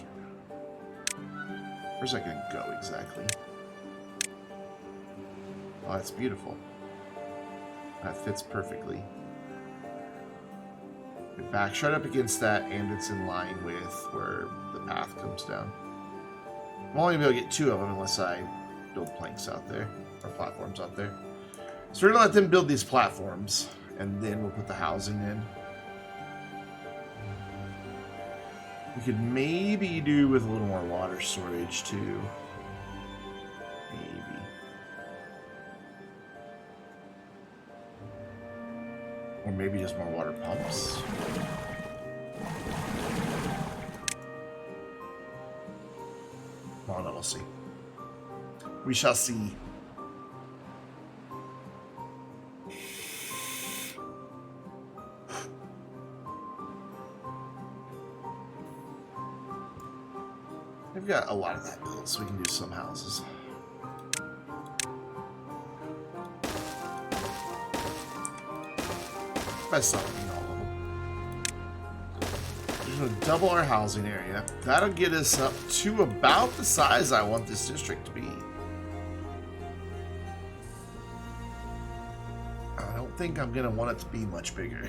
Where's that going to go exactly? Oh, that's beautiful. That fits perfectly. It backs right up against that, and it's in line with where the path comes down. I'm only going to be able to get 2 of them unless I build planks out there, or platforms out there. So we're going to let them build these platforms, and then we'll put the housing in. We could maybe do with a little more water storage, too. Maybe. Or maybe just more water pumps. Well, no, we'll see. We shall see. We've got a lot of that built, so we can do some houses. I saw all of them. We're going to double our housing area. That'll get us up to about the size I want this district to be. I don't think I'm going to want it to be much bigger.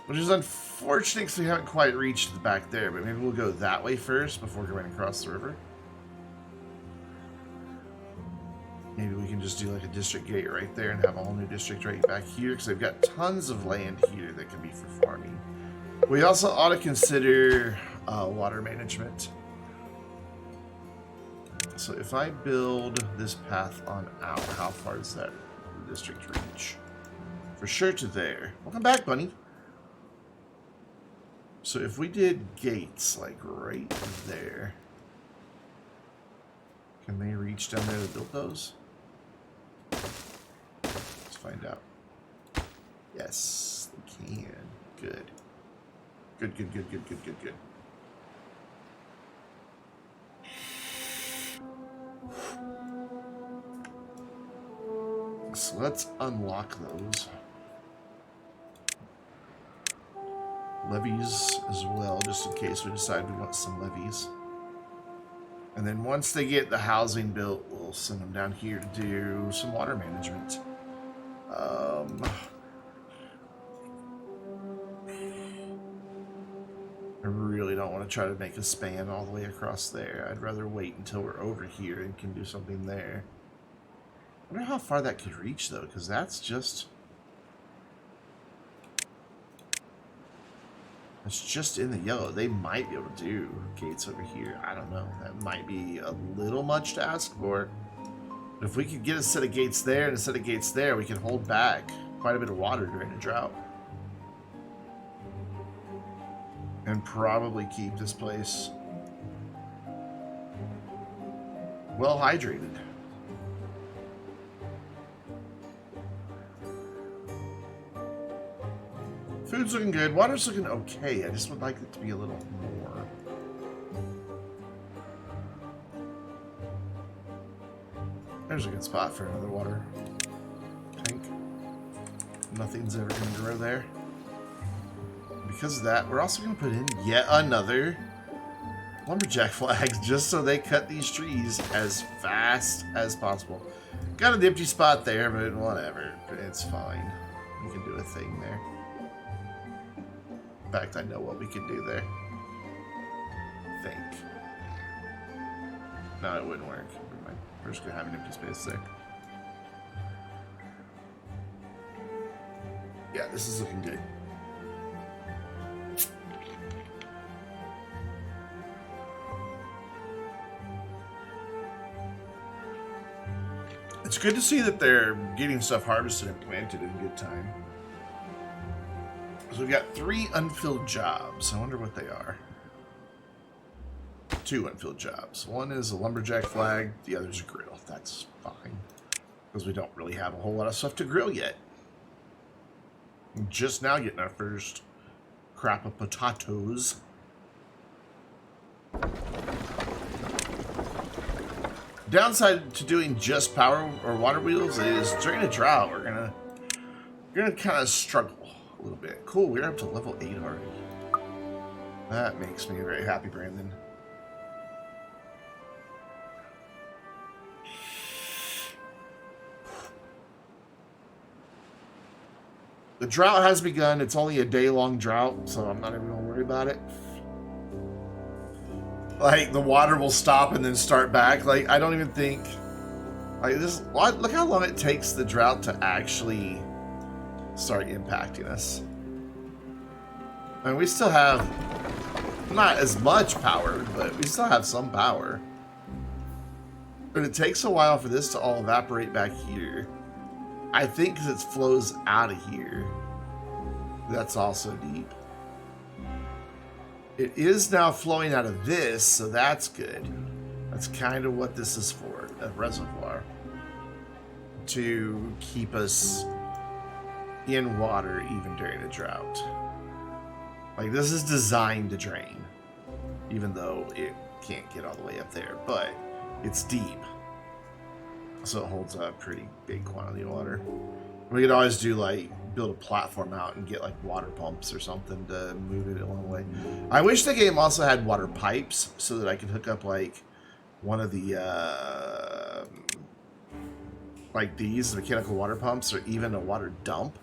Which is unfortunate because we haven't quite reached the back there, but maybe we'll go that way first before going across the river. Maybe we can just do like a district gate right there and have a whole new district right back here, because they've got tons of land here that can be for farming. We also ought to consider water management. So if I build this path on out, how far does that district reach? For sure to there. Welcome back, bunny. So if we did gates like right there, can they reach down there to build those? Let's find out. Yes, they can. Good. Good, good, good, good, good, good, good. So let's unlock those. Levies as well, just in case we decide we want some levies. And then once they get the housing built, we'll send them down here to do some water management. I really don't want to try to make a span all the way across there. I'd rather wait until we're over here and can do something there. I wonder how far that could reach, though, because that's just... It's just in the yellow. They might be able to do gates over here. I don't know. That might be a little much to ask for. But if we could get a set of gates there and a set of gates there, we can hold back quite a bit of water during a drought. And probably keep this place well hydrated. Food's looking good. Water's looking okay. I just would like it to be a little more. There's a good spot for another water tank. Nothing's ever going to grow there. Because of that, we're also going to put in yet another lumberjack flag just so they cut these trees as fast as possible. Got an empty spot there, but whatever. It's fine. We can do a thing there. In fact, I know what we can do there. I think. No, it wouldn't work. Never mind. We're just going to have an empty space there. Yeah, this is looking good. It's good to see that they're getting stuff harvested and planted in good time. So we've got 3 unfilled jobs. I wonder what they are. 2 unfilled jobs. One is a lumberjack flag, the other's a grill. That's fine. because we don't really have a whole lot of stuff to grill yet. We're just now getting our first crop of potatoes. Downside to doing just power or water wheels is during a drought we're gonna kind of struggle a little bit. Cool, we're up to level 8 already. That makes me very happy, Brandon. The drought has begun. It's only a day-long drought, so I'm not even gonna worry about it. Like, the water will stop and then start back. Like, I don't even think... Like, this... Look how long it takes the drought to actually start impacting us. I mean, we still have... Not as much power, but we still have some power. But it takes a while for this to all evaporate back here. I think because it flows out of here. That's also deep. It is now flowing out of this, so that's good. That's kind of what this is for, a reservoir. To keep us in water even during a drought. Like, this is designed to drain. Even though it can't get all the way up there, but it's deep. So it holds a pretty big quantity of water. We could always do, like, build a platform out and get, like, water pumps or something to move it along the way. I wish the game also had water pipes so that I could hook up, like, one of the, like these mechanical water pumps or even a water dump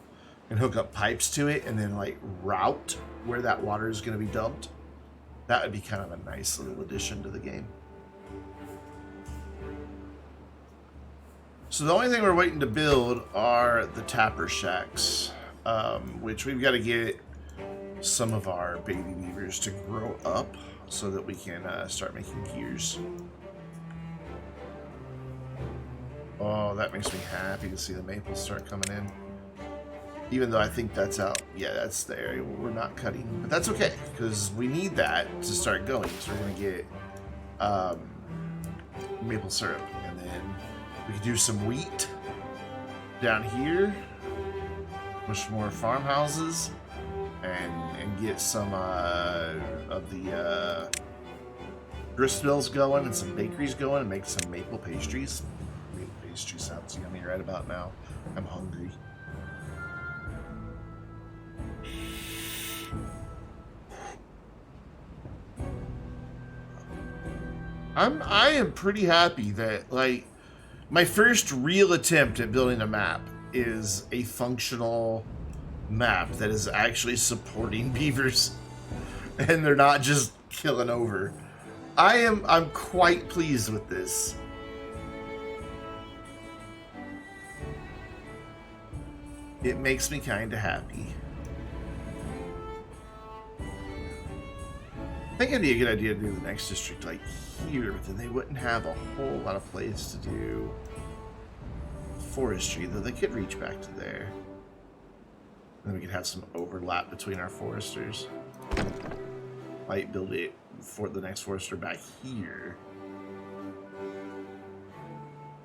and hook up pipes to it and then, like, route where that water is going to be dumped. That would be kind of a nice little addition to the game. So the only thing we're waiting to build are the tapper shacks, which we've got to get some of our baby beavers to grow up so that we can start making gears. Oh, that makes me happy to see the maples start coming in. Even though I think that's out. Yeah, that's there. We're not cutting. But that's okay, because we need that to start going. So we're going to get maple syrup. And then we can do some wheat down here. Push more farmhouses. And get some of the grist mills going and some bakeries going and make some maple pastries. Maple pastry sounds yummy right about now. I'm hungry. I am pretty happy that, like, my first real attempt at building a map is a functional map that is actually supporting beavers and they're not just killing over. I'm quite pleased with this. It makes me kind of happy. I think it'd be a good idea to do the next district like here, but then they wouldn't have a whole lot of place to do forestry, though they could reach back to there. Then we could have some overlap between our foresters. Might build it for the next forester back here.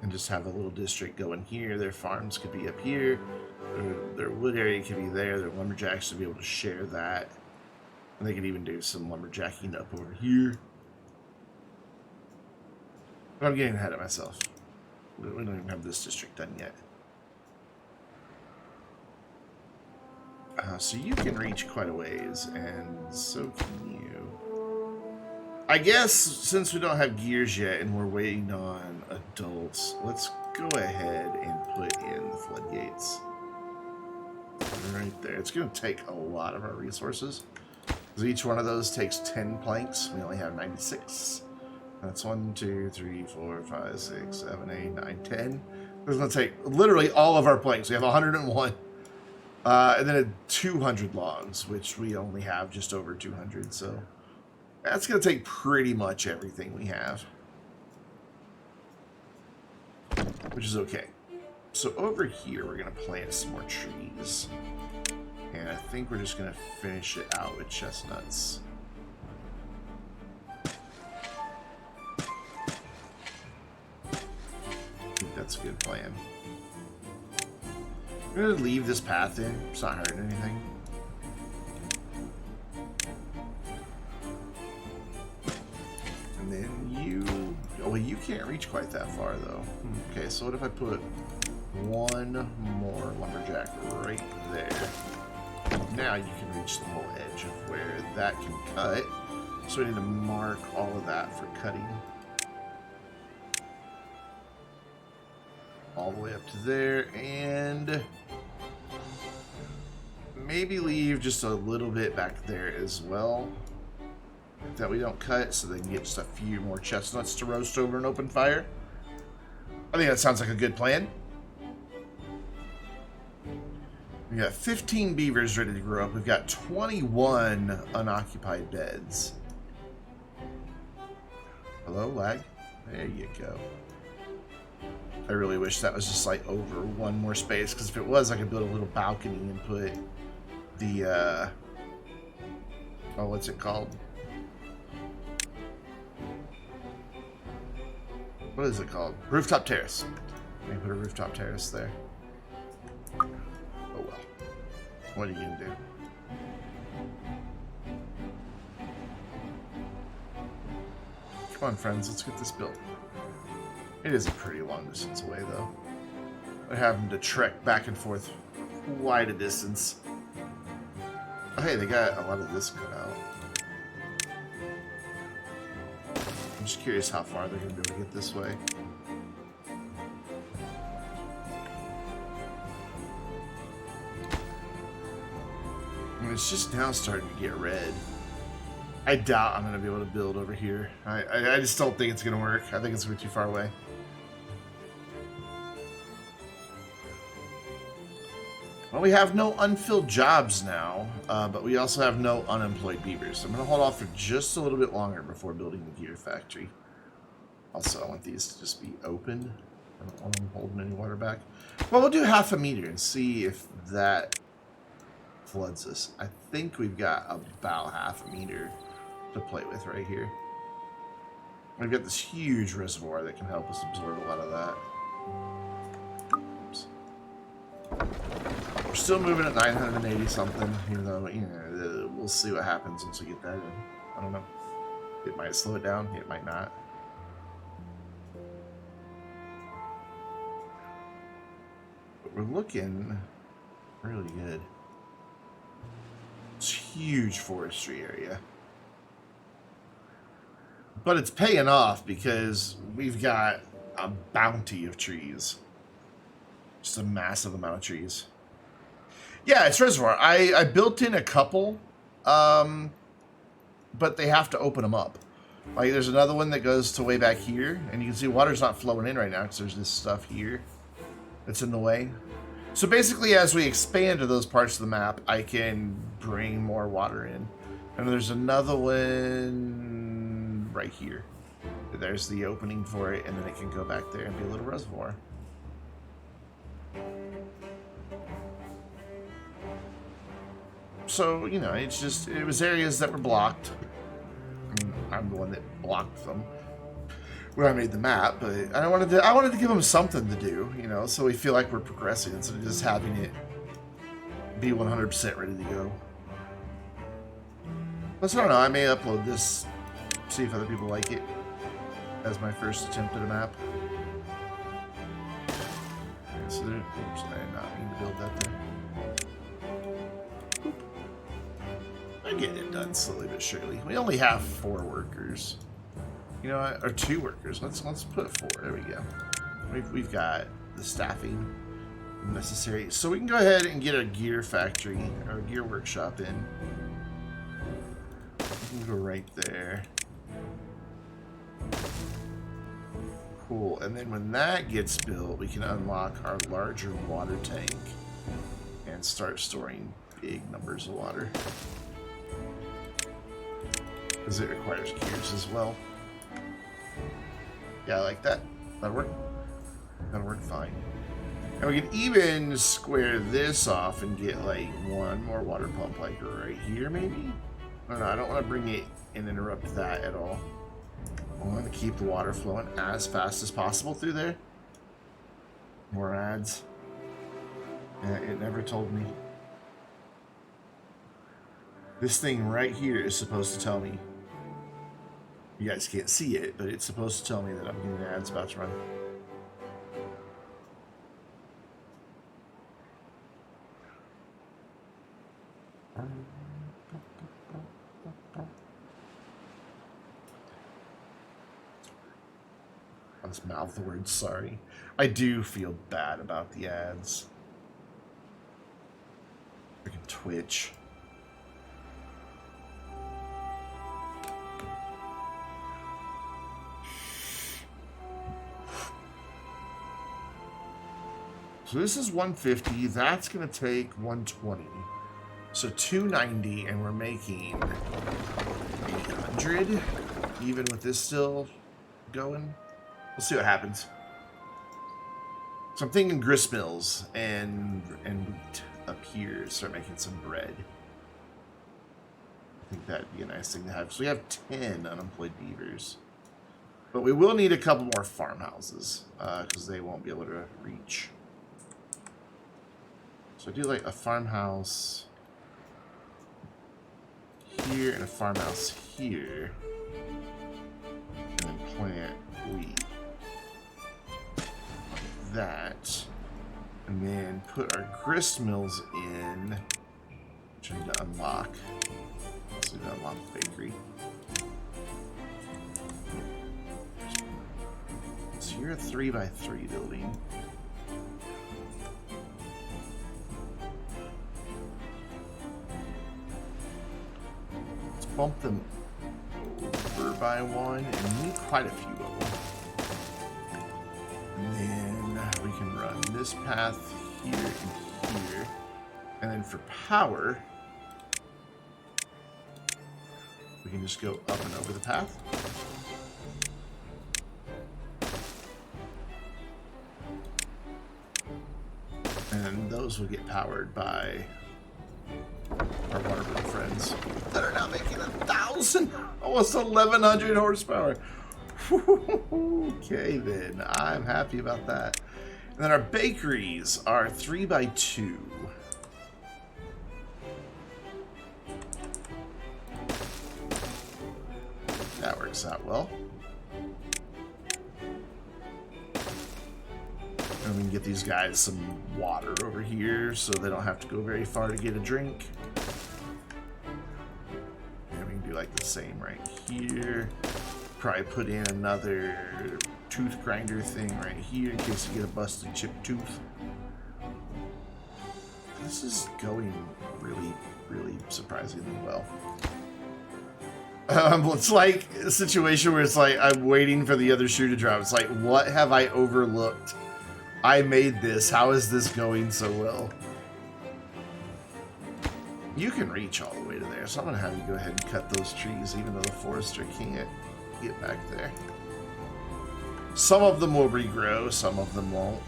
And just have a little district going here. Their farms could be up here. Their wood area could be there. Their lumberjacks should be able to share that. And they could even do some lumberjacking up over here. But I'm getting ahead of myself. We don't even have this district done yet. So you can reach quite a ways, and so can you. I guess since we don't have gears yet and we're waiting on adults, let's go ahead and put in the floodgates. Right there. It's going to take a lot of our resources. Because each one of those takes 10 planks. We only have 96. That's 1, 2, 3, 4, 5, 6, 7, 8, 9, 10. It's going to take literally all of our planks. We have 101. And then 200 logs, which we only have just over 200. So that's going to take pretty much everything we have. Which is okay. So over here, we're going to plant some more trees. And I think we're just going to finish it out with chestnuts. I think that's a good plan. I'm going to leave this path in. It's not hurting anything. And then you... Oh, well, you can't reach quite that far, though. Okay, so what if I put one more lumberjack right there? Now you can reach the whole edge of where that can cut. So we need to mark all of that for cutting. All the way up to there, and maybe leave just a little bit back there as well that we don't cut, so they can get just a few more chestnuts to roast over an open fire. I think that sounds like a good plan. We got 15 beavers ready to grow up. We've got 21 unoccupied beds. Hello, lag? There you go. I really wish that was just like over one more space, because if it was, I could build a little balcony and put the oh, what's it called? What is it called? Rooftop terrace. Let me put a rooftop terrace there. Oh well. What are you gonna do? Come on, friends, let's get this built. It is a pretty long distance away, though. We're having to trek back and forth quite a distance. Oh, hey, they got a lot of this cut out. I'm just curious how far they're going to be able to get this way. And it's just now starting to get red. I doubt I'm going to be able to build over here. I just don't think it's going to work. I think it's way too far away. Well, we have no unfilled jobs now, but we also have no unemployed beavers. So I'm going to hold off for just a little bit longer before building the gear factory. Also, I want these to just be open. I don't want them holding any water back. Well, we'll do half a meter and see if that floods us. I think we've got about half a meter to play with right here. We've got this huge reservoir that can help us absorb a lot of that. Oops. We're still moving at 980 something, even though, you know, we'll see what happens once we get that in. I don't know. It might slow it down, it might not. But we're looking really good. It's a huge forestry area. But it's paying off because we've got a bounty of trees. Just a massive amount of trees. Yeah, it's reservoir. I built in a couple, but they have to open them up. Like, there's another one that goes to way back here, and you can see water's not flowing in right now because there's this stuff here that's in the way. So basically, as we expand to those parts of the map, I can bring more water in. And there's another one right here. There's the opening for it, and then it can go back there and be a little reservoir. So, you know, it's just, it was areas that were blocked. I'm the one that blocked them when I made the map, but I wanted to give them something to do, you know, so we feel like we're progressing instead of just having it be 100% ready to go. Plus, I don't know, I may upload this, see if other people like it as my first attempt at a map. Okay, so there, oops, I did not mean to build that there. I'm getting it done slowly but surely. We only have 4 workers. You know what? Or 2 workers. Let's put 4. There we go. We've got the staffing necessary. So we can go ahead and get a gear factory or a gear workshop in. We can go right there. Cool. And then when that gets built, we can unlock our larger water tank and start storing big numbers of water. Because it requires gears as well. Yeah, I like that. That'll work. That'll work fine. And we can even square this off and get like one more water pump, like right here maybe? I don't know, I don't want to bring it and interrupt that at all. I want to keep the water flowing as fast as possible through there. More ads. It never told me. This thing right here is supposed to tell me. You guys can't see it, but it's supposed to tell me that I'm getting ads about to run. I just mouth the word sorry. I do feel bad about the ads. Freaking Twitch. So this is 150. That's going to take 120. So 290, and we're making 800, even with this still going. We'll see what happens. So I'm thinking grist mills and wheat up here. Start making some bread. I think that'd be a nice thing to have. So we have 10 unemployed beavers. But we will need a couple more farmhouses because they won't be able to reach. So I do like a farmhouse here and a farmhouse here. And then plant wheat. That. And then put our grist mills in. Which I need to unlock. So we need to unlock the bakery. So you're a 3x3 building. Bump them over by one, and we need quite a few of them. And then we can run this path here and here. And then for power, we can just go up and over the path. And those will get powered by our waterborne friends that are now making 1,000, almost 1,100 horsepower. Okay, then I'm happy about that. And then our bakeries are 3x2. That works out well. And we can get these guys some water over here so they don't have to go very far to get a drink. And we can do like the same right here. Probably put in another tooth grinder thing right here in case you get a busted chipped tooth. This is going really, really surprisingly well. It's like a situation where it's like I'm waiting for the other shoe to drop. It's like, what have I overlooked? I made this. How is this going so well? You can reach all the way to there, so I'm going to have you go ahead and cut those trees, even though the forester can't get back there. Some of them will regrow, some of them won't.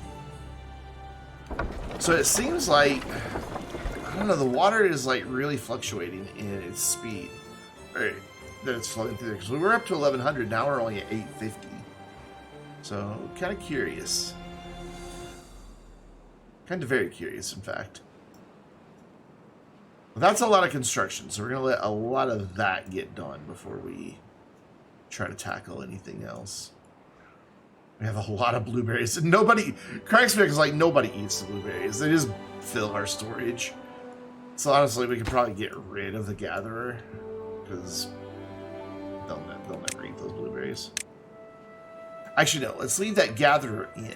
So it seems like, I don't know, the water is like really fluctuating in its speed. Or that it's flowing through there. Because we were up to 1,100, now we're only at 850. So, kind of curious. Kind of very curious, in fact. But that's a lot of construction, so we're going to let a lot of that get done before we try to tackle anything else. We have a lot of blueberries. And nobody, cracks me because like nobody eats the blueberries. They just fill our storage. So honestly, we could probably get rid of the gatherer because they'll never eat those blueberries. Actually, no. Let's leave that gatherer in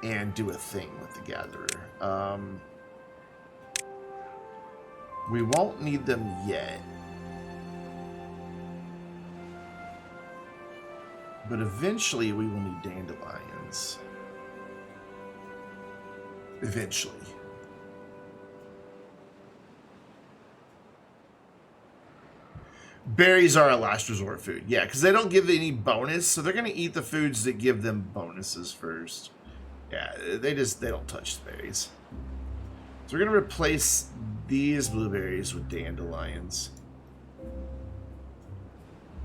and do a thing with the gatherer. We won't need them yet. But eventually we will need dandelions. Eventually. Berries are a last resort food. Yeah, because they don't give any bonus, so they're going to eat the foods that give them bonuses first. Yeah, they don't touch the berries. So we're going to replace these blueberries with dandelions.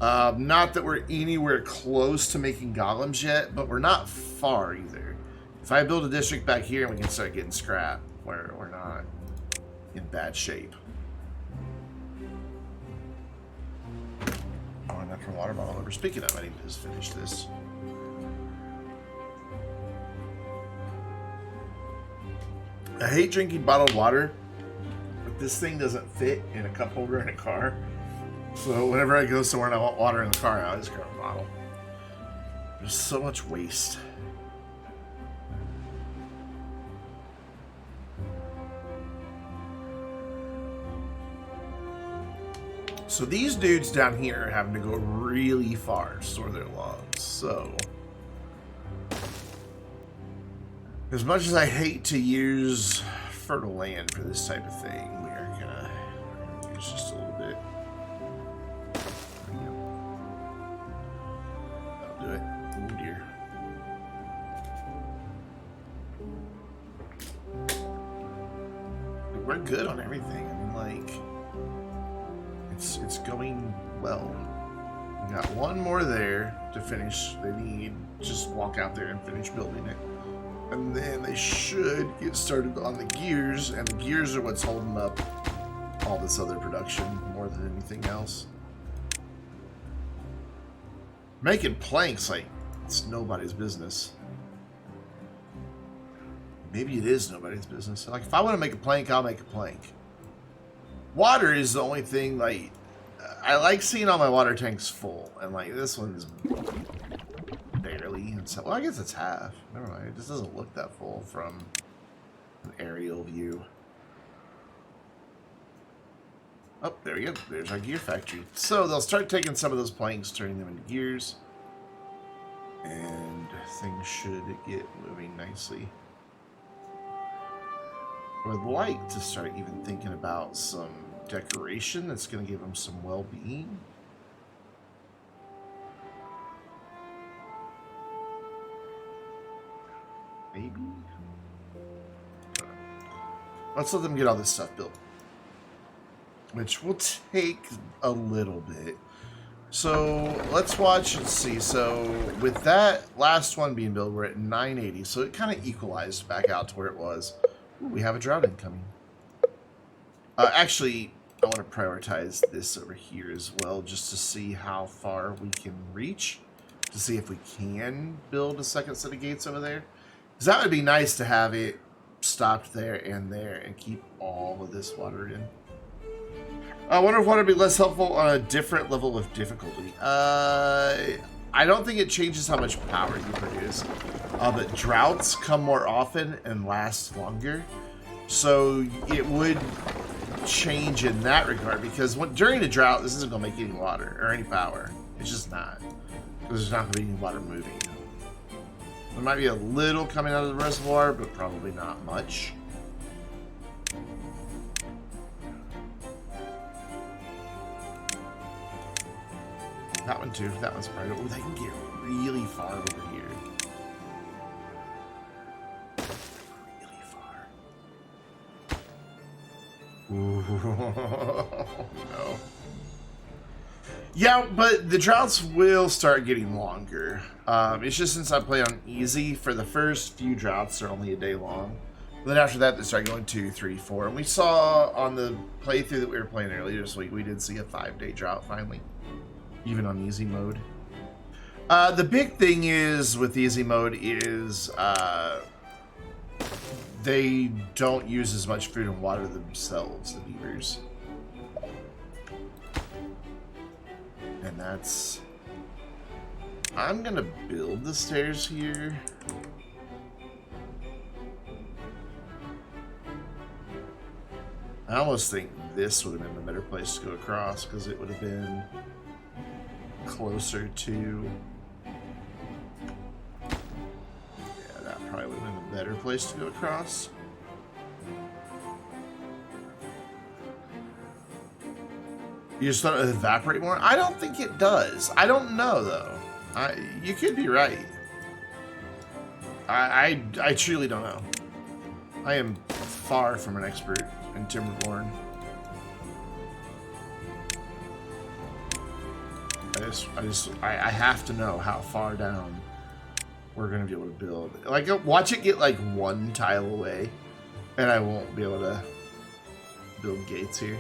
Not that we're anywhere close to making golems yet, but we're not far either. If I build a district back here, we can start getting scrap. we're not in bad shape. Oh, I knocked my water bottle over. Speaking of, I need to just finish this. I hate drinking bottled water, but this thing doesn't fit in a cup holder in a car. So whenever I go somewhere and I want water in the car, I just grab a bottle. There's so much waste. So these dudes down here are having to go really far to store their logs. So as much as I hate to use fertile land for this type of thing, we are gonna use just a little bit. That'll do it. Oh dear. We're good on everything. I mean, like, it's going well. We got one more there to finish. They need just walk out there and finish building it. And then they should get started on the gears, and the gears are what's holding up all this other production more than anything else. Making planks, like, it's nobody's business. Maybe it is nobody's business. Like, if I want to make a plank, I'll make a plank. Water is the only thing, like, I like seeing all my water tanks full, and, like, this one's barely. And so, well, I guess it's half. Never mind. It just doesn't look that full from an aerial view. Oh, there we go. There's our gear factory. So they'll start taking some of those planks, turning them into gears, and things should get moving nicely. I would like to start even thinking about some decoration that's going to give them some well-being. Maybe. Let's let them get all this stuff built, which will take a little bit. So let's watch and see. So with that last one being built, we're at 980. So it kind of equalized back out to where it was. Ooh, we have a drought incoming. Actually, I want to prioritize this over here as well, just to see how far we can reach, to see if we can build a second set of gates over there. Because that would be nice to have it stopped there and keep all of this water in. I wonder if water would be less helpful on a different level of difficulty. I don't think it changes how much power you produce. But droughts come more often and last longer. So it would change in that regard, because during a drought, this isn't going to make any water or any power. It's just not. Because there's not going to be any water moving. There might be a little coming out of the reservoir, but probably not much. That one too. That one's probably... Oh, they can get really far over here. Really far. Ooh, no. Yeah, but the droughts will start getting longer. It's just since I play on easy, for the first few droughts, they're only a day long. And then after that, they start going 2, 3, 4. And we saw on the playthrough that we were playing earlier this week, we did see a 5-day drought finally, even on easy mode. The big thing is with easy mode is they don't use as much food and water themselves, the beavers. And that's... I'm gonna build the stairs here. I almost think this would have been a better place to go across, because it would have been closer to... Yeah, that probably would have been a better place to go across. You just thought it would evaporate more? I don't think it does. I don't know, though. You could be right. I truly don't know. I am far from an expert in Timberborn. I have to know how far down we're gonna be able to build. Like, watch it get like one tile away, And I won't be able to build gates here.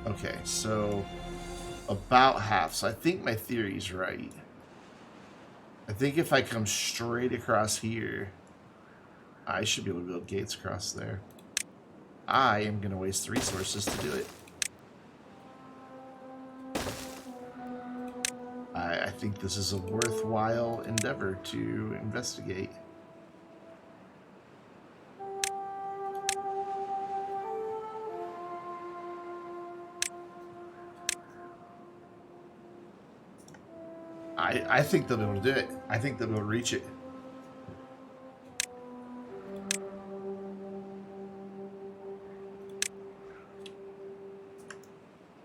Okay, so about half. So I think my theory's right. I think if I come straight across here, I should be able to build gates across there. I am going to waste the resources to do it. I think this is a worthwhile endeavor to investigate. I think they'll be able to do it. I think they'll be able to reach it.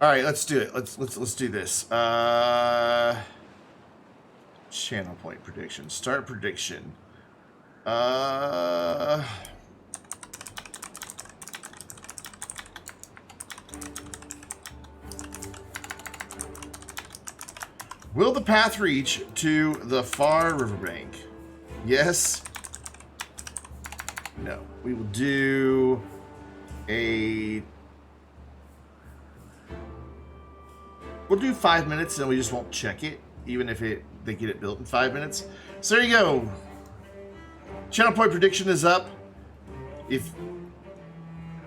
All right, let's do it. Let's do this. Channel point prediction. Start prediction. Will the path reach to the far riverbank? Yes. No. We will do a... We'll do 5 minutes and we just won't check it, even if they get it built in 5 minutes. So there you go. Channel point prediction is up. If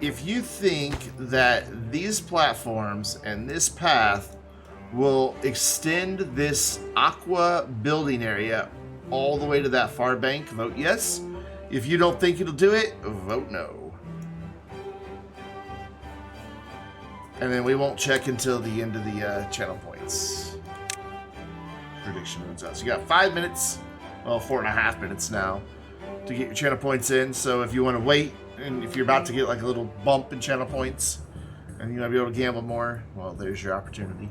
you think that these platforms and this path will extend this aqua building area all the way to that far bank, vote yes. If you don't think it'll do it, vote no. And then we won't check until the end of the channel points. Prediction runs out. So you got 5 minutes, well, 4.5 minutes now to get your channel points in. So if you want to wait, and if you're about to get like a little bump in channel points, and you want to be able to gamble more, well, there's your opportunity.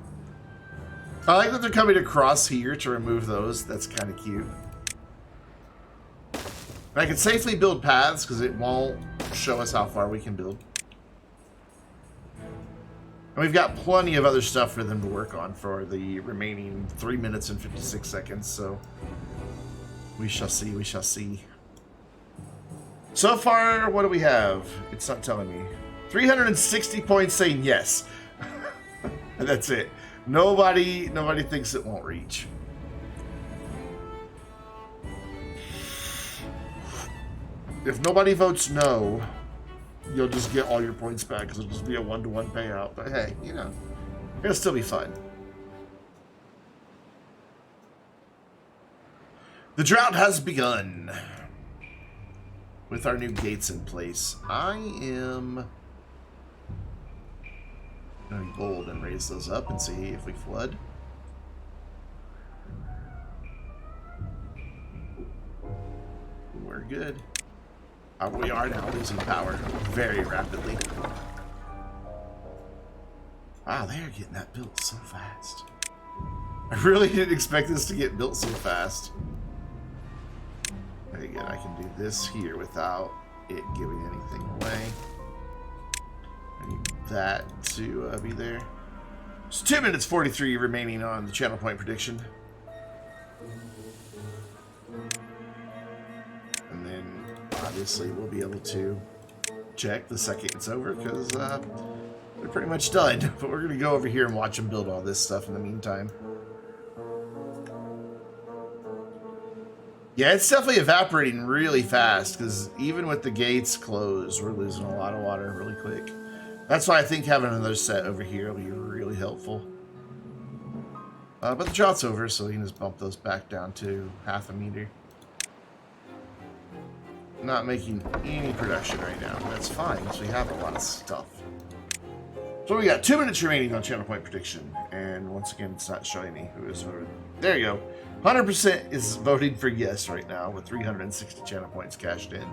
I like that they're coming across here to remove those. That's kind of cute. And I can safely build paths because it won't show us how far we can build. And we've got plenty of other stuff for them to work on for the remaining 3 minutes and 56 seconds. So we shall see. We shall see. So far, what do we have? It's not telling me. 360 points saying yes. And that's it. Nobody thinks it won't reach. If nobody votes no, you'll just get all your points back because it'll just be a 1-to-1 payout. But hey, you know, it'll still be fun. The drought has begun with our new gates in place. I am gonna be bold and raise those up and see if we flood. We're good. We are now losing power very rapidly. Wow, they are getting that built so fast. I really didn't expect this to get built so fast. And again, I can do this here without it giving anything away. I need that to be there. It's 2 minutes 43 remaining on the channel point prediction. And then obviously we'll be able to check the second it's over because they're pretty much done. But we're going to go over here and watch them build all this stuff in the meantime. Yeah, it's definitely evaporating really fast because even with the gates closed, we're losing a lot of water really quick. That's why I think having another set over here will be really helpful. But the drought's over, so we can just bump those back down to 0.5 meter. Not making any production right now. That's fine, because we have a lot of stuff. So we got 2 minutes remaining on channel point prediction. And once again, it's not showing me who is voted. There you go. 100% is voting for yes right now with 360 channel points cashed in.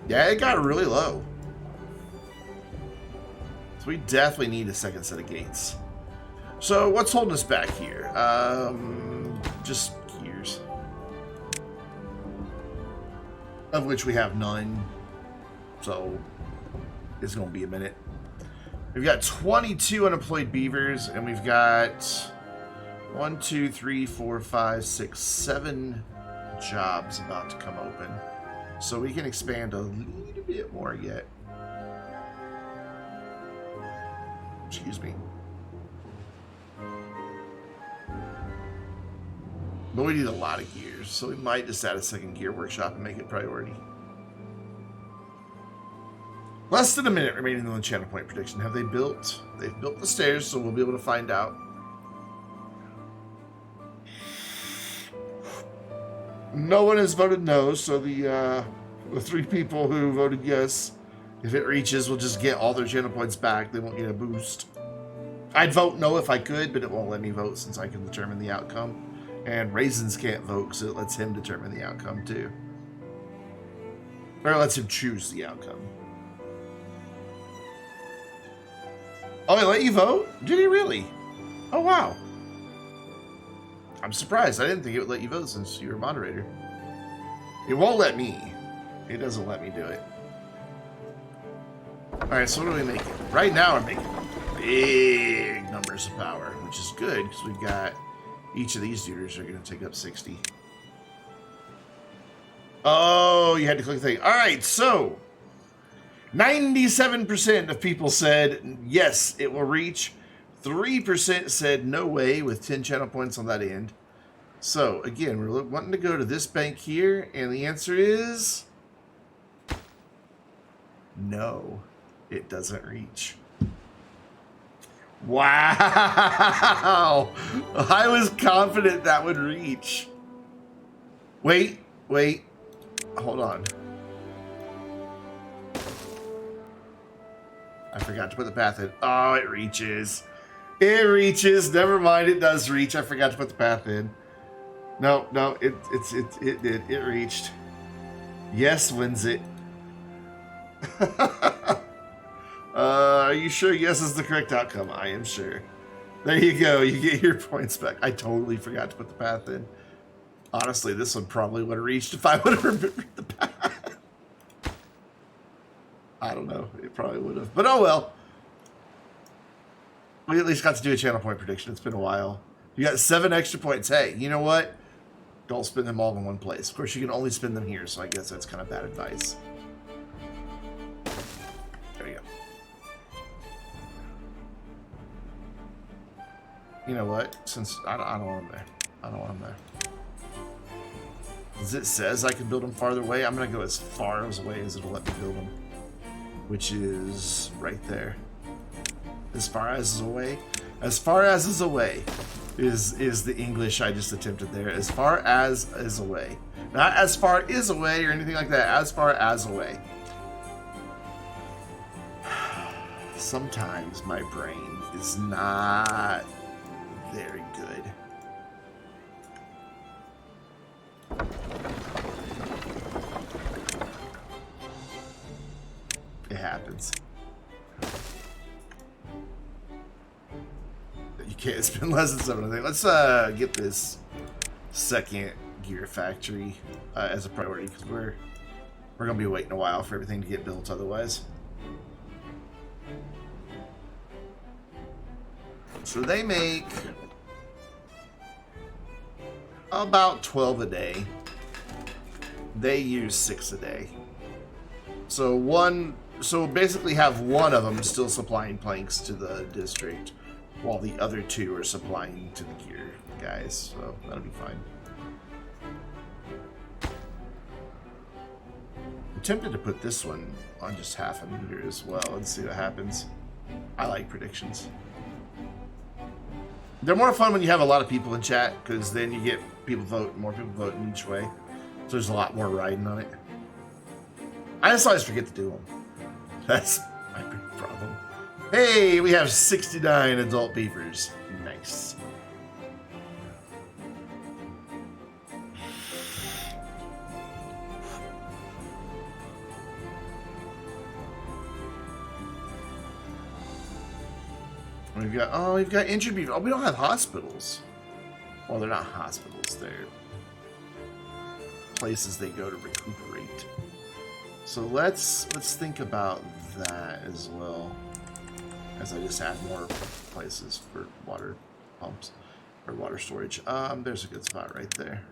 Yeah, it got really low. So we definitely need a second set of gates. So what's holding us back here? Just gears. Of which we have none. So is going to be a minute. We've got 22 unemployed beavers, and we've got 1, 2, 3, 4, 5, 6, 7 jobs about to come open. So we can expand a little bit more yet. Excuse me. But we need a lot of gears, so we might just add a second gear workshop and make it priority. Less than a minute remaining on the channel point prediction. Have they built? They've built the stairs, so we'll be able to find out. No one has voted no, so the 3 people who voted yes, if it reaches, will just get all their channel points back. They won't get a boost. I'd vote no if I could, but it won't let me vote since I can determine the outcome. And Raisins can't vote because it lets him determine the outcome too. Or it lets him choose the outcome. Oh, it let you vote? Did he really? Oh, wow. I'm surprised. I didn't think it would let you vote since you were a moderator. It won't let me. It doesn't let me do it. Alright, so what are we making? Right now we're making big numbers of power, which is good because we've got each of these dudes are going to take up 60. Oh, you had to click the thing. Alright, so 97% of people said yes, it will reach. 3% said no way with 10 channel points on that end. So, again, we're wanting to go to this bank here, and the answer is no, it doesn't reach. Wow! I was confident that would reach. Wait. Hold on. I forgot to put the path in. Oh, it reaches. It reaches. Never mind, it does reach. I forgot to put the path in. No, it did. It reached. Yes wins it. Are you sure yes is the correct outcome? I am sure. There you go. You get your points back. I totally forgot to put the path in. Honestly, this one probably would have reached if I would have remembered the path. I don't know. It probably would have. But oh well. We at least got to do a channel point prediction. It's been a while. You got 7 extra points. Hey, you know what? Don't spend them all in one place. Of course, you can only spend them here, so I guess that's kind of bad advice. There you go. You know what? Since I don't want them there. I don't want them there. As it says I can build them farther away, I'm going to go as far away as it'll let me build them. Which is right there. As far as is away. As far as is away is the English I just attempted there. As far as is away. Not as far is away or anything like that. As far as away. Sometimes my brain is not very good. It happens. You can't spend less than 7, I think. Let's get this second gear factory as a priority because we're gonna be waiting a while for everything to get built otherwise. So they make about 12 a day. They use 6 a day. So basically have one of them still supplying planks to the district, while the other 2 are supplying to the gear guys. So that'll be fine. I'm tempted to put this one on just half a meter as well and see what happens. I like predictions. They're more fun when you have a lot of people in chat, because then you get people vote, more people voting each way. So there's a lot more riding on it. I just always forget to do them. That's my big problem. Hey, we have 69 adult beavers. Nice. We've got injured beavers. Oh, we don't have hospitals. Well, they're not hospitals. They're places they go to recuperate. So let's think about that as well, as I just add more places for water pumps or water storage. There's a good spot right there.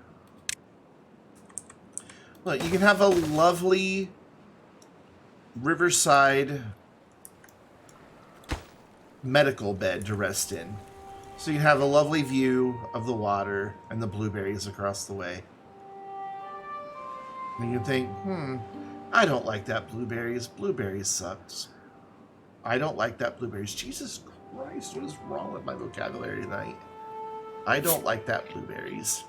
Look, you can have a lovely riverside medical bed to rest in. So you can have a lovely view of the water and the blueberries across the way. And you can think, I don't like that blueberries. Blueberries sucks. I don't like that blueberries. Jesus Christ, what is wrong with my vocabulary tonight? I don't like that blueberries.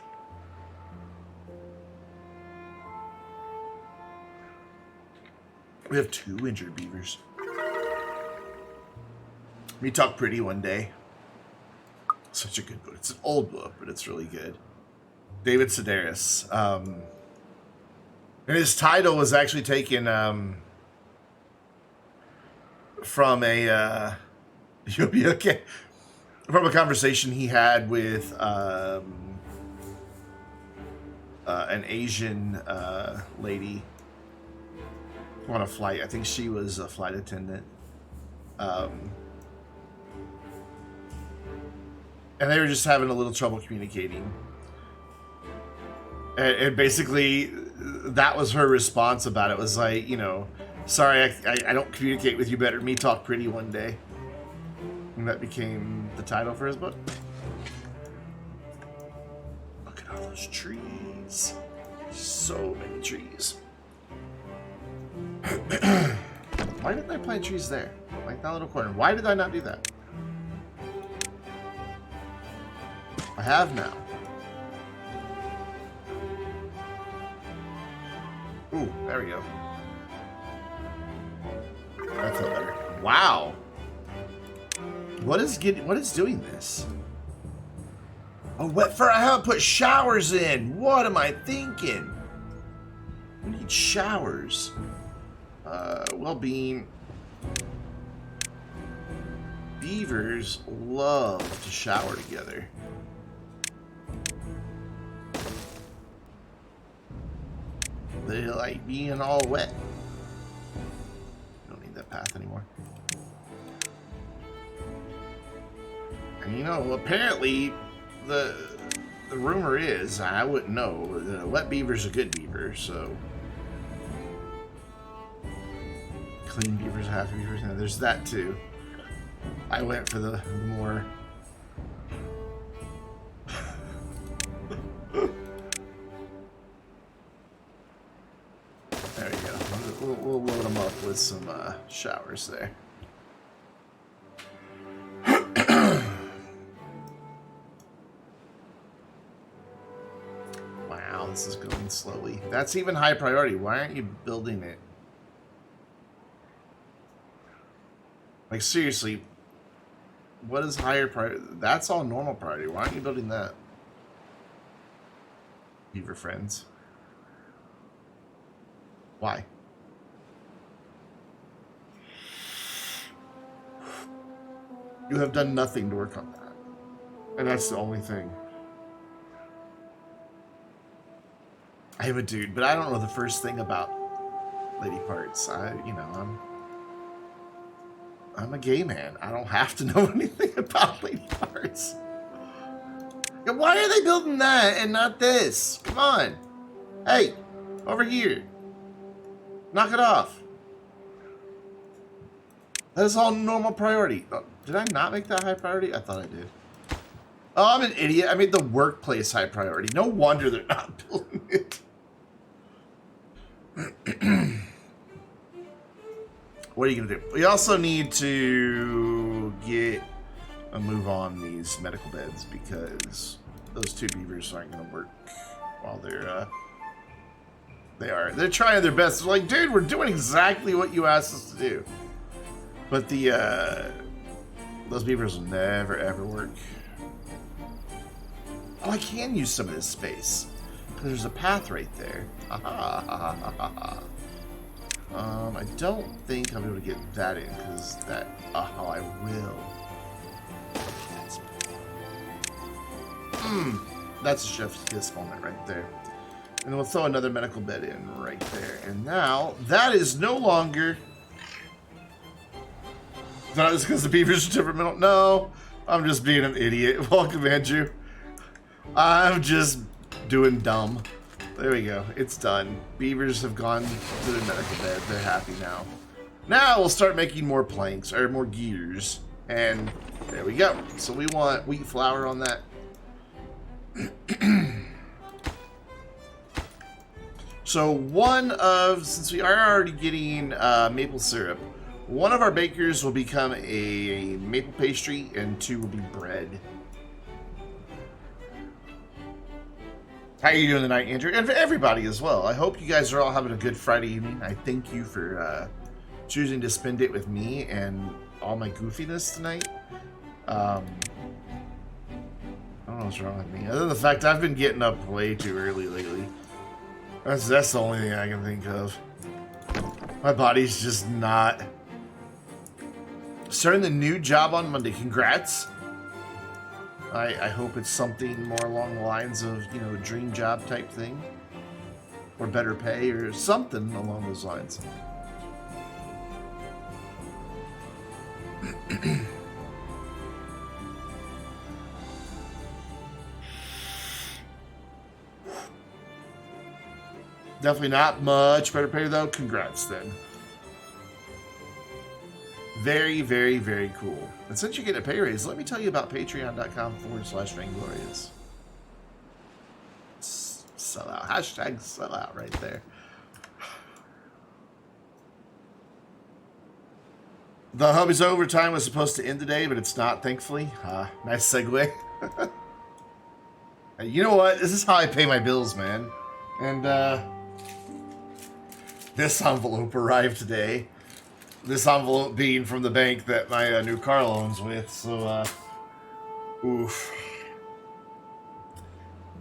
We have 2 injured beavers. We talk pretty one day. Such a good book. It's an old book, but it's really good. David Sedaris. And his title was actually taken from a you'll be okay. From a conversation he had with an Asian lady on a flight. I think she was a flight attendant. And they were just having a little trouble communicating. And basically, that was her response about it. Was like, you know, sorry, I don't communicate with you better. Me talk pretty one day. And that became the title for his book. Look at all those trees. So many trees. Why didn't I plant trees there? Like that little corner. Why did I not do that? I have now. Ooh, there we go. That felt better. Wow. What is doing this? Oh, wet fur. I haven't put showers in. What am I thinking? We need showers. Well-being. Beavers love to shower together. They like being all wet. Don't need that path anymore. And you know, apparently the rumor is, I wouldn't know, that a wet beaver's a good beaver, so clean beavers, half beavers, and there's that too. I went for the more there you go. We'll load them up with some showers there. Wow, this is going slowly. That's even high priority. Why aren't you building it? Like, seriously, what is higher priority? That's all normal priority. Why aren't you building that? Beaver friends. Why? You have done nothing to work on that. And that's the only thing. I am a dude, but I don't know the first thing about lady parts. I'm a gay man. I don't have to know anything about lady parts. Why are they building that and not this? Come on. Hey, over here. Knock it off. That is all normal priority. Oh, did I not make that high priority? I thought I did. Oh, I'm an idiot. I made the workplace high priority. No wonder they're not building it. What are you going to do? We also need to get a move on these medical beds because those 2 beavers aren't going to work while they're... They're trying their best. They're like, dude, we're doing exactly what you asked us to do. But those beavers will never, ever work. Oh, I can use some of this space. Because there's a path right there. I don't think I'll be able to get that in, because that... I will. That's a chef's kiss moment right there. And then we'll throw another medical bed in right there. And now, that is no longer... Is that because the beavers are temperamental? No, I'm just being an idiot. Welcome, Andrew. I'm just doing dumb. There we go. It's done. Beavers have gone to their medical bed. They're happy now. Now we'll start making more planks, or more gears. And there we go. So we want wheat flour on that. So since we are already getting maple syrup, one of our bakers will become a maple pastry, and 2 will be bread. How are you doing tonight, Andrew? And for everybody as well. I hope you guys are all having a good Friday evening. I thank you for choosing to spend it with me and all my goofiness tonight. I don't know what's wrong with me. Other than the fact I've been getting up way too early lately. That's the only thing I can think of. My body's just not... Starting the new job on Monday. Congrats. I hope it's something more along the lines of, you know, dream job type thing. Or better pay or something along those lines. Definitely not much better pay though. Congrats then. Very, very, very cool. And since you get a pay raise, let me tell you about patreon.com/Vainglorious. Sell out. Hashtag sell out right there. The hubby's overtime was supposed to end today, but it's not, thankfully. Nice segue. You know what? This is how I pay my bills, man. And this envelope arrived today. This envelope being from the bank that my new car loan's with, so, oof.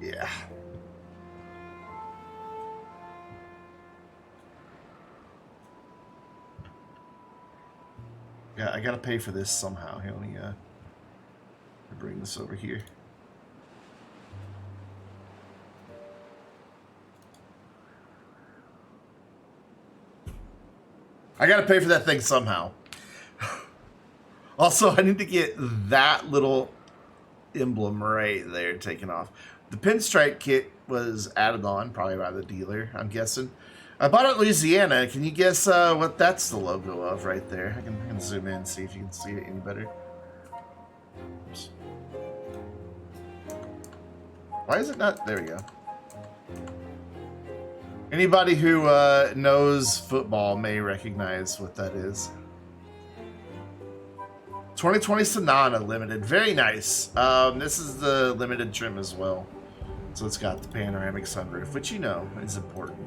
Yeah. Yeah, I gotta pay for this somehow. Here, let me, bring this over here. I gotta pay for that thing somehow. Also, I need to get that little emblem right there taken off. The pinstripe kit was added on, probably by the dealer, I'm guessing. I bought it in Louisiana. Can you guess what that's the logo of right there? I can zoom in and see if you can see it any better. Oops. Why is it not? There we go. Anybody who knows football may recognize what that is. 2020 Sonata Limited. Very nice. This is the limited trim as well. So it's got the panoramic sunroof, which you know is important.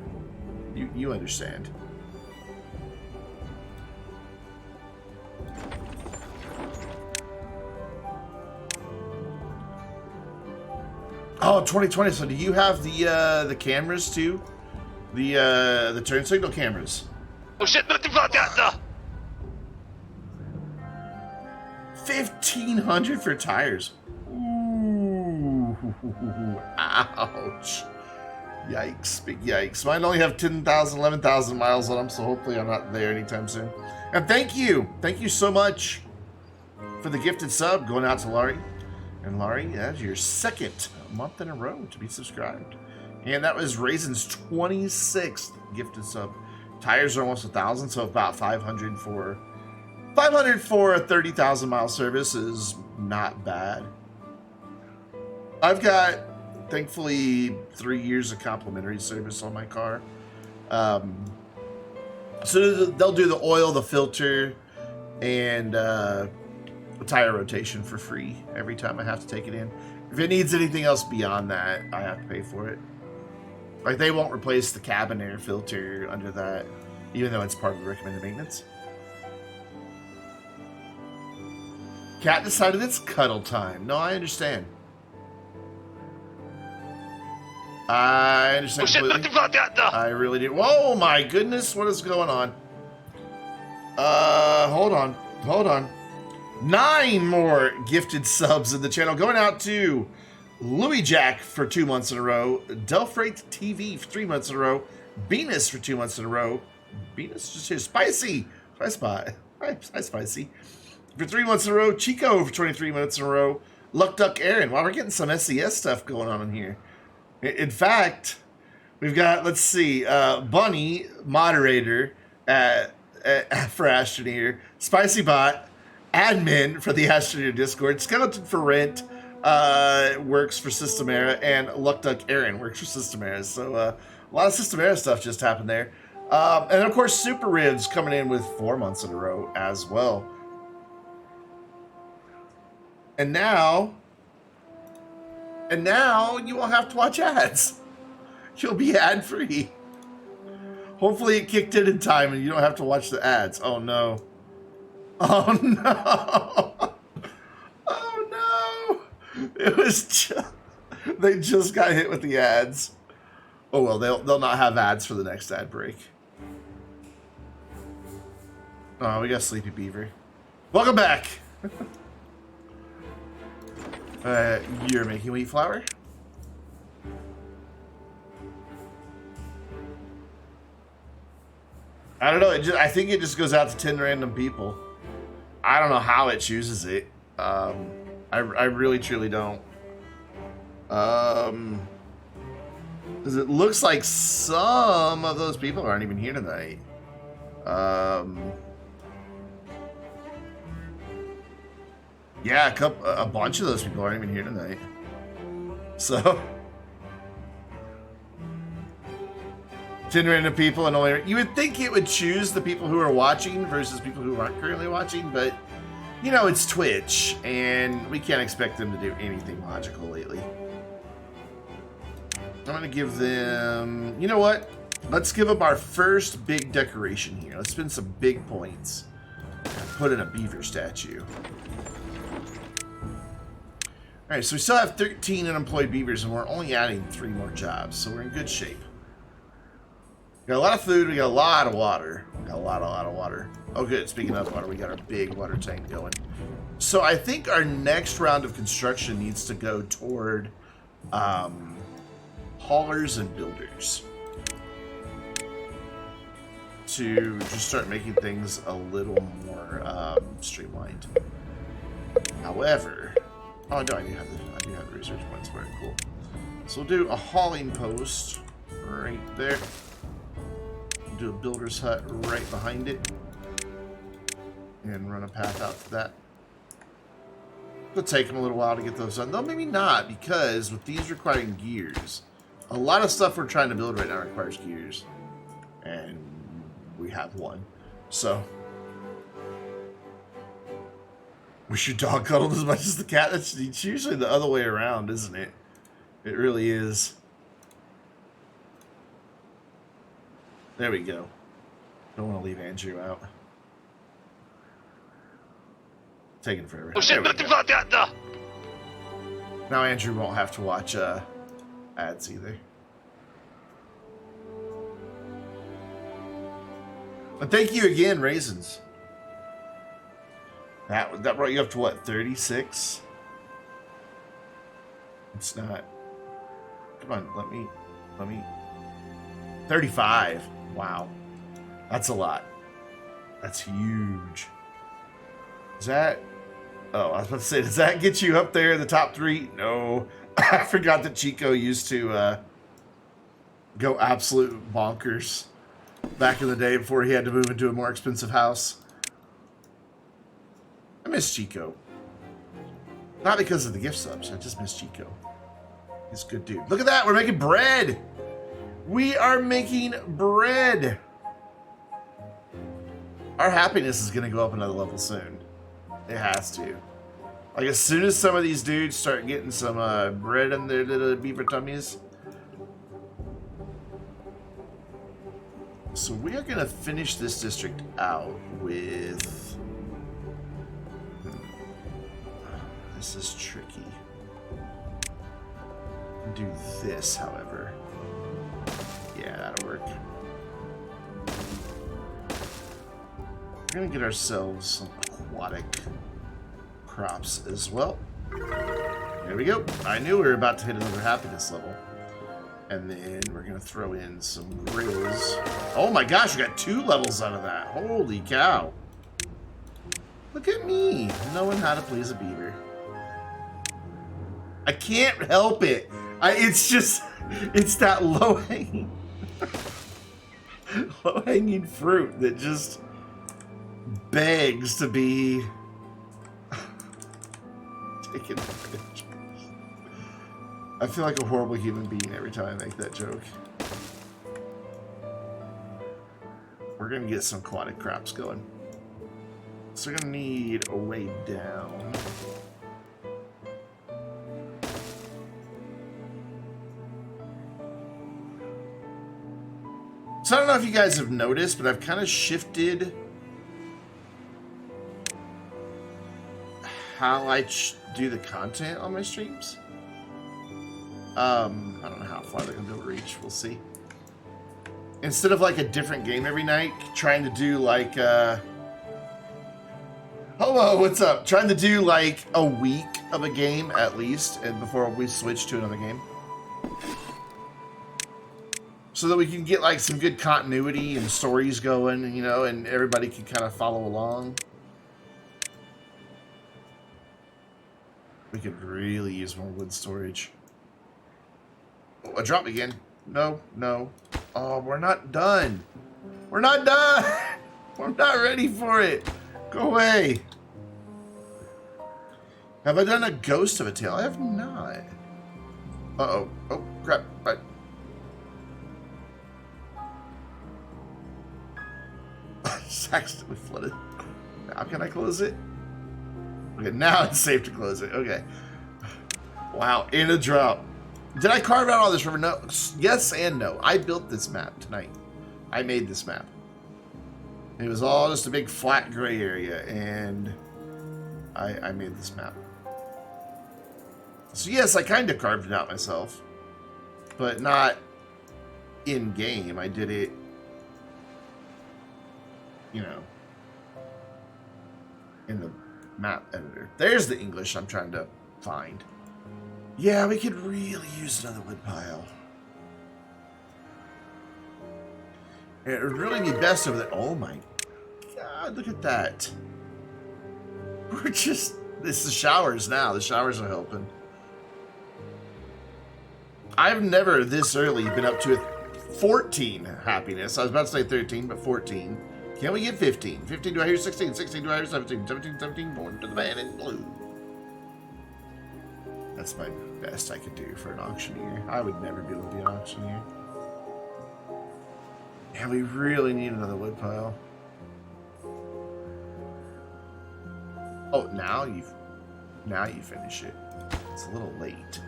You understand. Oh, 2020. So do you have the cameras too? The turn signal cameras. Oh shit, nothing about that. 1,500 for tires. Ooh, ouch. Yikes, big yikes. Mine only have 10,000, 11,000 miles on them, so hopefully I'm not there anytime soon. And thank you so much for the gifted sub going out to Laurie. And Laurie, that's your second month in a row to be subscribed. And that was Raisin's 26th gifted sub. Tires are almost 1,000, so about 500 for a 30,000 mile service is not bad. I've got, thankfully, 3 years of complimentary service on my car. So they'll do the oil, the filter, and the tire rotation for free every time I have to take it in. If it needs anything else beyond that, I have to pay for it. Like, they won't replace the cabin air filter under that, even though it's part of the recommended maintenance. Cat decided it's cuddle time. No, I understand. I understand completely. I really do. Whoa, my goodness, what is going on? Hold on. 9 more gifted subs in the channel. Going out to Louis Jack for 2 months in a row. Delfrate TV for 3 months in a row. Venus for 2 months in a row. Venus just here. Spicy. Hi, Spicy. For 3 months in a row. Chico for 23 minutes in a row. Luck Duck Aaron. Wow, we're getting some SES stuff going on in here. In fact, we've got, let's see, Bunny, moderator for Astroneer. Spicy Bot, admin for the Astroneer Discord. Skeleton for Rent. Works for System Era, and Luck Duck Aaron works for System Era. So a lot of System Era stuff just happened there. And of course, Super Ribs coming in with 4 months in a row as well. And now you won't have to watch ads. You'll be ad free. Hopefully it kicked in time and you don't have to watch the ads. Oh no. Oh no. It was just, they just got hit with the ads. Oh well, they'll not have ads for the next ad break. Oh, we got Sleepy Beaver. Welcome back. You're making wheat flour? I don't know. I think it just goes out to 10 random people. I don't know how it chooses it. I really, truly don't. Because it looks like some of those people aren't even here tonight. Yeah, a bunch of those people aren't even here tonight. So 10 random people, and only you would think it would choose the people who are watching versus people who aren't currently watching, but you know, it's Twitch, and we can't expect them to do anything logical lately. I'm going to give them... You know what? Let's give them our first big decoration here. Let's spend some big points. Put in a beaver statue. Alright, so we still have 13 unemployed beavers, and we're only adding 3 more jobs, so we're in good shape. We got a lot of food, we got a lot of water. We got a lot of water. Oh good, speaking of water, we got our big water tank going. So I think our next round of construction needs to go toward haulers and builders. To just start making things a little more streamlined. However, oh no, I do have the research points. Very cool. So we'll do a hauling post right there. Do a builder's hut right behind it and run a path out to that. It'll take them a little while to get those done, though maybe not, because with these requiring gears, a lot of stuff we're trying to build right now requires gears, and we have one. So wish your dog cuddled as much as the cat. It's usually the other way around, isn't it? It really is. There we go. Don't want to leave Andrew out. Taking forever. Oh shit, nothing about that, no. Now Andrew won't have to watch ads either. But thank you again, Raisins. That brought you up to what, 36? It's not. Come on, let me 35. Wow. That's a lot. That's huge. Is that... Oh, I was about to say, does that get you up there in the top 3? No. I forgot that Chico used to go absolute bonkers back in the day before he had to move into a more expensive house. I miss Chico. Not because of the gift subs. I just miss Chico. He's a good dude. Look at that. We're making bread. We are making bread. Our happiness is going to go up another level soon. It has to. Like, as soon as some of these dudes start getting some bread in their little beaver tummies. So we are going to finish this district out with... This is tricky. Do this, however. Yeah, that'll work. We're going to get ourselves some aquatic crops as well. There There we go. I knew we were about to hit another happiness level. And then we're going to throw in some grills. Oh my gosh, we got 2 levels out of that. Holy cow. Look at me, knowing how to please a beaver. I can't help it. It's just, it's that low-hanging, low-hanging fruit that just begs to be taken advantage. I feel like a horrible human being every time I make that joke. We're gonna get some aquatic crops going. So we're gonna need a way down. So I don't know if you guys have noticed, but I've kind of shifted how I do the content on my streams. I don't know how far they're gonna be able to reach. We'll see. Instead of like a different game every night, trying to do like hello, what's up? Trying to do like a week of a game at least, and before we switch to another game, so that we can get like some good continuity and stories going, you know, and everybody can kind of follow along. We could really use more wood storage. Oh, a drop again. No, no. Oh, we're not done. We're not done. We're not ready for it. Go away. Have I done a ghost of a tail? I have not. Uh-oh. Oh, crap. I just accidentally flooded. Now can I close it? Okay, now it's safe to close it. Okay. Wow, in a drop. Did I carve out all this river? No. Yes and no. I built this map tonight. I made this map. It was all just a big flat gray area, and I made this map. So yes, I kind of carved it out myself, but not in game. I did it, you know, in the map editor. There's the English I'm trying to find. Yeah, we could really use another wood pile. It would really be best over there. Oh my God, look at that. We're just, it's the showers now. The showers are helping. I've never this early been up to a 14 happiness. I was about to say 13, but 14. Can we get 15? 15, do I hear 16? 16, do I hear 17? 17, 17, born to the man in blue. That's my best I could do for an auctioneer. I would never be able to be an auctioneer. Yeah, we really need another wood pile. Oh, now you finish it. It's a little late.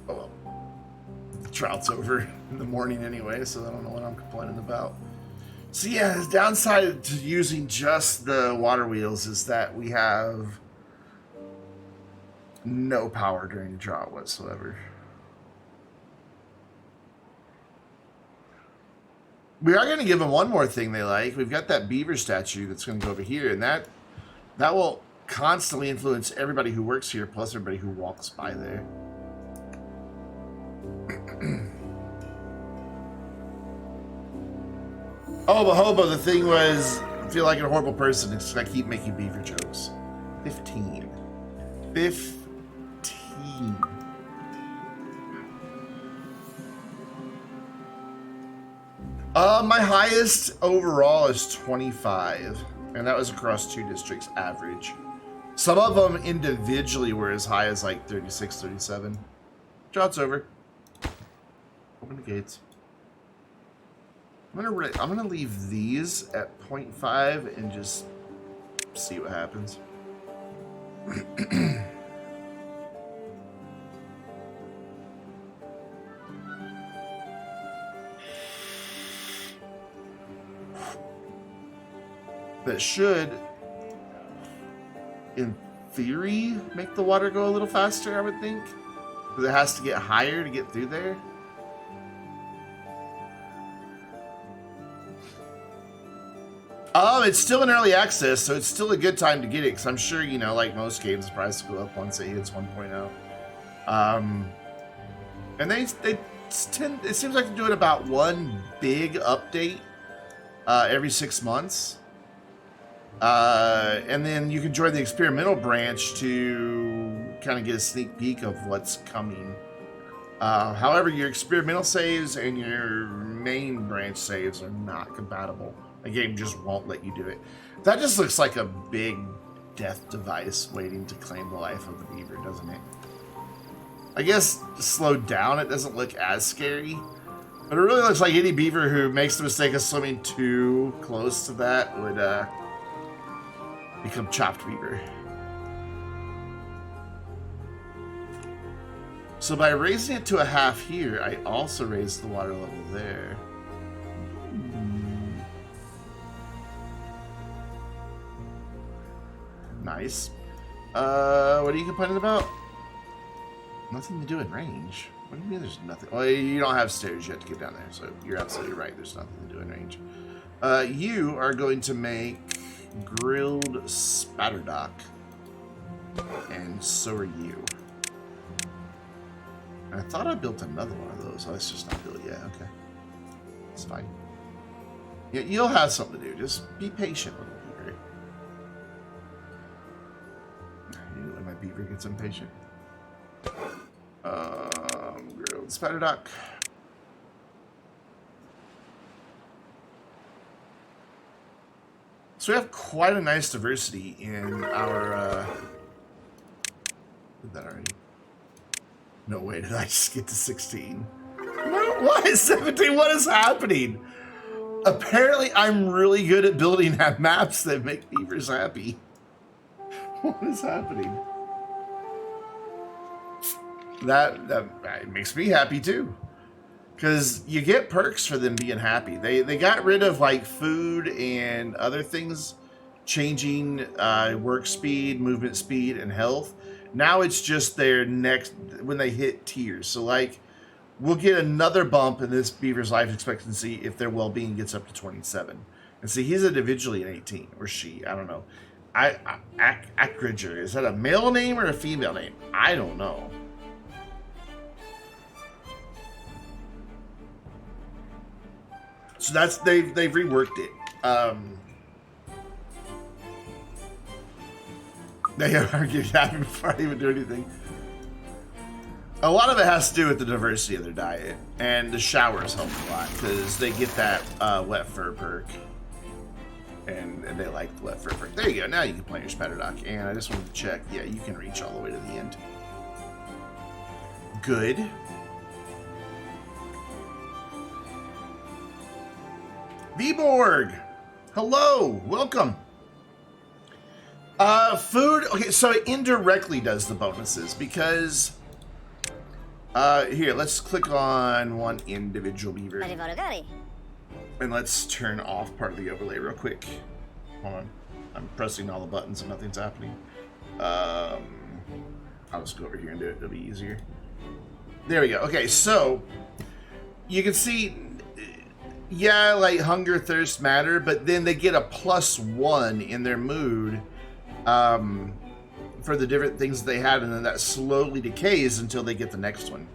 Oh well. The trout's over in the morning anyway, so I don't know what I'm complaining about. So yeah, the downside to using just the water wheels is that we have no power during the drought whatsoever. We are going to give them one more thing they like. We've got that beaver statue that's going to go over here, and that will constantly influence everybody who works here, plus everybody who walks by there. Oh, but Hobo, the thing was, I feel like a horrible person because I keep making beaver jokes. 15. 15. My highest overall is 25, and that was across 2 districts average. Some of them individually were as high as like 36, 37. Drought's over. Open the gates. I'm gonna leave these at 0.5 and just see what happens. That should, in theory, make the water go a little faster, I would think. Because it has to get higher to get through there. it's still in early access, so it's still a good time to get it, because I'm sure, you know, like most games, the price will go up once it hits 1.0. And it seems like they're doing about one big update every 6 months. And then you can join the experimental branch to kind of get a sneak peek of what's coming. However, your experimental saves and your main branch saves are not compatible. The game just won't let you do it. That just looks like a big death device waiting to claim the life of the beaver, doesn't it? I guess slowed down, it doesn't look as scary. But it really looks like any beaver who makes the mistake of swimming too close to that would become chopped beaver. So by raising it to a half here, I also raised the water level there. Nice. What are you complaining about? Nothing to do in range. What do you mean there's nothing? Well, you don't have stairs yet to get down there, so you're absolutely right. There's nothing to do in range. You are going to make grilled spatterdock. And so are you. I thought I built another one of those. Oh, it's just not built yet. Okay. It's fine. Yeah, you'll have something to do. Just be patient, little beaver. When my beaver gets impatient. Grilled spatterdock. So we have quite a nice diversity in our... did that already? No way, did I just get to 16? No, what? 17? What is happening? Apparently, I'm really good at building maps that make beavers happy. What is happening? That it makes me happy too, because you get perks for them being happy. They got rid of like food and other things, changing work speed, movement speed, and health. Now it's just their next when they hit tiers. So like, we'll get another bump in this beaver's life expectancy if their well-being gets up to 27. And see, he's individually an 18, or she, I don't know. Ackridger, is that a male name or a female name? I don't know. So that's they've reworked it. They are getting happy before I even do anything. A lot of it has to do with the diversity of their diet, and the showers help a lot because they get that wet fur perk, and they like the wet fur perk. There you go. Now you can plant your spatterdock, and I just wanted to check. Yeah, you can reach all the way to the end. Good. Viborg, hello, welcome. Food. Okay, so it indirectly does the bonuses because. Here, let's click on one individual beaver. And let's turn off part of the overlay real quick. Hold on. I'm pressing all the buttons and nothing's happening. I'll just go over here and do it. It'll be easier. There we go. Okay, so you can see, yeah, like hunger, thirst matter, but then they get a +1 in their mood for the different things they had, and then that slowly decays until they get the next one.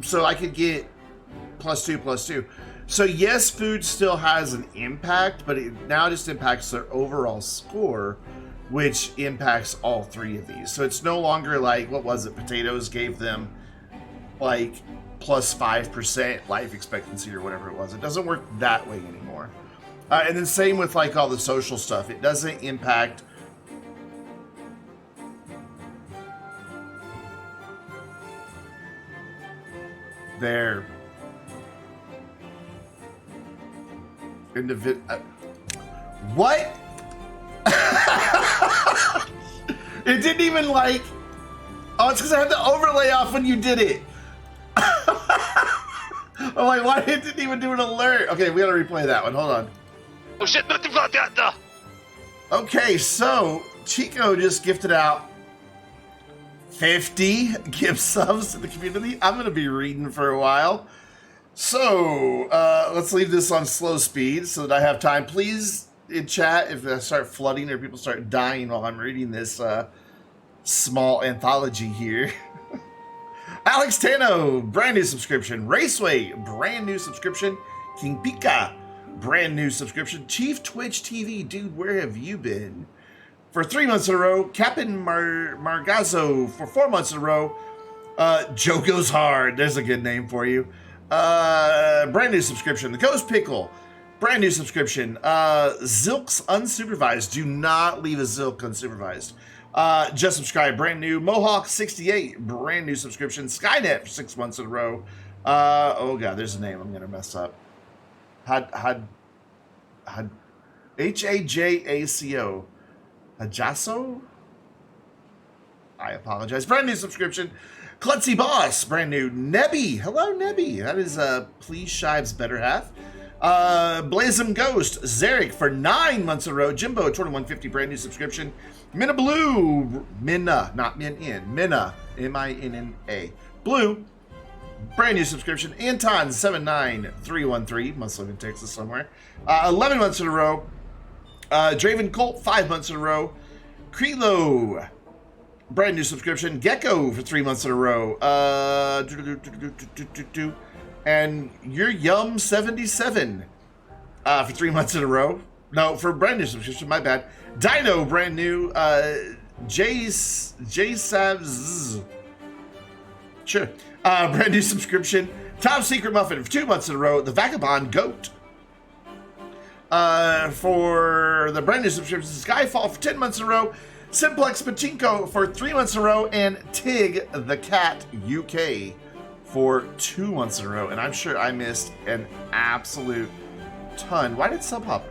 So I could get +2. So yes, food still has an impact, but it now just impacts their overall score, which impacts all three of these. So it's no longer like, what was it? Potatoes gave them like +5% life expectancy or whatever it was. It doesn't work that way anymore. And then same with like all the social stuff. It doesn't impact their what? It didn't even like. Oh, it's because I had the overlay off when you did it. I'm like, why didn't it even do an alert? Okay, we gotta replay that one. Hold on. Oh shit, nothing about that. Okay, so Chico just gifted out 50 gift subs to the community. I'm gonna be reading for a while. So, let's leave this on slow speed so that I have time. Please, in chat, if I start flooding or people start dying while I'm reading this small anthology here. Alex Tano, brand new subscription. Raceway, brand new subscription. King Pika, brand new subscription. Chief Twitch TV, dude, where have you been? For 3 months in a row. Captain Margazzo for 4 months in a row. Joe Goes Hard, there's a good name for you. Brand new subscription. The Ghost Pickle, brand new subscription. Zilk's unsupervised. Do not leave a Zilk unsupervised. Just subscribe, brand new. Mohawk 68, brand new subscription. Skynet for 6 months in a row. Oh god, there's a name I'm gonna mess up. Hajaco. Hajaso? I apologize. Brand new subscription. Klutzy Boss, brand new. Nebby, hello Nebby. That is Please Shive's better half. Blazem Ghost, Zarek for 9 months in a row. Jimbo 2150, brand new subscription. Minna Blue, Minna, not Min in, Minna, M-I-N-N-A. Blue, brand new subscription. Anton 79313, must live in Texas somewhere. 11 months in a row. Draven Colt 5 months in a row. Krelo, brand new subscription. Gecko for 3 months in a row. And your Yum 77 for 3 months in a row. No, for brand new subscription, my bad. Dino, brand new. J-Savs. Sure. Brand new subscription. Top Secret Muffin for 2 months in a row. The Vagabond Goat. For the brand new subscription. Skyfall for 10 months in a row. Simplex Pachinko for 3 months in a row. And Tig the Cat UK for 2 months in a row. And I'm sure I missed an absolute ton. Why did Subhype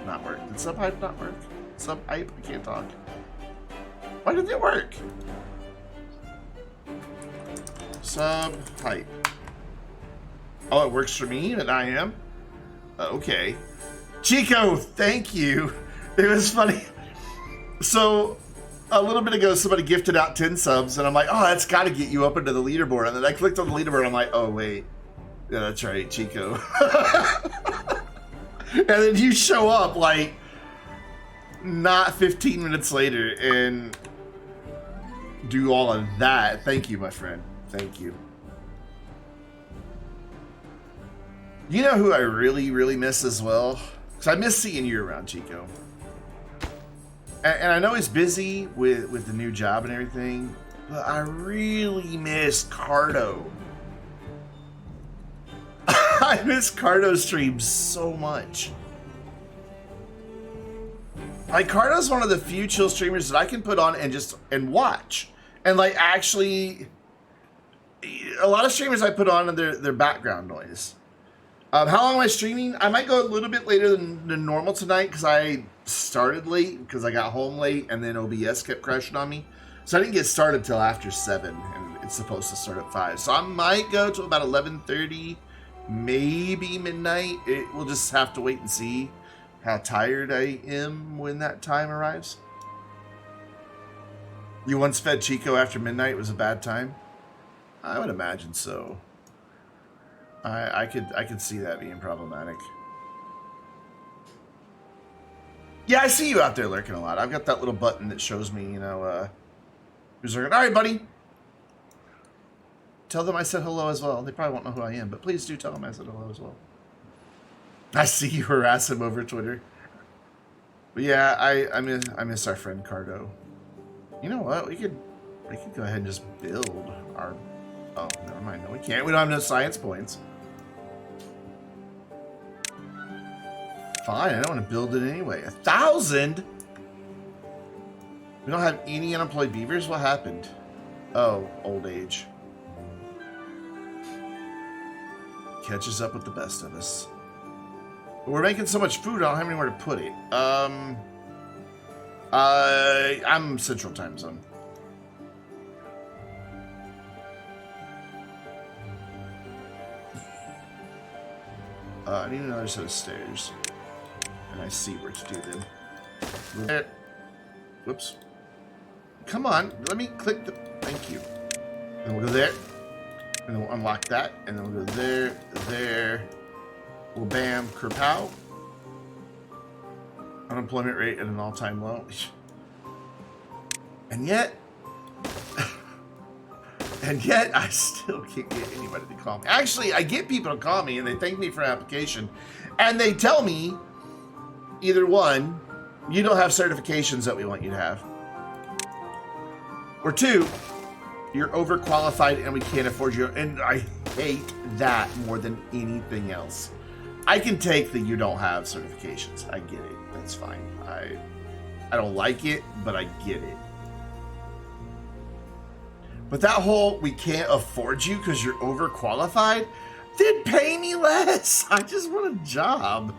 not work? Did Subhype not work? Subhype? I can't talk. Why didn't it work? Subhype. Oh, it works for me and I am? Okay. Chico, thank you. It was funny. So, a little bit ago, somebody gifted out 10 subs, and I'm like, oh, that's got to get you up into the leaderboard. And then I clicked on the leaderboard, and I'm like, oh, wait. Yeah, that's right, Chico. And then you show up, like, not 15 minutes later, and do all of that. Thank you, my friend. Thank you. You know who I really, really miss as well? Because I miss seeing you around, Chico. And I know he's busy with the new job and everything, but I really miss Cardo. I miss Cardo's streams so much. Like, Cardo's one of the few chill streamers that I can put on and watch. And, like, actually, a lot of streamers I put on and their background noise. How long am I streaming? I might go a little bit later than normal tonight because I started late because I got home late and then OBS kept crashing on me. So I didn't get started till after 7 and it's supposed to start at 5. So I might go to about 11:30, maybe midnight. We'll just have to wait and see how tired I am when that time arrives. You once fed Chico after midnight was a bad time? I would imagine so. I could see that being problematic. Yeah, I see you out there lurking a lot. I've got that little button that shows me, you know, who's lurking. All right, buddy. Tell them I said hello as well. They probably won't know who I am, but please do tell them I said hello as well. I see you harass him over Twitter. But yeah, I miss our friend Cardo. You know what? We could go ahead and just build our... Oh, never mind. No, we can't. We don't have enough science points. Fine, I don't want to build it anyway. 1,000? We don't have any unemployed beavers? What happened? Oh, old age. Catches up with the best of us. But we're making so much food, I don't have anywhere to put it. I'm Central Time Zone. I need another set of stairs. And I see where to do them. There. Whoops. Come on, let me click the... Thank you. And we'll go there. And then we'll unlock that, and then we'll go there, there. We'll bam, kerpow. Unemployment rate at an all-time low. And yet, I still can't get anybody to call me. Actually, I get people to call me, and they thank me for an application, and they tell me, either one, you don't have certifications that we want you to have, or two, you're overqualified and we can't afford you. And I hate that more than anything else. I can take that you don't have certifications. I get it. That's fine. I don't like it, but I get it. But that whole we can't afford you because you're overqualified, then pay me less. I just want a job.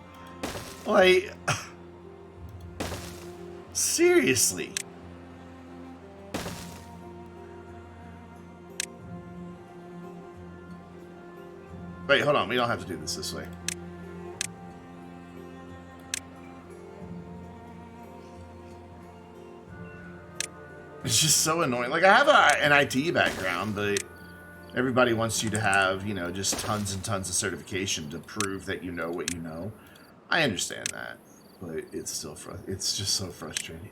Like, seriously. Wait, hold on. We don't have to do this way. It's just so annoying. Like, I have an IT background, but everybody wants you to have, you know, just tons and tons of certification to prove that you know what you know. I understand that, but it's still it's just so frustrating.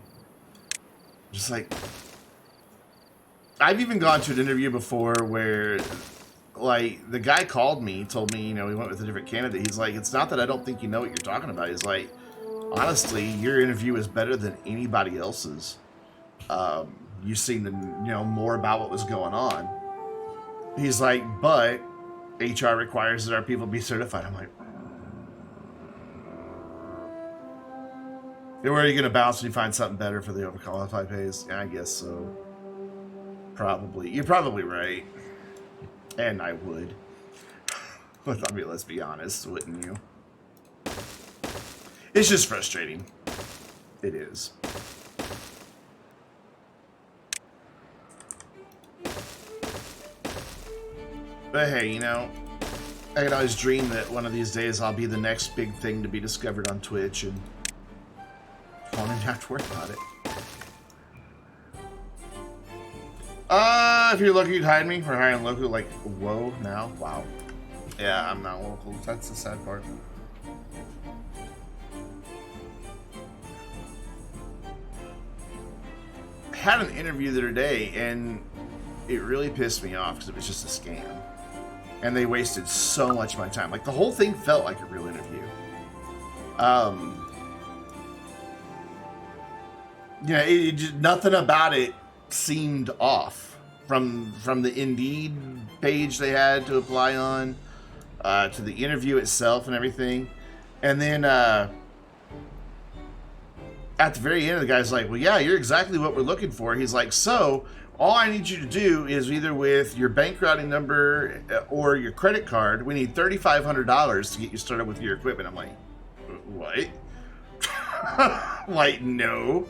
Just like, I've even gone to an interview before where, like, the guy called me, told me, you know, he went with a different candidate. He's like, it's not that I don't think you know what you're talking about. He's like, honestly, your interview is better than anybody else's. You seem to know more about what was going on. He's like, but HR requires that our people be certified. I'm like, where are you going to bounce when you find something better for the overqualified pays? Yeah, I guess so. Probably. You're probably right. And I would. But I mean, let's be honest, wouldn't you? It's just frustrating. It is. But hey, you know, I can always dream that one of these days I'll be the next big thing to be discovered on Twitch and won't even have to worry about it. If you're lucky, you'd hide me. We're hiring local, like, whoa, now? Wow. Yeah, I'm not local. That's the sad part. I had an interview the other day, and it really pissed me off because it was just a scam. And they wasted so much of my time. Like, the whole thing felt like a real interview. Yeah, just, nothing about it seemed off. From the Indeed page they had to apply on, to the interview itself and everything. And then at the very end, the guy's like, well, yeah, you're exactly what we're looking for. He's like, so all I need you to do is either with your bank routing number or your credit card, we need $3,500 to get you started with your equipment. I'm like, what? Like, no.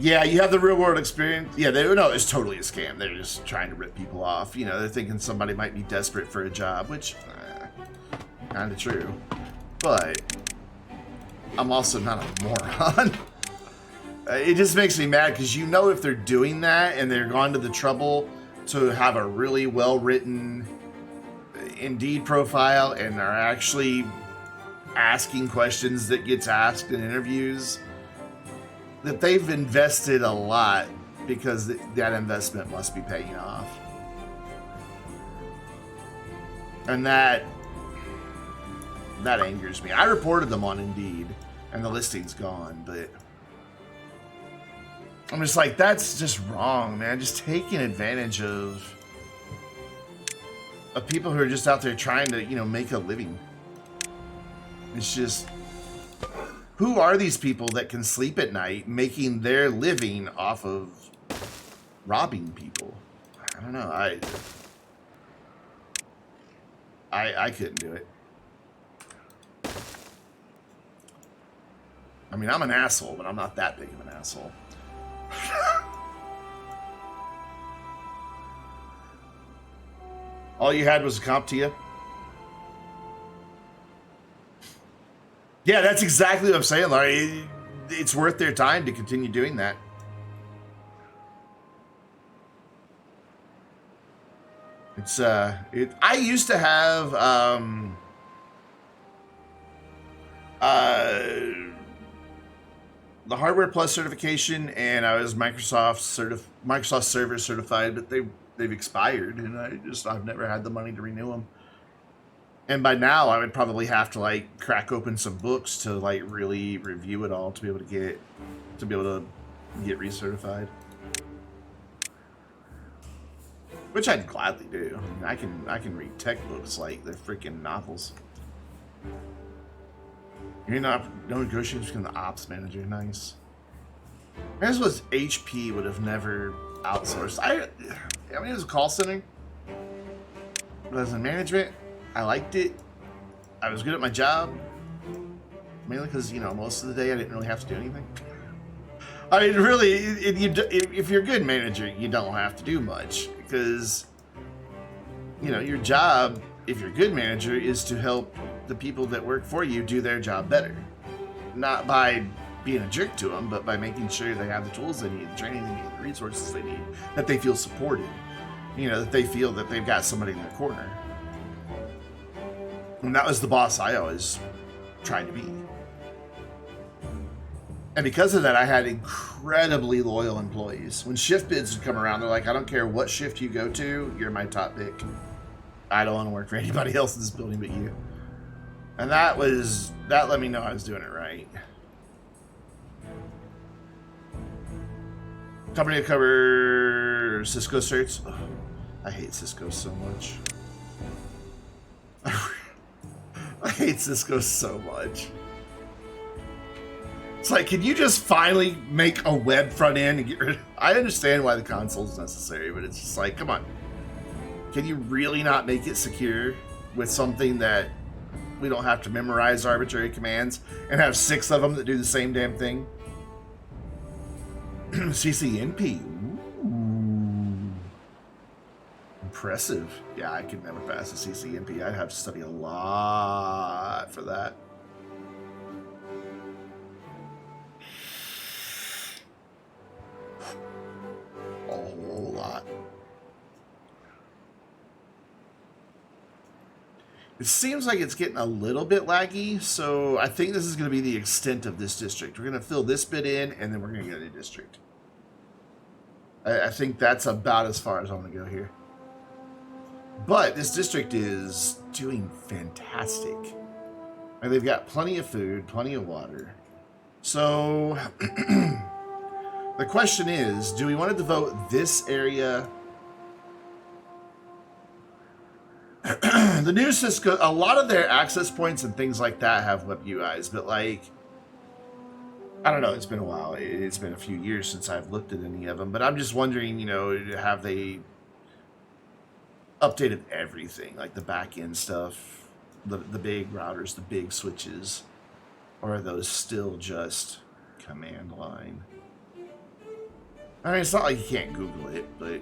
Yeah, you have the real world experience. Yeah, it's totally a scam. They're just trying to rip people off. You know, they're thinking somebody might be desperate for a job, which kind of true. But I'm also not a moron. It just makes me mad because you know if they're doing that and they're gone to the trouble to have a really well-written Indeed profile and are actually asking questions that gets asked in interviews, that they've invested a lot because that investment must be paying off. And that angers me. I reported them on Indeed and the listing's gone, but I'm just like, that's just wrong, man. Just taking advantage of people who are just out there trying to, you know, make a living. It's just, who are these people that can sleep at night making their living off of robbing people? I don't know. I couldn't do it. I mean, I'm an asshole, but I'm not that big of an asshole. All you had was a CompTIA? Yeah, that's exactly what I'm saying, Larry. It's worth their time to continue doing that. It's I used to have the Hardware Plus certification, and I was Microsoft Server certified, but they've expired, and I've never had the money to renew them. And by now, I would probably have to like crack open some books to like really review it all to be able to get recertified. Which I'd gladly do. I mean, I can read tech books like they're freaking novels. You're not no negotiations between the ops manager. Nice. As was HP would have never outsourced. I mean, it was a call center, but as in management, I liked it. I was good at my job, mainly because most of the day I didn't really have to do anything. I mean, really, if you're a good manager, you don't have to do much because your job, if you're a good manager, is to help the people that work for you do their job better. Not by being a jerk to them, but by making sure they have the tools they need, the training they need, the resources they need, that they feel supported. That they feel that they've got somebody in their corner. And that was the boss I always tried to be. And because of that, I had incredibly loyal employees. When shift bids would come around, they're like, I don't care what shift you go to, you're my top pick. I don't want to work for anybody else in this building but you. And that let me know I was doing it right. Company to cover Cisco certs. Oh, I hate Cisco so much. I hate Cisco so much. It's like, can you just finally make a web front end and get rid of... I understand why the console is necessary, but it's just like, come on. Can you really not make it secure with something that we don't have to memorize arbitrary commands and have 6 of them that do the same damn thing? CCNP. Ooh. Impressive. Yeah, I could never pass a CCNP. I'd have to study a lot for that. A whole lot. It seems like it's getting a little bit laggy, so I think this is going to be the extent of this district. We're going to fill this bit in, and then we're going to get a district. I think that's about as far as I want to go here. But this district is doing fantastic. And they've got plenty of food, plenty of water. So the question is, do we want to devote this area... The new Cisco, a lot of their access points and things like that have web UIs, but like, I don't know, it's been a while. It's been a few years since I've looked at any of them, but I'm just wondering, have they updated everything, like the back end stuff, the big routers, the big switches, or are those still just command line? I mean, it's not like you can't Google it, but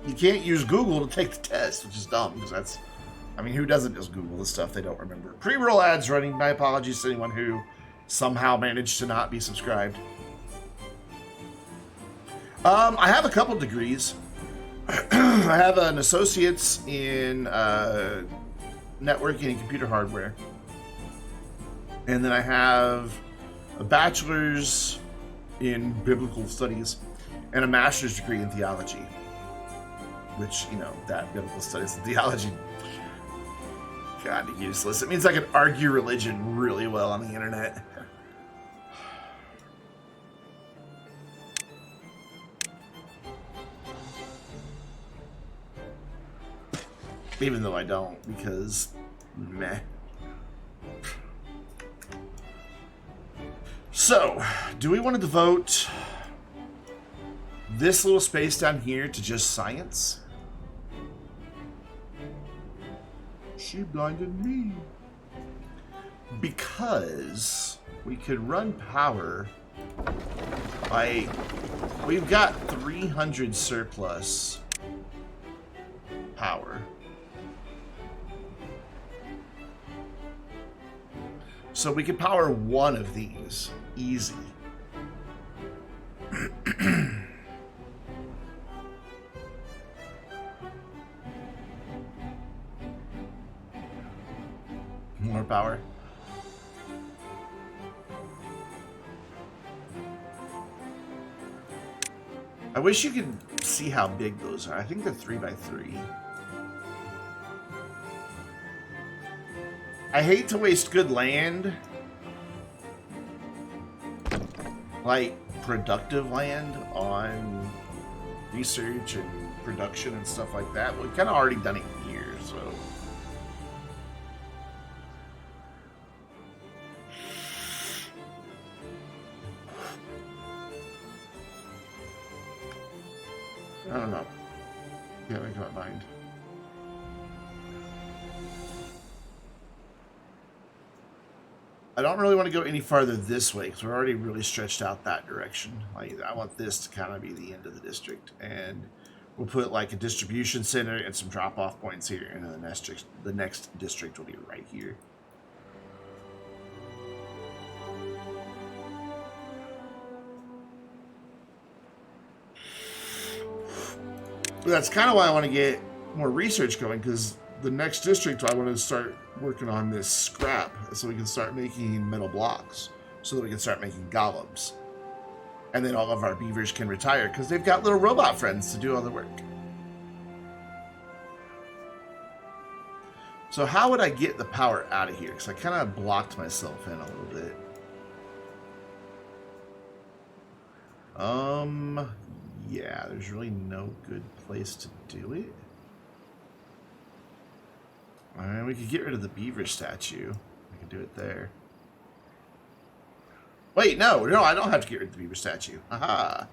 you can't use Google to take the test, which is dumb, because that's, I mean, who doesn't just Google the stuff they don't remember? Pre-roll ads running. My apologies to anyone who somehow managed to not be subscribed. I have a couple degrees. I have an associate's in networking and computer hardware. And then I have a bachelor's in biblical studies and a master's degree in theology. Which, that biblical studies and theology, God, useless. It means I can argue religion really well on the internet. Even though I don't, because meh. So, do we want to devote this little space down here to just science? She blinded me. Because we could run power by... We've got 300 surplus power. So we could power one of these. Easy. More power. I wish you could see how big those are. I think they're 3x3. I hate to waste good land, like productive land, on research and production and stuff like that. We've kind of already done it here, so. I don't know. Can't make up my mind. I don't really want to go any farther this way because we're already really stretched out that direction. Like, I want this to kind of be the end of the district, and we'll put like a distribution center and some drop-off points here, and then the next district will be right here. But that's kind of why I want to get more research going, because the next district I want to start working on this scrap so we can start making metal blocks, so that we can start making golems, and then all of our beavers can retire because they've got little robot friends to do all the work. So how would I get the power out of here? Because I kind of blocked myself in a little bit. Yeah, there's really no good place to do it. Alright, we could get rid of the beaver statue. We can do it there. Wait, no, I don't have to get rid of the beaver statue. Aha!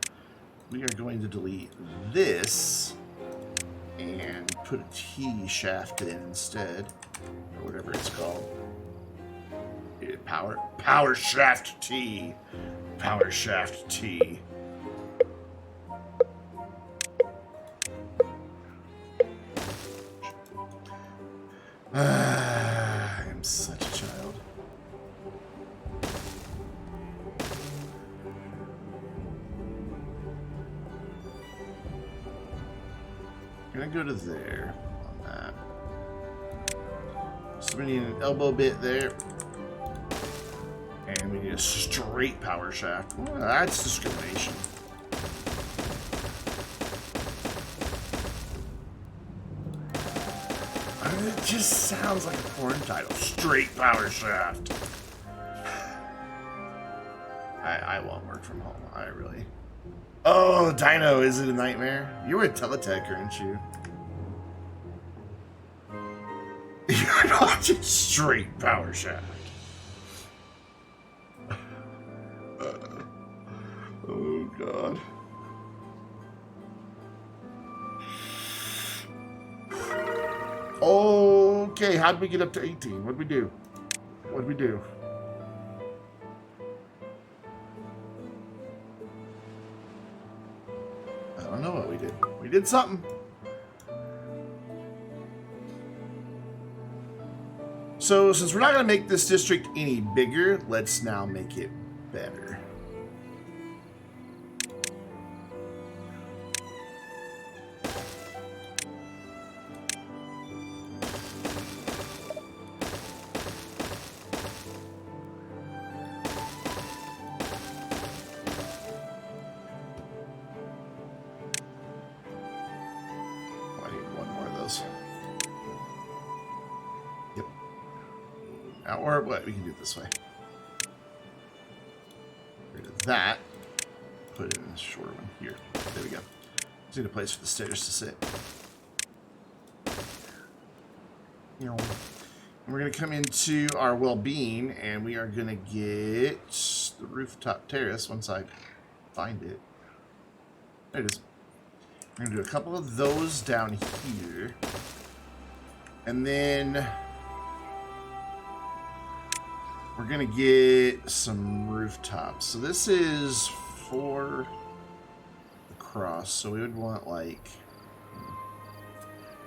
We are going to delete this and put a T shaft in instead, or whatever it's called. Yeah, power shaft T. Power shaft T. I am such a child. I'm gonna go to there on that. So we need an elbow bit there. And we need a straight power shaft. Well, that's discrimination. It just sounds like a porn title. Straight power shaft. I won't work from home. I really. Oh, Dino, is it a nightmare? You were a teletech, aren't you? You're not just straight power shaft. Oh, God. Okay, how did we get up to 18? What'd we do? What'd we do? I don't know what we did. We did something. So, since we're not going to make this district any bigger, let's now make it better. Or what? We can do it this way. Get rid of that. Put it in a shorter one here. There we go. Just need a place for the stairs to sit. And we're going to come into our well-being, and we are going to get the rooftop terrace once I find it. There it is. We're going to do a couple of those down here. And then we're going to get some rooftops. So this is 4 across. So we would want, like,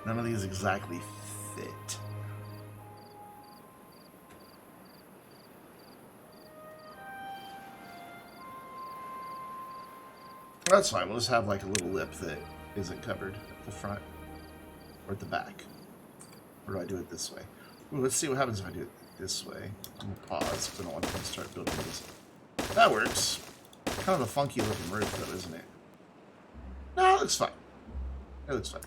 none of these exactly fit. That's fine. We'll just have like a little lip that isn't covered at the front or at the back. Or do I do it this way? Ooh, let's see what happens if I do it this way. I'm gonna pause because I don't want to start building this. That works. Kind of a funky looking roof though, isn't it? No, it looks fine. It looks fine.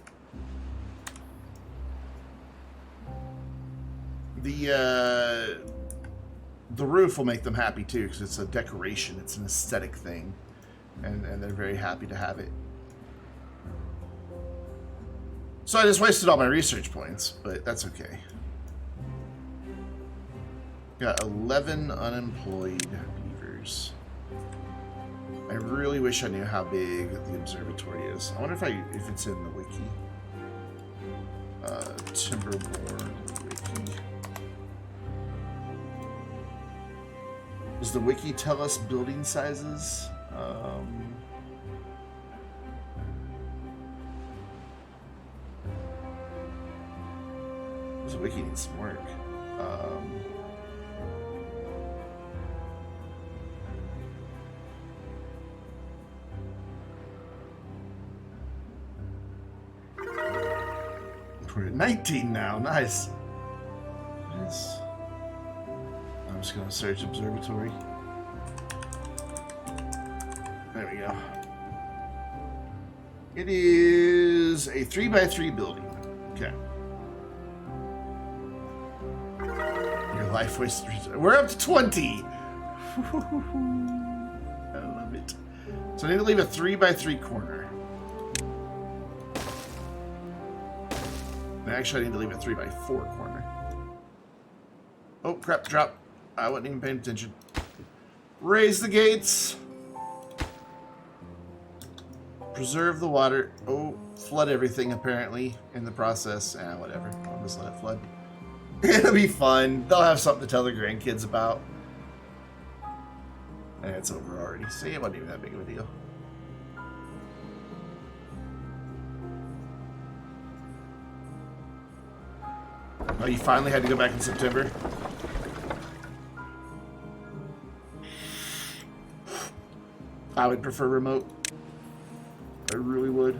The roof will make them happy too because it's a decoration. It's an aesthetic thing. And they're very happy to have it. So I just wasted all my research points, but that's okay. Got 11 unemployed beavers. I really wish I knew how big the observatory is. I wonder if it's in the wiki. Timberborn wiki. Does the wiki tell us building sizes? The wiki needs some work. We're at 19 now. Nice. Yes. I'm just gonna search observatory. There we go. It is a 3x3 building. Okay. Your life wasted. We're up to 20. I love it. So I need to leave a 3x3 corner. Actually, I need to leave a 3x4 corner. Oh, crap, drop. I wasn't even paying attention. Raise the gates. Preserve the water. Oh, flood everything, apparently, in the process. Whatever. I'll just let it flood. It'll be fun. They'll have something to tell their grandkids about. And it's over already. See, it wasn't even that big of a deal. Oh, you finally had to go back in September? I would prefer remote. I really would.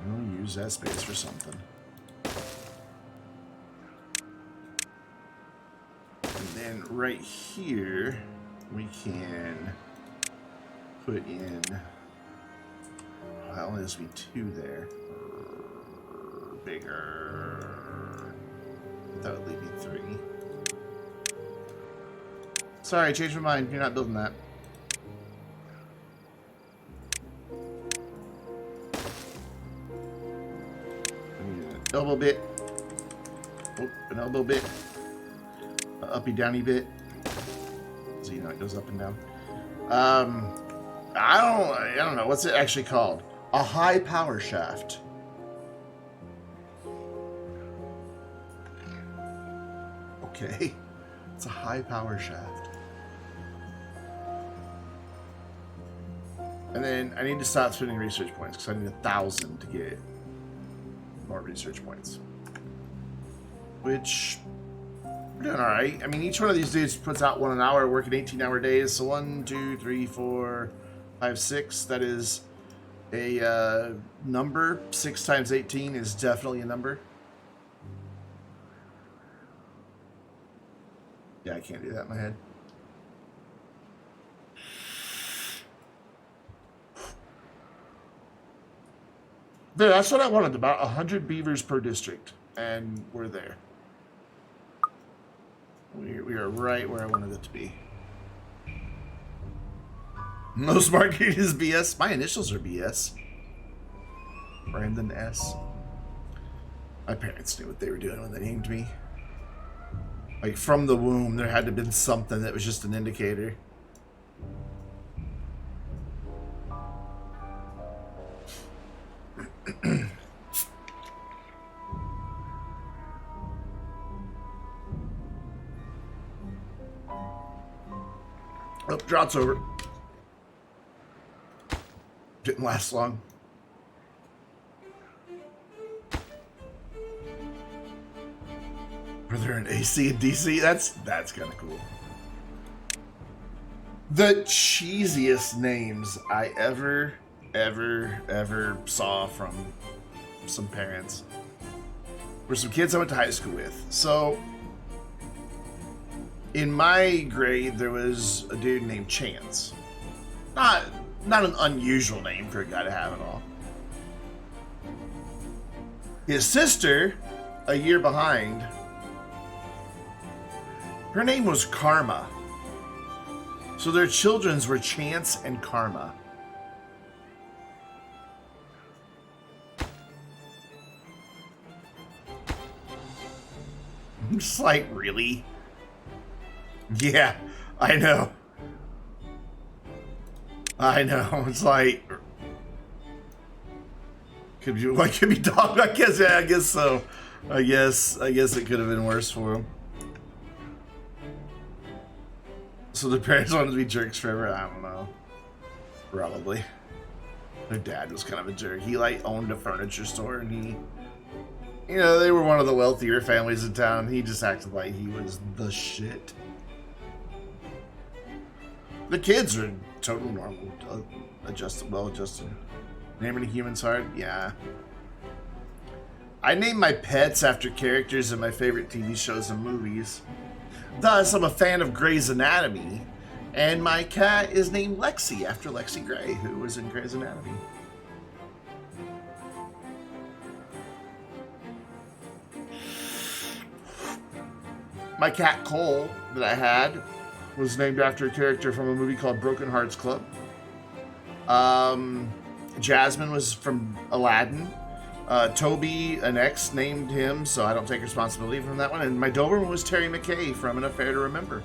I'll use that space for something. And then right here, we can put in, well, only has to be 2 there. Bigger. That would leave me 3. Sorry, I changed my mind. You're not building that. An elbow bit. Oh, an elbow bit. An uppy downy bit. So you know it goes up and down. I don't know. What's it actually called? A high power shaft. Okay. It's a high power shaft. And then I need to stop spending research points because I need 1,000 to get more research points. Which, we're doing alright. I mean, each one of these dudes puts out 1 an hour, working 18-hour days. So 1, 2, 3, 4, 5, 6. That is a number. 6 times 18 is definitely a number. Yeah, I can't do that in my head. There, that's what I wanted. About 100 beavers per district. And we're there. We are right where I wanted it to be. Most marketing is BS. My initials are BS. Brandon S. My parents knew what they were doing when they named me. Like, from the womb, there had to have been something that was just an indicator. Oh, drought's over. Didn't last long. Where they're in AC and DC. That's kind of cool. The cheesiest names I ever saw from some parents were some kids I went to high school with. So in my grade, there was a dude named Chance. Not an unusual name for a guy to have at all. His sister, a year behind, her name was Karma. So their children's were Chance and Karma. I'm just like, really? Yeah, I know. It's like, could be dog. I guess, yeah, I guess so. I guess it could have been worse for him. So the parents wanted to be jerks forever? I don't know. Probably. Their dad was kind of a jerk. He like owned a furniture store, and he, you know, they were one of the wealthier families in town. He just acted like he was the shit. The kids are total normal, well adjusted. Naming a human's hard? Yeah. I name my pets after characters in my favorite TV shows and movies. Thus, I'm a fan of Grey's Anatomy, and my cat is named Lexi after Lexi Gray, who was in Grey's Anatomy. My cat Cole that I had was named after a character from a movie called Broken Hearts Club. Jasmine was from Aladdin. Toby, an ex, named him, so I don't take responsibility from that one. And my Doberman was Terry McKay from An Affair to Remember.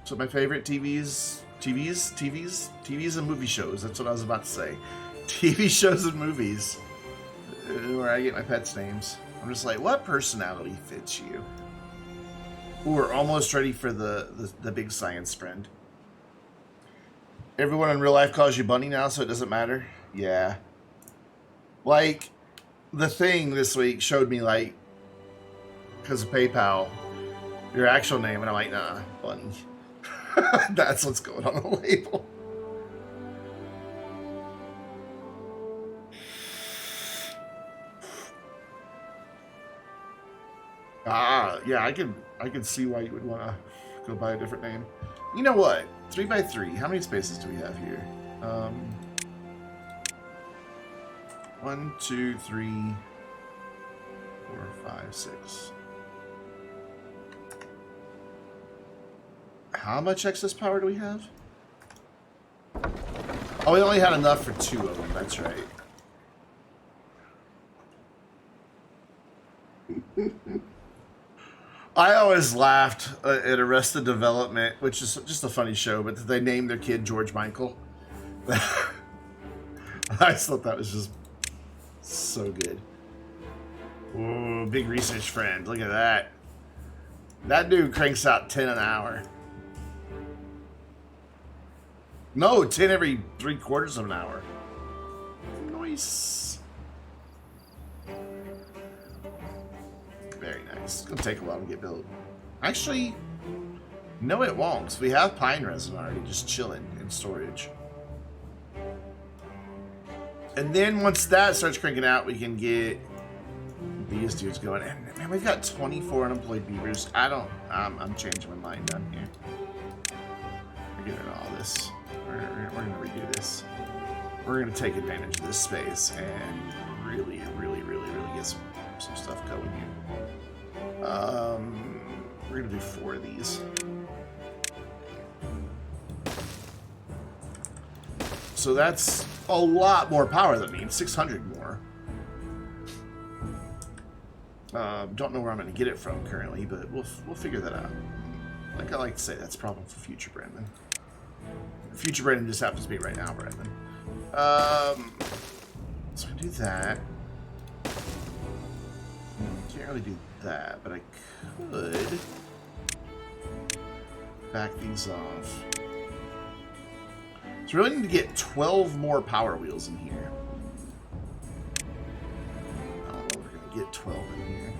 So my favorite TVs and movie shows. That's what I was about to say. TV shows and movies, where I get my pets' names. I'm just like, what personality fits you? Ooh, we're almost ready for the big science friend. Everyone in real life calls you Bunny now, so it doesn't matter. Yeah. Like, the thing this week showed me, like, because of PayPal, your actual name, and I'm like, nah, Bunny. That's what's going on the label. Yeah, I can see why you would want to go by a different name. You know what? 3x3. How many spaces do we have here? 1, 2, 3, 4, 5, 6. How much excess power do we have? Oh, we only had enough for 2 of them. That's right. I always laughed at Arrested Development, which is just a funny show, but they named their kid George Michael. I just thought that was just so good. Ooh, big research friend. Look at that. That dude cranks out 10 an hour. No, 10 every 3/4 of an hour. Nice. Very nice. It's going to take a while to get built. Actually, no it won't. So we have pine resin already just chilling in storage. And then once that starts cranking out, we can get these dudes going. And man, we've got 24 unemployed beavers. I'm changing my mind down here. We're getting all this. We're going to redo this. We're going to take advantage of this space and really get some stuff going here. We're going to do 4 of these. So that's a lot more power than me. 600 more. Don't know where I'm going to get it from currently, but we'll figure that out. Like I like to say, that's a problem for future Brandon. Future Brandon just happens to be right now, Brandon. So I do that. Can't really do that, but I could back these off. So we really need to get 12 more power wheels in here. I don't know what we're going to get 12 in here.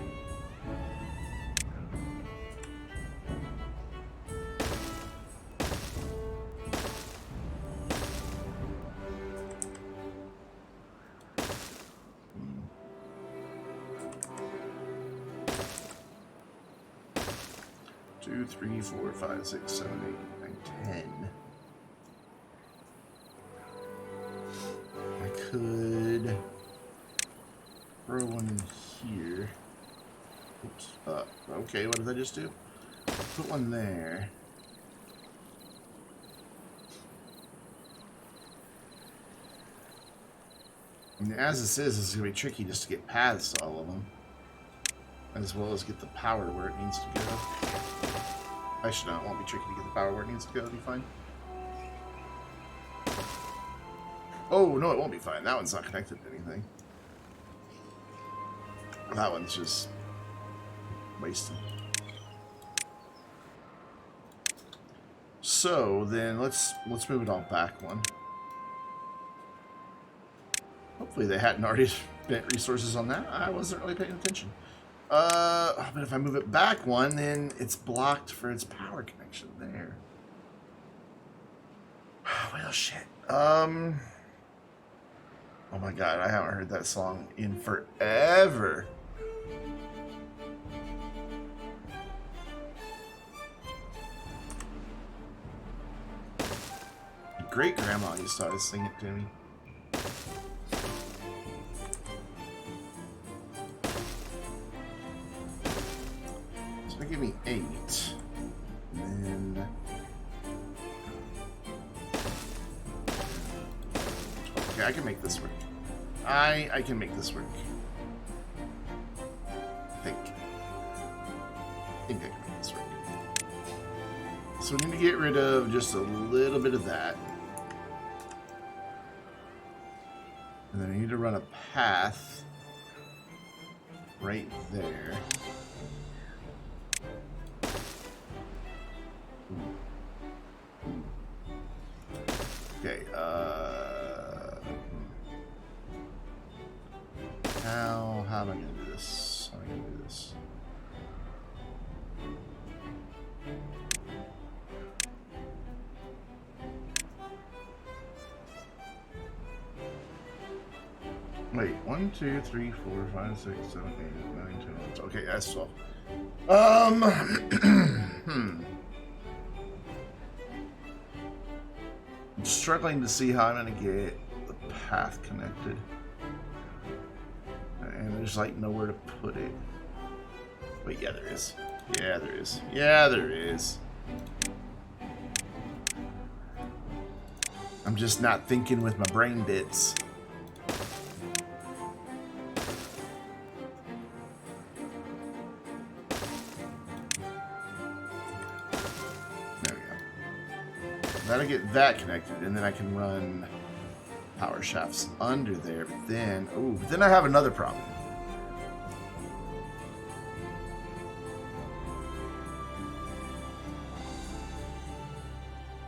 Two, 3, 4, 5, 6, 7, 8, 9, 10. I could throw one in here. Oops. Okay, what did I just do? Put one there. And as this is, it's going to be tricky just to get paths to all of them. As well as get the power where it needs to go. Actually, no, it won't be tricky to get the power where it needs to go. It'll be fine. Oh, no, it won't be fine. That one's not connected to anything. That one's just wasted. So then let's move it all back one. Hopefully they hadn't already spent resources on that. I wasn't really paying attention. But if I move it back one, then it's blocked for its power connection there. Well, shit. Oh my god, I haven't heard that song in forever. Great grandma used to always sing it to me. So give me 8. And then okay, I can make this work. I can make this work. I think I can make this work. So we need to get rid of just a little bit of that. And then I need to run a path right there. Okay, how am I gonna do this? How am I gonna do this? Wait, 1, 2, 3, 4, 5, 6, 7, 8, 9, 10, 11. Okay, that's 12. I'm struggling to see how I'm gonna get the path connected. And there's like nowhere to put it. Wait, yeah, there is. Yeah, there is. Yeah, there is. I'm just not thinking with my brain bits. Gotta get that connected, and then I can run power shafts under there. But then, ooh, then I have another problem.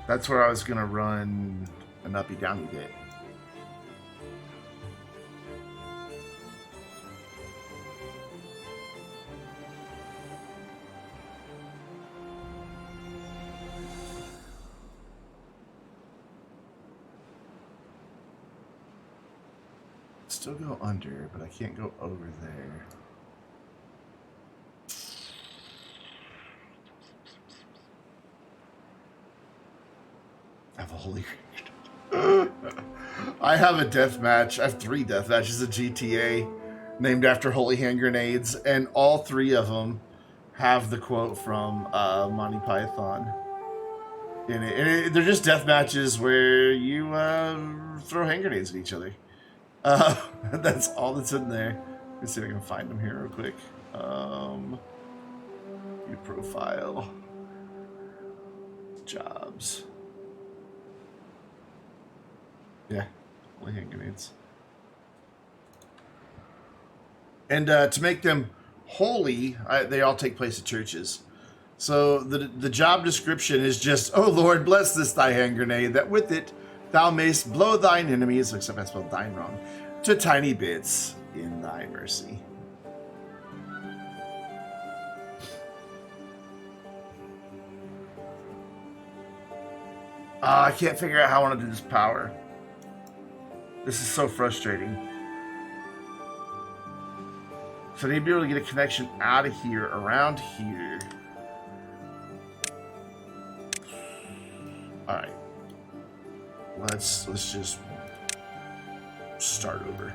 That's where I was gonna run an uppy downy bit. Still go under, but I can't go over there. I have a holy I have a death match. I have 3 death matches at GTA named after holy hand grenades, and all 3 of them have the quote from Monty Python in it. And they're just death matches where you throw hand grenades at each other. That's all that's in there. Let's see if I can find them here real quick. View profile. Jobs. Yeah, only hand grenades. And to make them holy, they all take place at churches. So the job description is just, "Oh Lord, bless this thy hand grenade, that with it thou mayst blow thine enemies," except I spelled thine wrong, "to tiny bits in thy mercy." I can't figure out how I want to do this power. This is so frustrating. So I need to be able to get a connection out of here, around here. Alright. Let's just start over.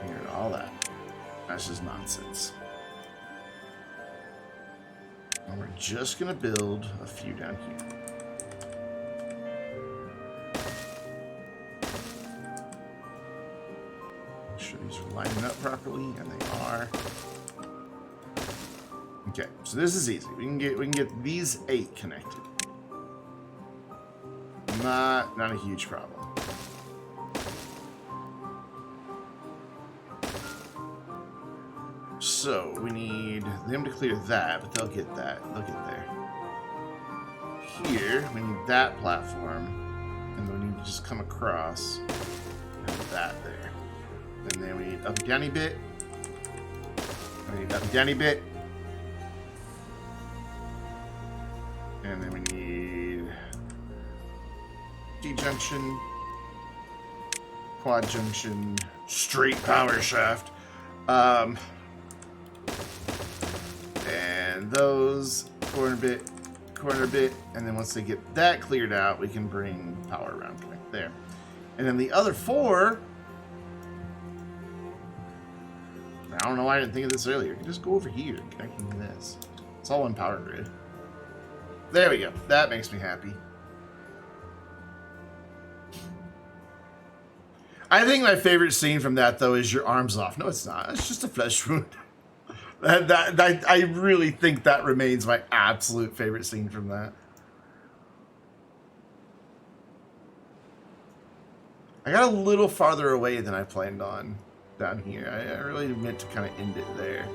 Here, all that. That's just nonsense. And we're just gonna build a few down here. Make sure these are lining up properly, and they are. Okay, so this is easy. We can get these 8 connected. Not a huge problem. So we need them to clear that, but they'll get that. They'll get there. Here we need that platform, and we need to just come across and that there. And then we need up and downy bit. We need up and downy bit. And then we need D-junction, quad junction, straight power shaft. And those corner bit, and then once they get that cleared out, we can bring power around connect there. And then the other 4, I don't know why I didn't think of this earlier. You can just go over here and connect them to this. It's all one power grid. There we go. That makes me happy. I think my favorite scene from that, though, is your arms off. No, it's not. It's just a flesh wound. I really think that remains my absolute favorite scene from that. I got a little farther away than I planned on down here. I really meant to kind of end it there.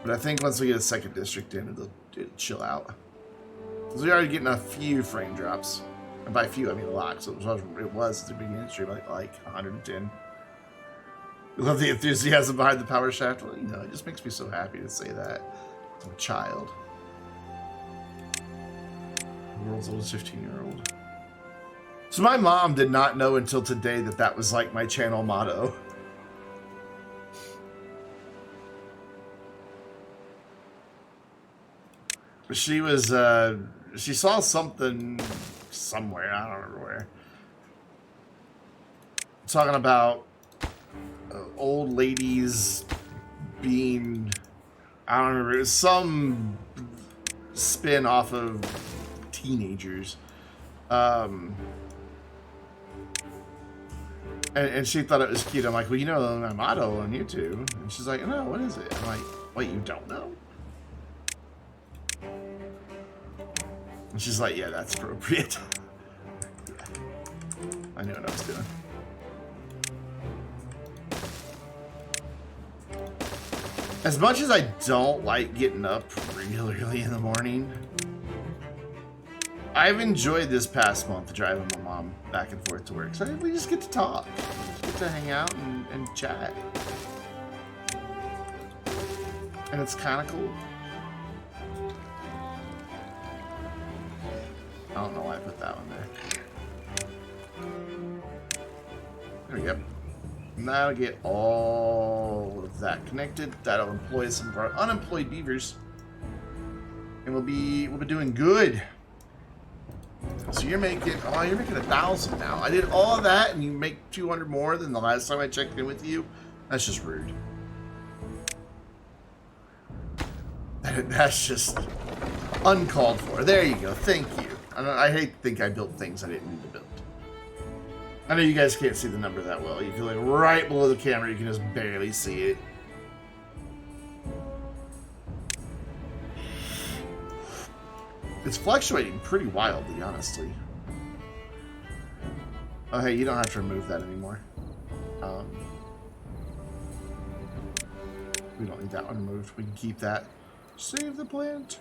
But I think once we get a second district in, it'll chill out. Because we're already getting a few frame drops. And by few, I mean a lot. So it was at the beginning of the stream, like 110. I love the enthusiasm behind the power shaft. Well, you know, it just makes me so happy to say that. I'm a child. The world's oldest 15-year-old. So my mom did not know until today that that was like my channel motto. She was, she saw something somewhere, I don't remember where. Talking about old ladies being, I don't remember, it was some spin off of teenagers. And she thought it was cute. I'm like, well, you know my motto on YouTube. And she's like, no, what is it? I'm like, wait, you don't know? And she's like, yeah, that's appropriate. I knew what I was doing. As much as I don't like getting up really early in the morning, I've enjoyed this past month driving my mom back and forth to work. So we just get to talk. We just get to hang out and chat. And it's kind of cool. I don't know why I put that one there. There we go. And that'll get all of that connected. That'll employ some of our unemployed beavers. And we'll be doing good. So you're making 1,000 now. I did all of that and you make 200 more than the last time I checked in with you. That's just rude. That's just uncalled for. There you go. Thank you. I hate to think I built things I didn't need to build. I know you guys can't see the number that well. If you look right below the camera, you can just barely see it. It's fluctuating pretty wildly, honestly. Oh, hey, you don't have to remove that anymore. We don't need that one removed. We can keep that. Save the plant.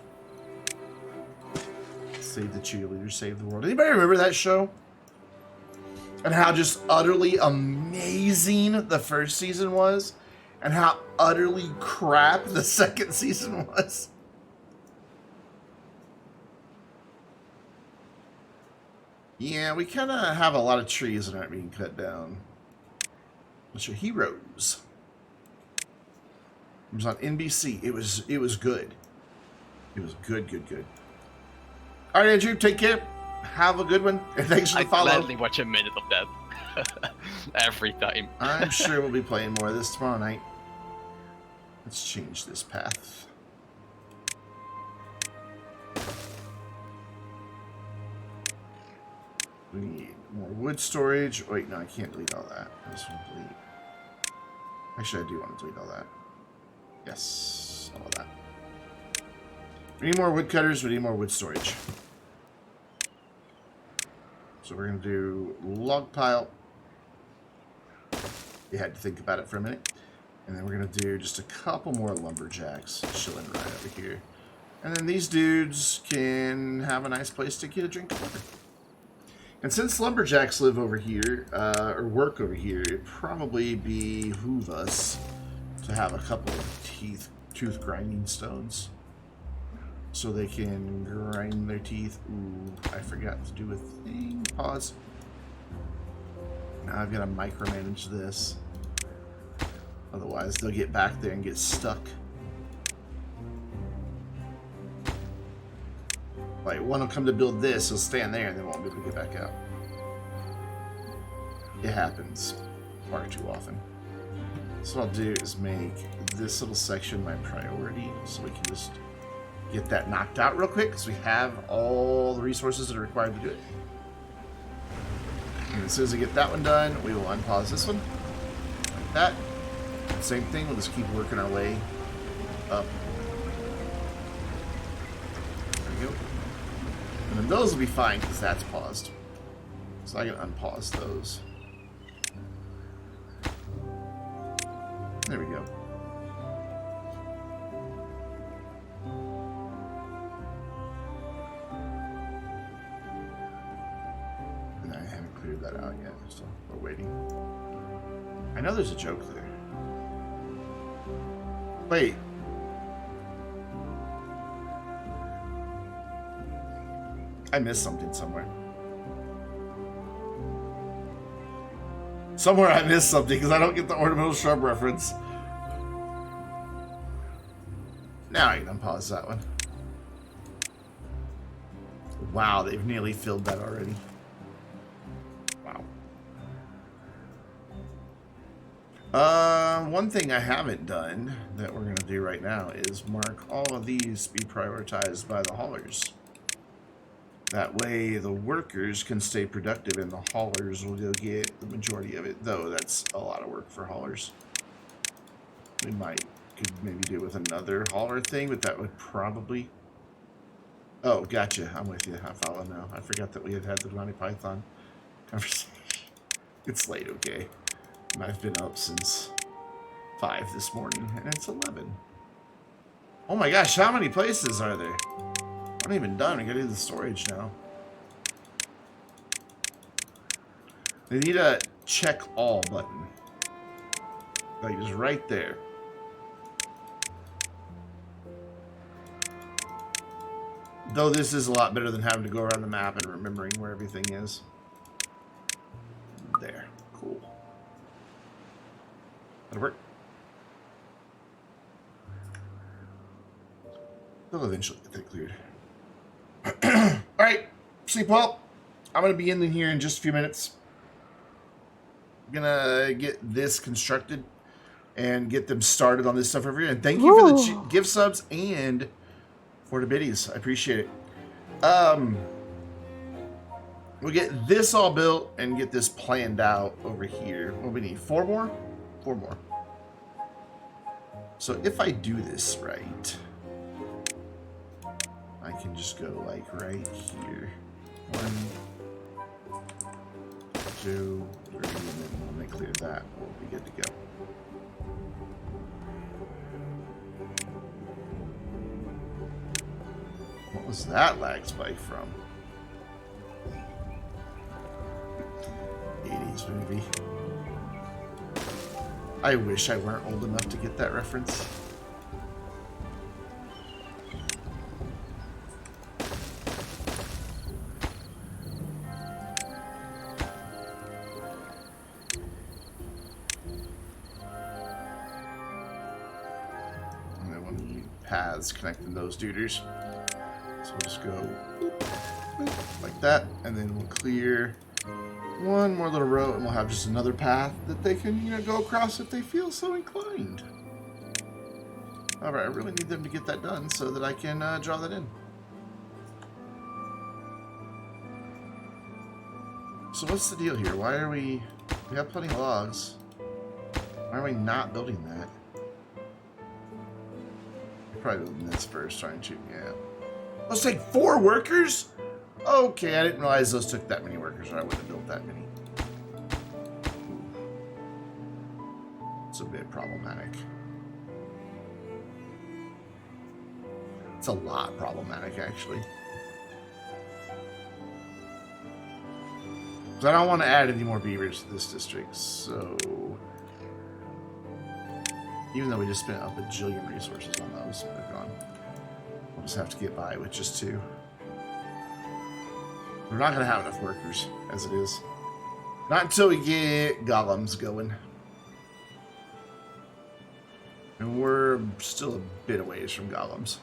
Save the cheerleaders, save the world. Anybody remember that show? And how just utterly amazing the first season was? And how utterly crap the second season was? Yeah, we kind of have a lot of trees that aren't being cut down. What's your heroes? It was on NBC. It was good. It was good. All right, Andrew, take care. Have a good one. And thanks for the follow. I gladly watch a minute of that. Every time. I'm sure we'll be playing more of this tomorrow night. Let's change this path. We need more wood storage. Wait, no, I can't delete all that. I just want to delete. Actually, I do want to delete all that. Yes, all of that. We need more wood cutters. We need more wood storage. So we're going to do log pile. You had to think about it for a minute. And then we're going to do just a couple more lumberjacks chilling right over here. And then these dudes can have a nice place to get a drink of water. And since lumberjacks live over here, or work over here, it'd probably behoove us to have a couple of tooth grinding stones. So they can grind their teeth. Ooh, I forgot to do a thing. Pause. Now I've got to micromanage this. Otherwise, they'll get back there and get stuck. Like, one will come to build this, he'll stand there, and they won't be able to get back out. It happens far too often. So what I'll do is make this little section my priority, so we can just get that knocked out real quick, because we have all the resources that are required to do it. And as soon as I get that one done, we will unpause this one, like that. Same thing, we'll just keep working our way up. There we go. And then those will be fine because that's paused. So I can unpause those. There we go. And I haven't cleared that out yet, so we're waiting. I know there's a joke there. Wait. I missed something somewhere. Somewhere I missed something because I don't get the ornamental shrub reference. Now I can unpause that one. Wow, they've nearly filled that already. Wow. One thing I haven't done that we're going to do right now is mark all of these be prioritized by the haulers. That way the workers can stay productive and the haulers will get the majority of it, though that's a lot of work for haulers. We could maybe do it with another hauler thing, but that would probably... Oh, gotcha. I'm with you. I follow now. I forgot that we had the Monty Python conversation. It's late, okay. I've been up since 5 this morning, and it's 11. Oh my gosh, how many places are there? I'm not even done. We gotta do the storage now. They need a check all button. Like, just right there. Though this is a lot better than having to go around the map and remembering where everything is. There. Cool. That'll work. They'll eventually get that cleared. Alright. Sleep well. I'm going to be in here in just a few minutes. I'm going to get this constructed and get them started on this stuff over here. And thank you for the gift subs and for the biddies. I appreciate it. We'll get this all built and get this planned out over here. What do we need? 4 more? 4 more. So if I do this right, I can just go like right here. 1, 2, 3, and then when I clear that, we'll be good to go. What was that lag spike from? 80s movie. I wish I weren't old enough to get that reference. paths connecting those duders. So we'll just go boop, boop, like that, and then we'll clear one more little row, and we'll have just another path that they can, you know, go across if they feel so inclined. All right, I really need them to get that done so that I can draw that in. So what's the deal here? Why are we have plenty of logs. Why are we not building that? We're probably building this first, aren't you? Yeah. Let's take 4 workers? Okay, I didn't realize those took that many workers, or I would have built that many. It's a bit problematic. It's a lot problematic, actually. Because I don't want to add any more beavers to this district, so... Even though we just spent a bajillion resources on those, they're gone. We'll just have to get by with just 2. We're not going to have enough workers, as it is. Not until we get golems going. And we're still a bit away from golems.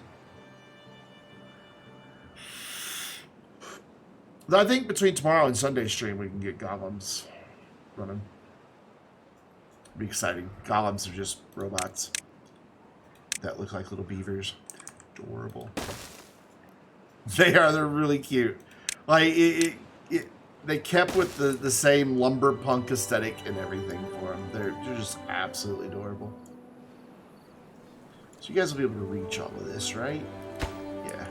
But I think between tomorrow and Sunday stream, we can get golems running. It'll be exciting. Golems are just robots that look like little beavers. Adorable. They are. They're really cute. Like, they kept with the same lumber punk aesthetic and everything for them. They're just absolutely adorable. So you guys will be able to reach all of this, right? Yeah.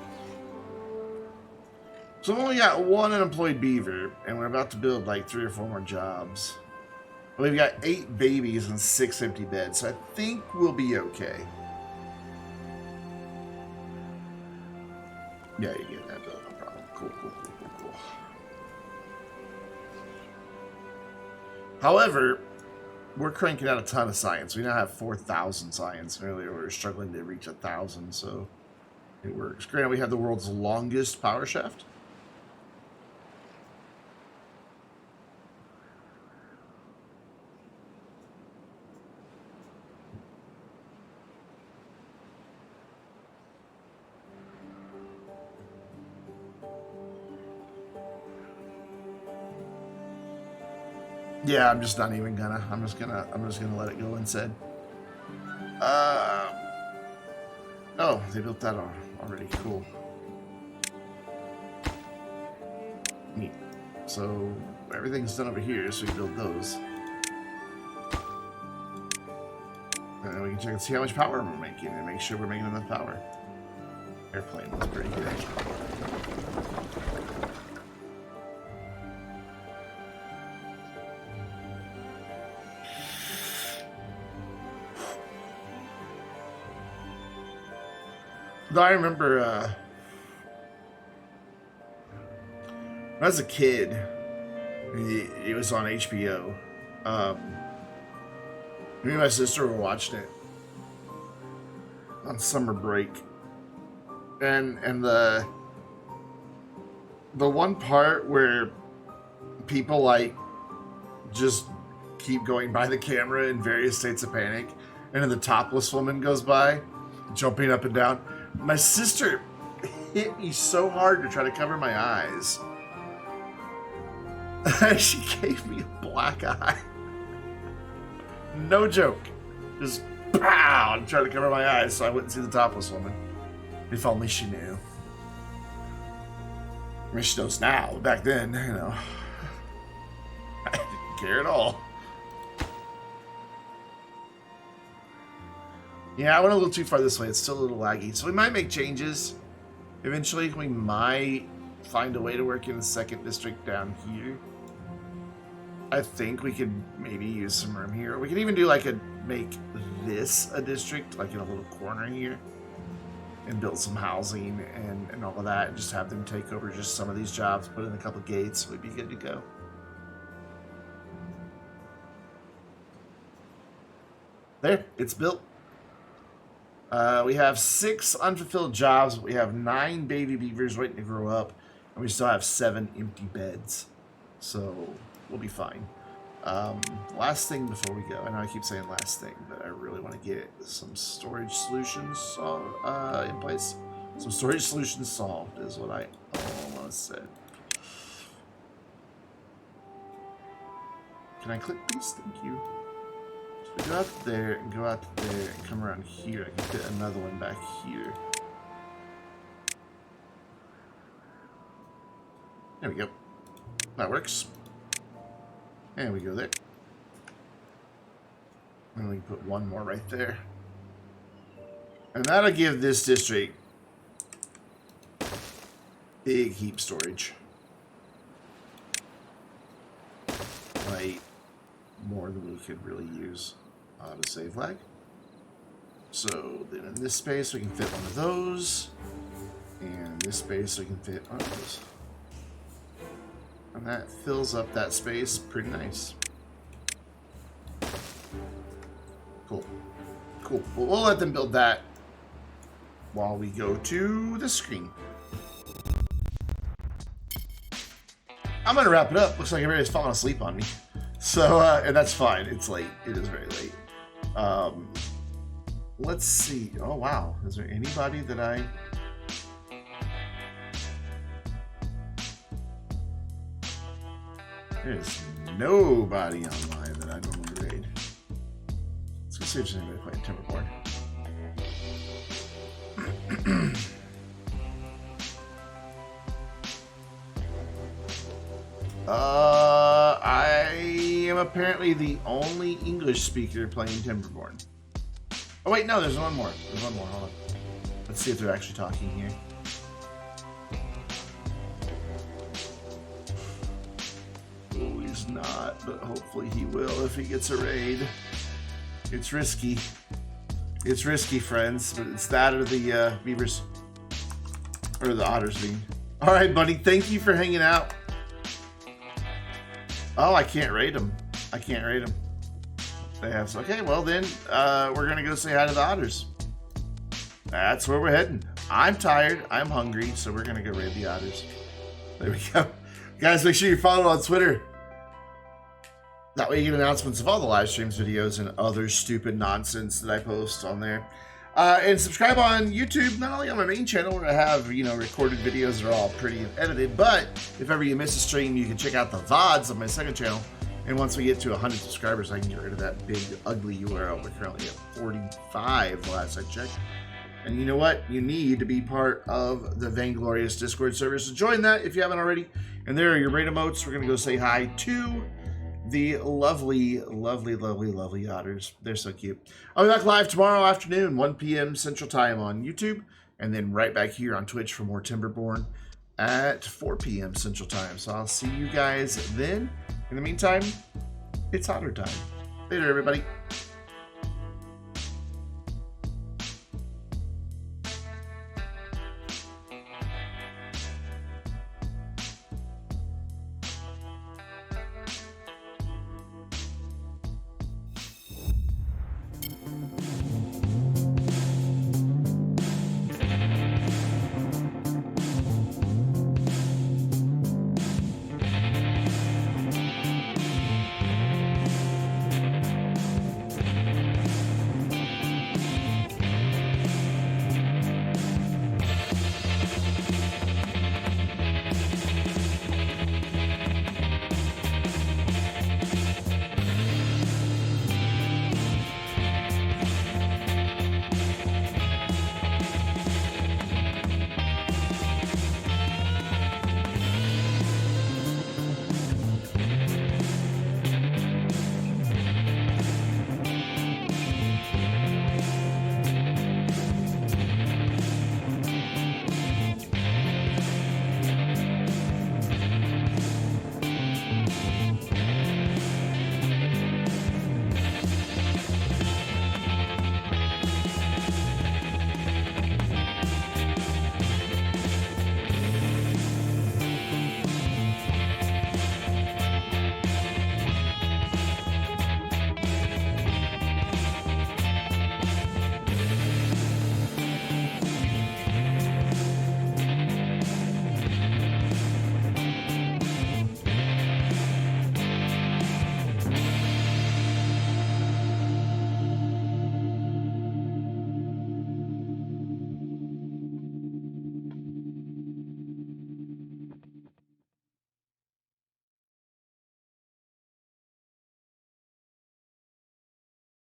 So we've only got 1 unemployed beaver, and we're about to build like 3 or 4 more jobs. We've got 8 babies and 6 empty beds, so I think we'll be okay. Yeah, you get that built, no problem. Cool. However, we're cranking out a ton of science. We now have 4,000 science, and earlier we were struggling to reach 1,000, so it works. Granted, we have the world's longest power shaft. Yeah, I'm just not even gonna. I'm just gonna let it go instead. Oh, they built that already. Cool. Neat. So everything's done over here, so we build those. And then we can check and see how much power we're making and make sure we're making enough power. Airplane was pretty good. I remember when I was a kid, it was on HBO. Me and my sister were watching it on summer break, and the one part where people like just keep going by the camera in various states of panic, and then the topless woman goes by, jumping up and down. My sister hit me so hard to try to cover my eyes. She gave me a black eye. No joke. Just pow! To try to cover my eyes so I wouldn't see the topless woman. If only she knew. I mean, she knows now. Back then, you know, I didn't care at all. Yeah, I went a little too far this way. It's still a little laggy. So we might make changes. Eventually, we might find a way to work in the 2nd district down here. I think we could maybe use some room here. We could even do like make this a district, like in a little corner here. And build some housing and all of that. And just have them take over just some of these jobs. Put in a couple gates. We'd be good to go. There, it's built. We have 6 unfulfilled jobs. We have 9 baby beavers waiting to grow up, and we still have 7 empty beds. So we'll be fine. Last thing before we go. I know I keep saying last thing, but I really want to get some storage solutions in place. Some storage solutions solved is what I almost said. Can I click these? Thank you. So we go out there and go out there and come around here. I can fit another one back here. There we go. That works. And we go there. And we can put one more right there. And that'll give this district big heap storage. Like, more than we could really use. Auto save lag. So then in this space we can fit one of those. And in this space we can fit one of those. And that fills up that space pretty nice. Cool. Cool. Well, we'll let them build that while we go to the screen. I'm going to wrap it up. Looks like everybody's falling asleep on me. So, and that's fine. It's late. It is very late. Let's see. Oh, wow. Is there anybody that I... There's nobody online that I normally raid. Let's go see if there's anybody playing Timberborn. I am apparently the only English speaker playing Timberborn. Oh wait, no, there's one more. There's one more. Hold on. Let's see if they're actually talking here. Oh, he's not, but hopefully he will if he gets a raid. It's risky. It's risky, friends, but it's that or the beavers. Or the otters, I mean. Alright, buddy, thank you for hanging out. Oh, I can't raid them. I can't raid them. They have, okay, well then, we're gonna go say hi to the otters. That's where we're heading. I'm tired, I'm hungry, so we're gonna go raid the otters. There we go. Guys, make sure you follow on Twitter. That way you get announcements of all the live streams, videos, and other stupid nonsense that I post on there. And subscribe on YouTube, not only on my main channel where I have, you know, recorded videos that are all pretty and edited, but if ever you miss a stream, you can check out the VODs on my second channel. And once we get to 100 subscribers, I can get rid of that big, ugly URL. We're currently at 45 the last I checked. And you know what? You need to be part of the Vainglorious Discord server. So join that if you haven't already. And there are your raid emotes. We're going to go say hi to the lovely, lovely, lovely, lovely otters. They're so cute. I'll be back live tomorrow afternoon, 1 p.m. Central Time on YouTube. And then right back here on Twitch for more Timberborn at 4 p.m. Central Time. So I'll see you guys then. In the meantime, it's otter time. Later, everybody.